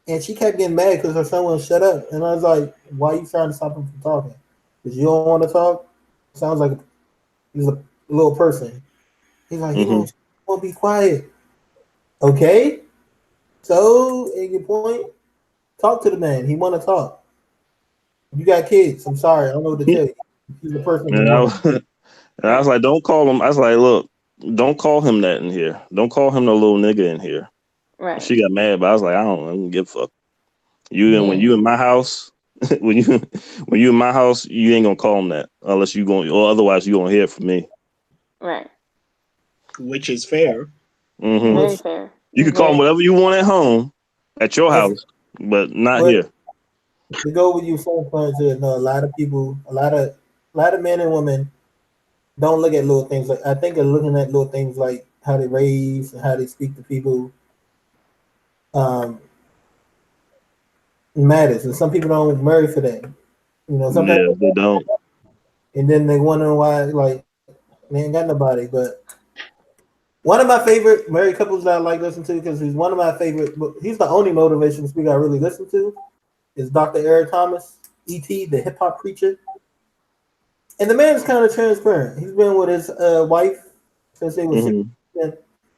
and she kept getting mad because her son wouldn't shut up. And I was like, why are you trying to stop him from talking? Because you don't want to talk? Sounds like he's a little person. He's like, he won't be quiet. Okay. So, at your point, talk to the man. He want to talk. You got kids. I'm sorry. I don't know what to tell you. He's a person. And I was like, don't call him. I was like, look, don't call him that in here. Don't call him the little nigga in here. Right. She got mad, but I was like, I don't give a fuck. When you in my house, when you in my house, you ain't gonna call him that unless you going, or otherwise you gonna hear it from me. Right. Which is fair. Mm-hmm. Very fair. You can call him whatever you want at home, at your house, but not here. To go with you phone points, a lot of people, a lot of men and women don't look at little things. Like I think of looking at little things like how they raise and how they speak to people matters. And some people don't marry for that. Sometimes they don't. And then they wonder why, like, they ain't got nobody. But one of my favorite married couples that I like listening to, because he's one of my favorite, he's the only motivation speaker I really listen to, is Dr. Eric Thomas, E.T., the hip hop preacher. And the man is kind of transparent. He's been with his wife since they was 16,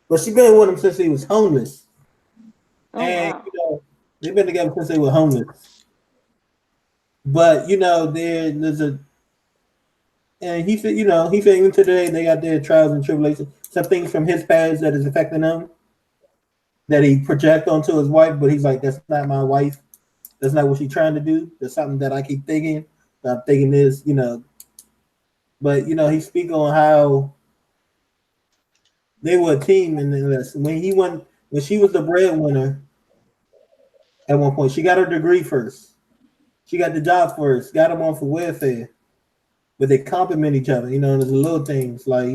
but she's been with him since he was homeless. And they've been together since they were homeless. But there's a, and he said, he said even today they got their trials and tribulations, some things from his past that is affecting them that he project onto his wife. But he's like, that's not my wife. That's not what she's trying to do. There's something that I keep thinking. I'm thinking this, But he speak on how they were a team, and when she was the breadwinner. At one point, she got her degree first. She got the job first. Got him on for welfare, but they compliment each other. There's little things like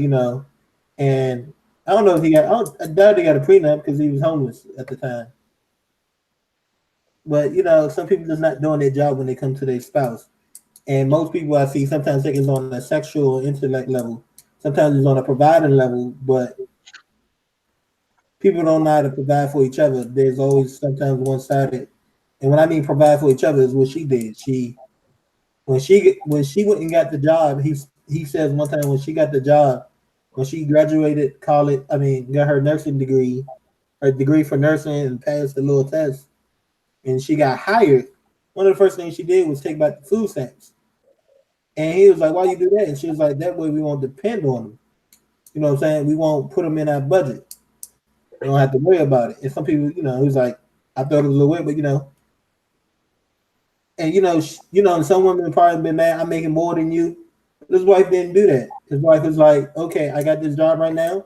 and I don't know if he got. I doubt he got a prenup because he was homeless at the time. But some people just not doing their job when they come to their spouse. And most people I see sometimes think it's on a sexual intellect level. Sometimes it's on a providing level, but people don't know how to provide for each other. There's always sometimes one sided. And when I mean provide for each other is what she did. When she went and got the job, he says one time when she got the job, when she graduated college, got her nursing degree, her degree for nursing and passed the little test, and she got hired. One of the first things she did was take back the food stamps. And he was like, "Why you do that?" And she was like, "That way we won't depend on them. You know what I'm saying? We won't put them in our budget. We don't have to worry about it." And some people, he was like, "I thought it was a little weird, but and and some women have probably been mad. I'm making more than you. His wife didn't do that. His wife was like, "Okay, I got this job right now.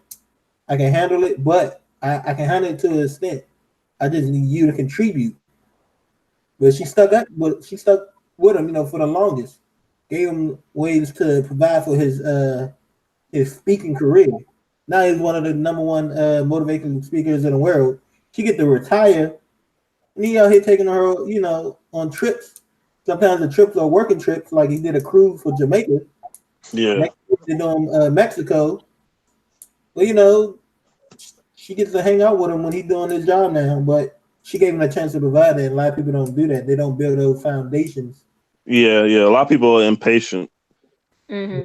I can handle it, but I can handle it to an extent. I just need you to contribute." But she stuck with him, for the longest. Gave him ways to provide for his speaking career. Now he's one of the number one motivating speakers in the world. She get to retire, and he out here taking her, on trips. Sometimes the trips are working trips, like he did a cruise for Jamaica. Yeah. Next did Mexico. Well, she gets to hang out with him when he's doing his job now. But she gave him a chance to provide that. And a lot of people don't do that. They don't build those foundations. Yeah. A lot of people are impatient. Mm-hmm.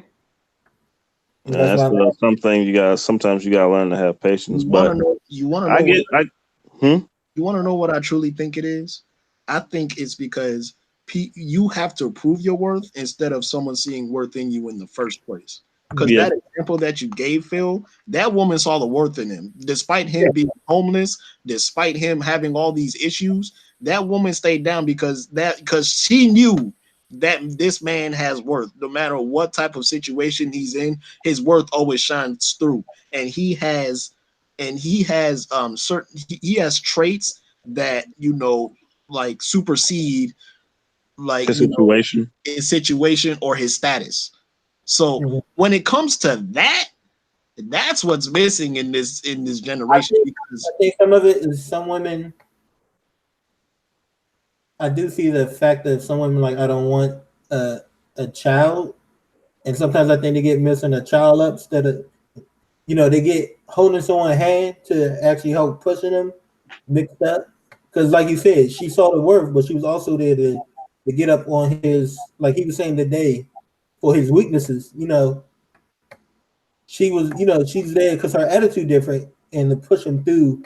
And that's something sometimes you gotta learn to have patience. But you want to know you want to know what I truly think it is? I think it's because you have to prove your worth instead of someone seeing worth in you in the first place. Because that example that you gave, Phil, that woman saw the worth in him. Despite him being homeless, despite him having all these issues, that woman stayed down because she knew that this man has worth. No matter what type of situation he's in, his worth always shines through. And he has he has traits that like supersede like the situation. His situation or his status. So when it comes to that, that's what's missing in this generation. I think some of it is some women. I do see the fact that some women like I don't want a child, and sometimes I think they get missing a child up instead of they get holding someone's hand to actually help pushing them mixed up. Because like you said, she saw the worth, but she was also there to get up on his, like he was saying today, for his weaknesses. She was, she's there because her attitude different and to push him through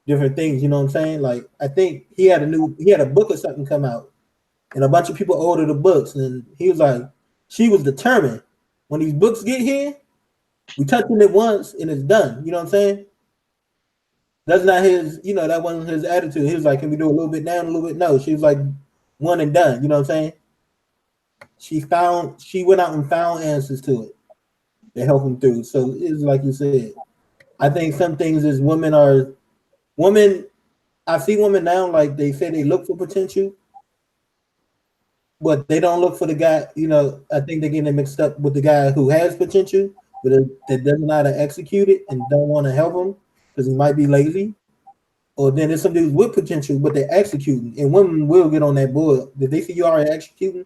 different things. You know what I'm saying? Like I think he had a book or something come out, and a bunch of people ordered the books, and he was like, she was determined. When these books get here, we touching it once and it's done. You know what I'm saying? That's not his, that wasn't his attitude. He was like, can we do a little bit now, a little bit? No, she was like one and done. You know what I'm saying? She went out and found answers to it to help him through. So it's like you said. I think some things is women. I see women now, like they say they look for potential, but they don't look for the guy. I think they're getting mixed up with the guy who has potential, but that doesn't know how to execute it and don't want to help him because he might be lazy. Or then there's some dudes with potential, but they're executing, and women will get on that board. If they see you already executing,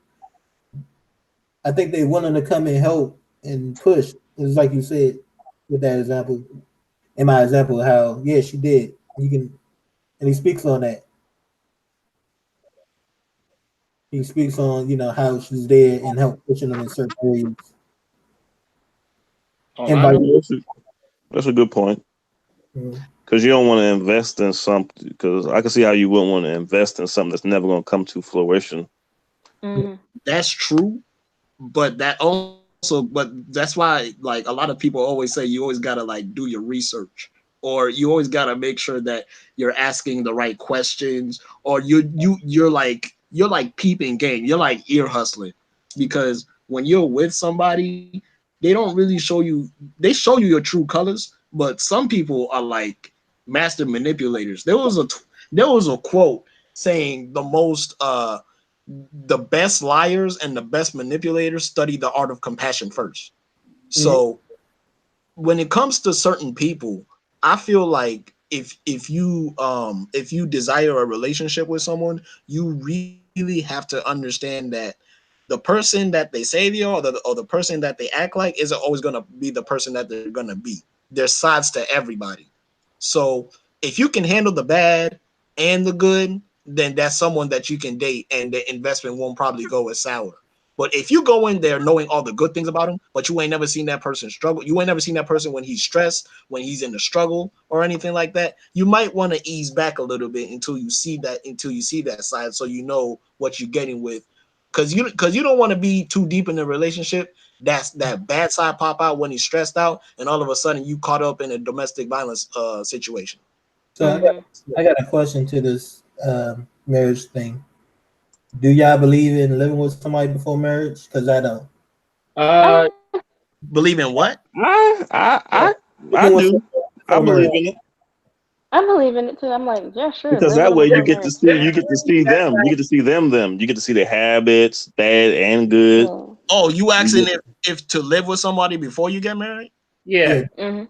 I think they're willing to come and help and push. It's like you said with that example. In my example, how she did. And he speaks on that. He speaks on how she's there and help pushing them in certain areas. That's a good point. Because you don't want to invest in something. Because I can see how you wouldn't want to invest in something that's never going to come to fruition. Mm-hmm. That's true, but that's why like a lot of people always say you always gotta like do your research, or you always gotta make sure that you're asking the right questions, or you're like peeping game, you're like ear hustling, because when you're with somebody, they don't really show you. They show you your true colors, but some people are like master manipulators. There was a quote saying the best liars and the best manipulators study the art of compassion first. So when it comes to certain people, I feel like if you desire a relationship with someone, you really have to understand that the person that they say they are, or the person that they act like, isn't always gonna be the person that they're gonna be. There's sides to everybody. So if you can handle the bad and the good, then that's someone that you can date, and the investment won't probably go as sour. But if you go in there knowing all the good things about him, but you ain't never seen that person struggle, you ain't never seen that person when he's stressed, when he's in the struggle or anything like that, you might want to ease back a little bit until you see that side, so you know what you're getting with. Because you don't want to be too deep in the relationship. That bad side pop out when he's stressed out, and all of a sudden you caught up in a domestic violence situation. So I got a question to this marriage thing. Do y'all believe in living with somebody before marriage? Because I don't. Believe in what? I Living with do. somebody I before believe marriage. in it I believe in it too. I'm like, yeah, sure, because live with that them way before marriage. you get to see them. You get to see them. You get to see their habits, bad and good. Yeah. Oh, you You asking get, if to live with somebody before you get married? Yeah. Yeah. hmm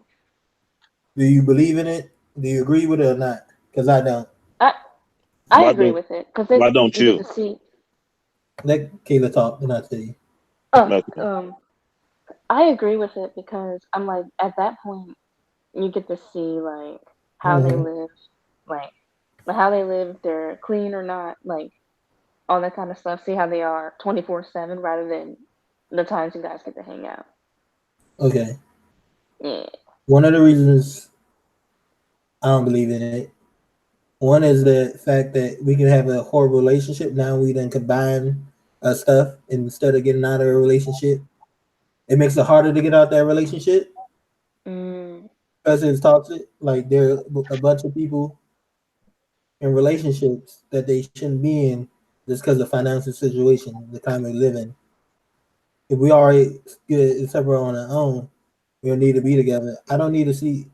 Do you believe in it? Do you agree with it or not? Because I don't. I I why agree don't with it because why don't you get you? to see. Let Kayla talk, then I'll tell you. Uh, Okay. I agree with it because I'm like, at that point you get to see like how they Mm-hmm. live, like how they live, if they're clean or not, like all that kind of stuff. See how they are 24/7 rather than the times you guys get to hang out. Okay. Yeah. One of the reasons I don't believe in it, one is the fact that we can have a horrible relationship. Now we then combine stuff instead of getting out of a relationship. It makes it harder to get out that relationship Mm, because it's toxic. Like there are a bunch of people in relationships that they shouldn't be in just because of financial situation, the time we live in. If we already get separate on our own, we don't need to be together. I don't need to see.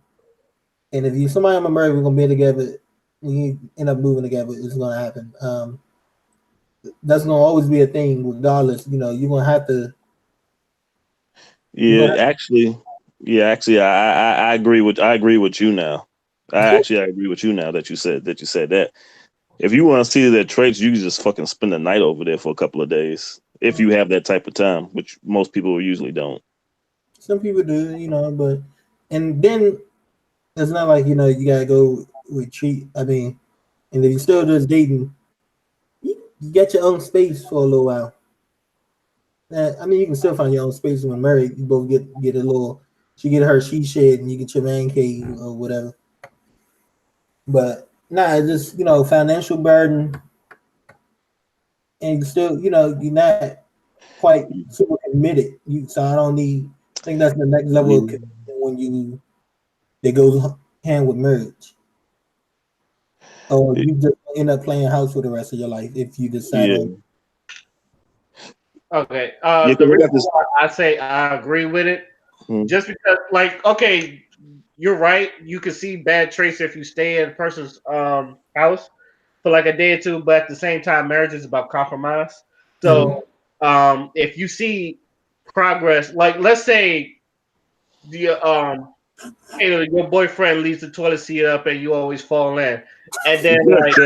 And if you somebody I'm married, we're gonna be together. We end up moving together. It's gonna happen. That's gonna always be a thing, regardless. You know, you're gonna have to. You're Yeah, gonna actually, I agree with you now. I agree with you now that you said that. If you want to see their traits, you can just fucking spend the night over there for a couple of days. If you have that type of time, which most people usually don't. some people do, but and then it's not like you gotta go retreat. I mean, and if you're still just dating, you get your own space for a little while. I mean, you can still find your own space when married. You both get a little. She get her she shed, and you get your man cave or whatever. But nah, it's just financial burden, and still you're not quite super committed. So I don't need. I think that's the next level of Yeah, commitment when that goes hand with marriage, or you just end up playing house for the rest of your life if you decide yeah, on. Okay. yeah. The Because I reason got this. why I say I agree with it, Mm, just because, like, okay, you're right. You can see bad traits if you stay in a person's house for like a day or two, but at the same time, marriage is about compromise. Mhm. So, if you see progress, like let's say the your boyfriend leaves the toilet seat up and you always fall in, and then like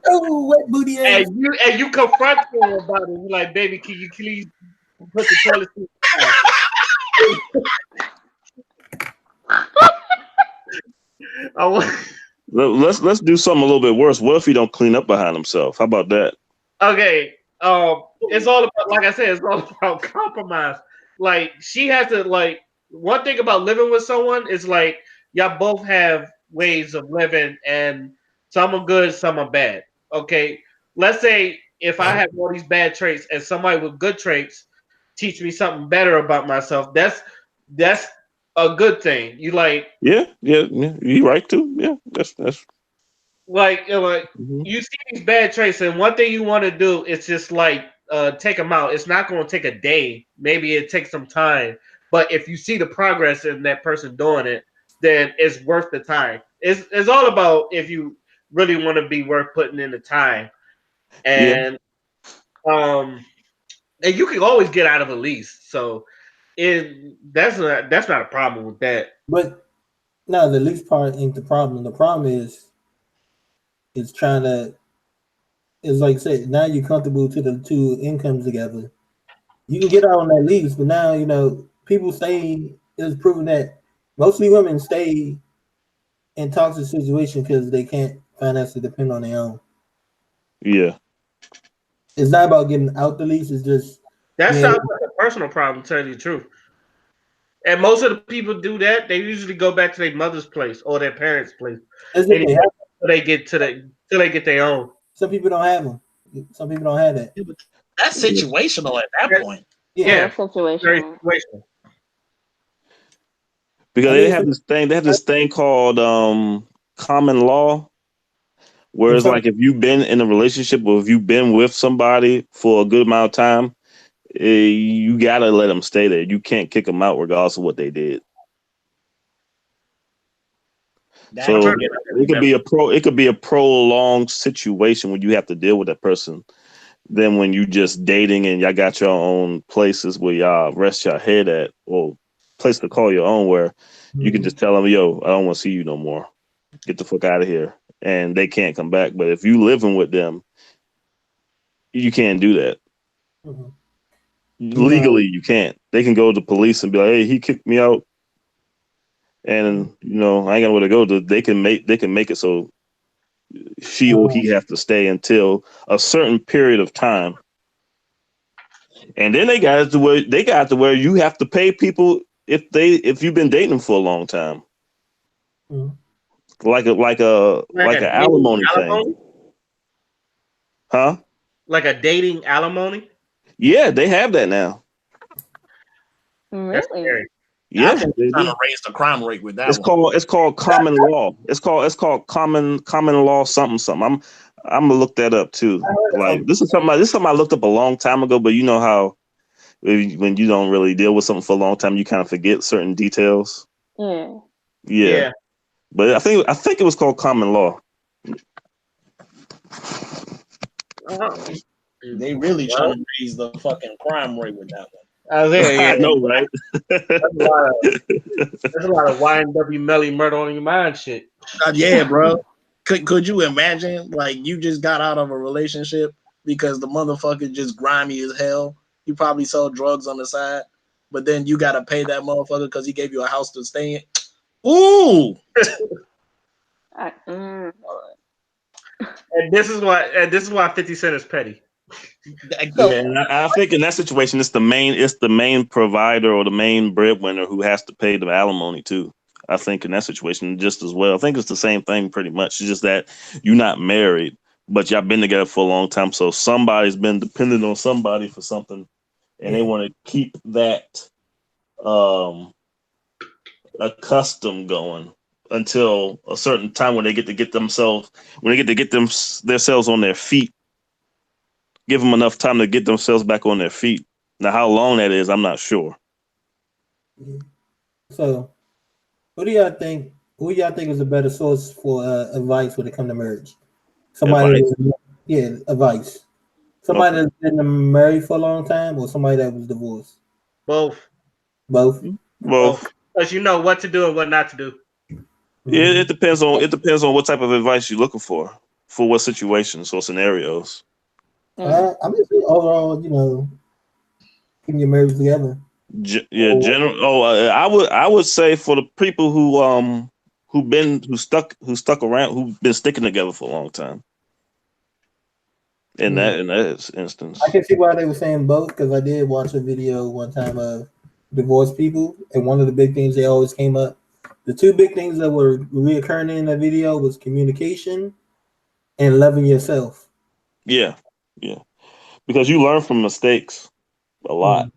Oh, wet booty ass. and you confront him about it, you're like, baby, can you please put the toilet seat down? I want, let's do something a little bit worse. What if he don't clean up behind himself? How about that? okay. It's all about, like I said, it's all about compromise. Like she has to like one thing about living with someone is like y'all both have ways of living, and some are good, some are bad. Okay, let's say if I have all these bad traits and somebody with good traits teach me something better about myself, that's a good thing. You Yeah. You right too. Yeah, that's. like Mhm. you see these bad traits, and one thing you want to do is just like take them out. It's not going to take a day. Maybe it takes some time, but if you see the progress in that person doing it, then it's worth the time. It's all about if you really want to be worth putting in the time, Yeah, and um and you can always get out of a lease. So that's not a problem with that. But no, the least part ain't the problem. The problem is trying to. It's like I said, now you're comfortable to the two incomes together. You can get out on that lease, but now people stay. It's proven that mostly women stay in toxic situations because they can't financially depend on their own. Yeah. It's not about getting out the lease. It's just that sounds like a personal problem. To tell you the truth, and most of the people do that. They usually go back to their mother's place or their parents' place. Until they get their own. Some people don't have them. Some people don't have that. That's situational at that point. Yeah, situational. Very situational. Because they have this thing called common law, where it's like if you've been in a relationship or if you've been with somebody for a good amount of time, you gotta let them stay there. You can't kick them out regardless of what they did. So it could be a prolonged situation when you have to deal with that person. Then when you just dating and y'all got your own places where y'all rest your head at, or place to call your own, where you can just tell them, yo, I don't want to see you no more. Get the fuck out of here. And they can't come back. But if you living with them, you can't do that. Mm-hmm. Legally, you can't. They can go to police and be like, hey, he kicked me out. And I ain't got nowhere to go. They can make it so she or he have to stay until a certain period of time. And then they got to where you have to pay people if you've been dating for a long time. Mm-hmm. Like an alimony thing. Huh? Like a dating alimony? Yeah, they have that now. Really? Yeah, I think they're trying to raise the crime rate with that. It's called common law. It's called common law something. I'm gonna look that up too. Like this is something I looked up a long time ago, but you know how when you don't really deal with something for a long time, you kind of forget certain details. Yeah. But I think it was called common law. They really trying to raise the fucking crime rate with that one. I know, right? That's a lot of YNW Melly murder on your mind shit. Yeah, bro. Could you imagine, like, you just got out of a relationship because the motherfucker just grimy as hell? You probably sold drugs on the side, but then you got to pay that motherfucker because he gave you a house to stay in. Ooh! And this is why 50 Cent is petty. And I think in that situation, it's the main provider or the main breadwinner who has to pay the alimony too. I think in that situation just as well. I think it's the same thing pretty much. It's just that you're not married, but y'all been together for a long time. So somebody's been dependent on somebody for something, and they want to keep that a custom going until a certain time when they get to get themselves on their feet. Give them enough time to get themselves back on their feet. Now, how long that is, I'm not sure. So, who do y'all think is a better source for advice when it comes to marriage? Somebody, advice. Somebody that's been married for a long time, or somebody that was divorced. Both. Because you know what to do and what not to do. Yeah, it depends on what type of advice you're looking for what situations or scenarios. I'm just saying overall, keeping your marriage together. I would say for the people who stuck around, who've been sticking together for a long time. In that instance, I can see why they were saying both, because I did watch a video one time of divorced people, and one of the big things they always came up. The two big things that were reoccurring in that video was communication and loving yourself. Yeah. Because you learn from mistakes a lot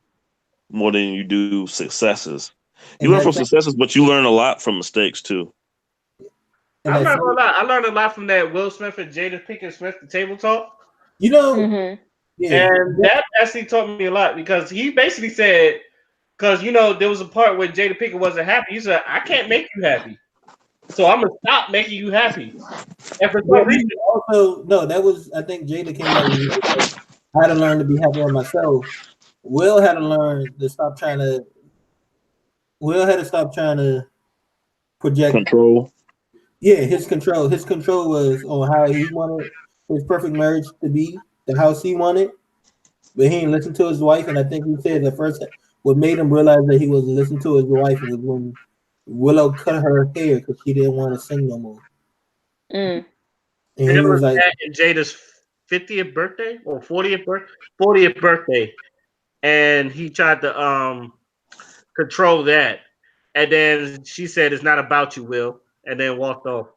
more than you do successes. You learn from successes, but you learn a lot from mistakes too. I'm not gonna lie. I learned a lot from that Will Smith and Jada Pinkett Smith, the table talk. And that actually taught me a lot, because he basically said, because there was a part where Jada Pinkett wasn't happy. He said, "I can't make you happy, so I'm gonna stop making you happy." And for some reason, I think Jada came out with, I had to learn to be happy with myself. Will had to learn to stop trying to Will had to stop trying to project Control. Yeah, his control. His control was on how he wanted his perfect marriage to be, the house he wanted, but he didn't listen to his wife. And I think he said the first what made him realize that he was listening to his wife was when Willow cut her hair because she didn't want to sing no more. Mm. And It he was was like, that in Jada's 50th birthday or 40th birthday, and he tried to control that, and then she said, "It's not about you, Will," and then walked off,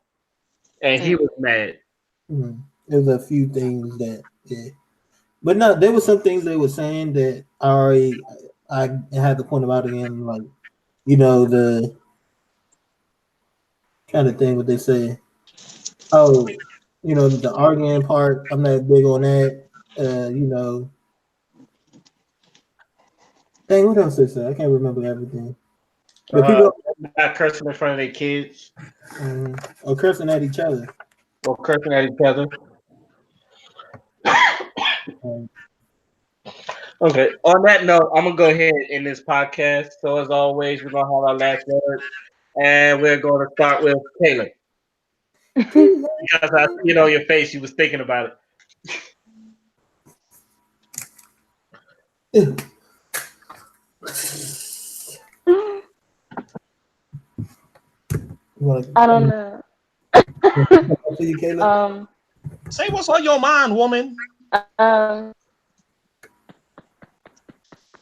and he was mad. there's a few things that, yeah. But no, there was some things they were saying that I had to point them out again, like the kind of thing what they say. Oh, the arguing part. I'm not big on that. Dang, what else they say? I can't remember everything. But Uh, people Not cursing in front of their kids are cursing at each other. or cursing at each other. Um, Okay. On that note, I'm gonna go ahead and end this podcast. So as always, we're gonna have our last word, and we're going to start with Caleb because I see it on your face. You was thinking about it. I don't know. you, Caleb? Say what's on your mind, woman.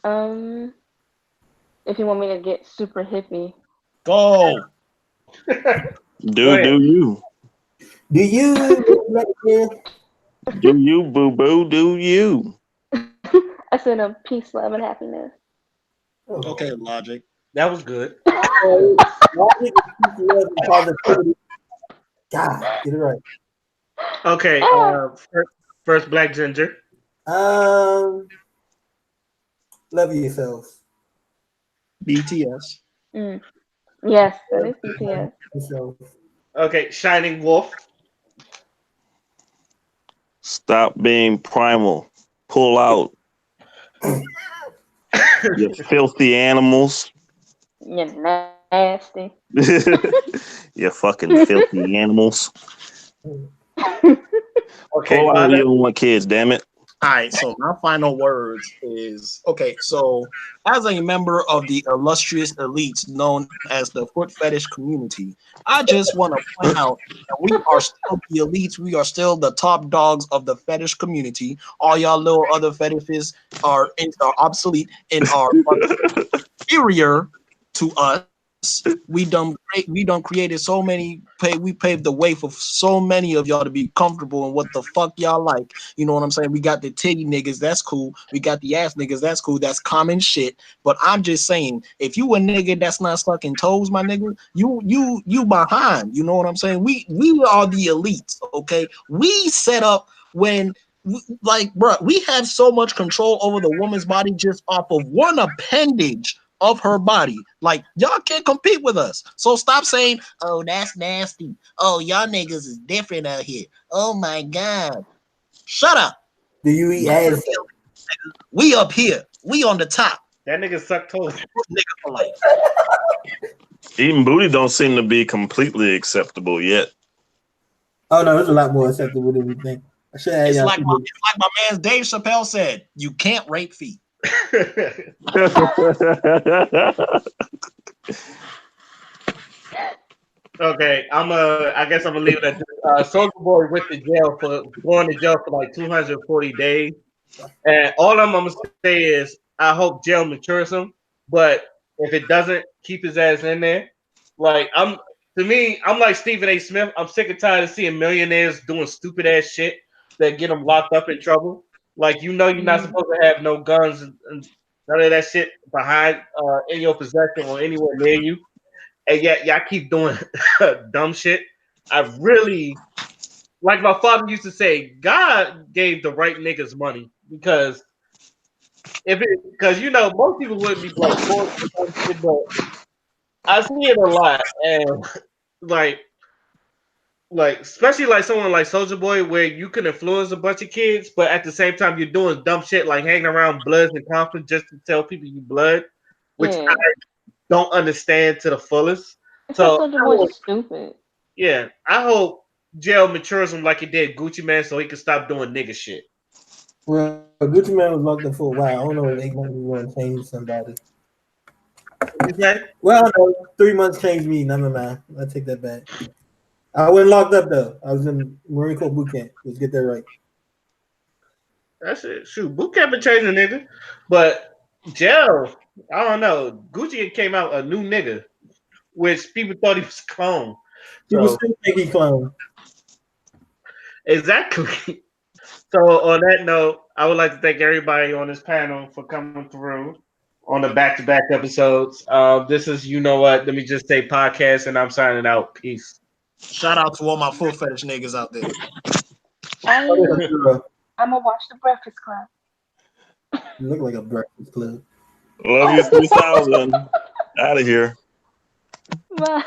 Um, if you want me to get super hippie, Go. Do you? Do you? Do you, boo boo? Do you? I said peace, love, and happiness. Okay, logic. That was good. God, get it right. Okay. First Black Ginger. Love yourselves. BTS. Yes, that is BTS. Okay, Shining Wolf. Stop being primal. Pull out. You filthy animals. You're nasty. You fucking filthy animals. Okay, Pull out. Vada. You don't want kids, damn it. All right, so my final words is okay. So, as a member of the illustrious elites known as the foot fetish community, I just want to point out that we are still the elites. We are still the top dogs of the fetish community. All y'all little other fetishes are obsolete and are inferior to us. We done created so many. We paved the way for so many of y'all to be comfortable in what the fuck y'all like. You know what I'm saying? We got the titty niggas, that's cool. We got the ass niggas, that's cool. That's common shit. But I'm just saying, if you a nigga that's not sucking toes, my nigga, you behind. You know what I'm saying? We are the elites. Okay, we set up when. Like, bro, we have so much control over the woman's body just off of one appendage of her body. Like, y'all can't compete with us. So stop saying, oh, that's nasty. Oh, y'all niggas is different out here. Oh my God. Shut up. Do you eat ass? We up here. We on the top. That nigga suck toes. Nigga for life. Eating booty don't seem to be completely acceptable yet. Oh no, there's a lot more acceptable than we think. I should add It's y'all like my man Dave Chappelle said, you can't rape feet. Okay, I guess I'm gonna leave it at this. Soldier Boy went to jail for going to jail for like 240 days, and all I'm gonna say is I hope jail matures him. But if it doesn't, keep his ass in there. Like I'm like Stephen A. Smith. I'm sick and tired of seeing millionaires doing stupid ass shit that get them locked up in trouble. Like you're not supposed to have no guns and none of that shit behind in your possession or anywhere near you. And yet y'all keep doing dumb shit. I really like my father used to say, God gave the right niggas money because most people wouldn't be like shit, but I see it a lot and like especially like someone like Soldier Boy where you can influence a bunch of kids, but at the same time you're doing dumb shit like hanging around Bloods and Compton just to tell people you blood, which I don't understand to the fullest. It's So also the voice stupid. yeah, I hope jail matures him like it did Gucci Man, so he can stop doing nigga shit. Well, Gucci Man was locked up for a while. I don't know if 8 months is going to change somebody. Okay. Well, no, 3 months changed me. Never mind. I take that back. I wasn't locked up though. I was in Marine Corps boot camp. Let's get that right. That's it. Shoot, boot camp and changing nigga, but jail. I don't know. Gucci came out a new nigga, which people thought he was a clone. People So still think he clone. exactly. So on that note, I would like to thank everybody on this panel for coming through on the back-to-back episodes. This is You Know What? Let me just say podcast, and I'm signing out. Peace. Shout out to all my full fetish niggas out there. I'm You gonna watch the Breakfast Club. look like a breakfast club. Love you 3000. Out of here. Bye.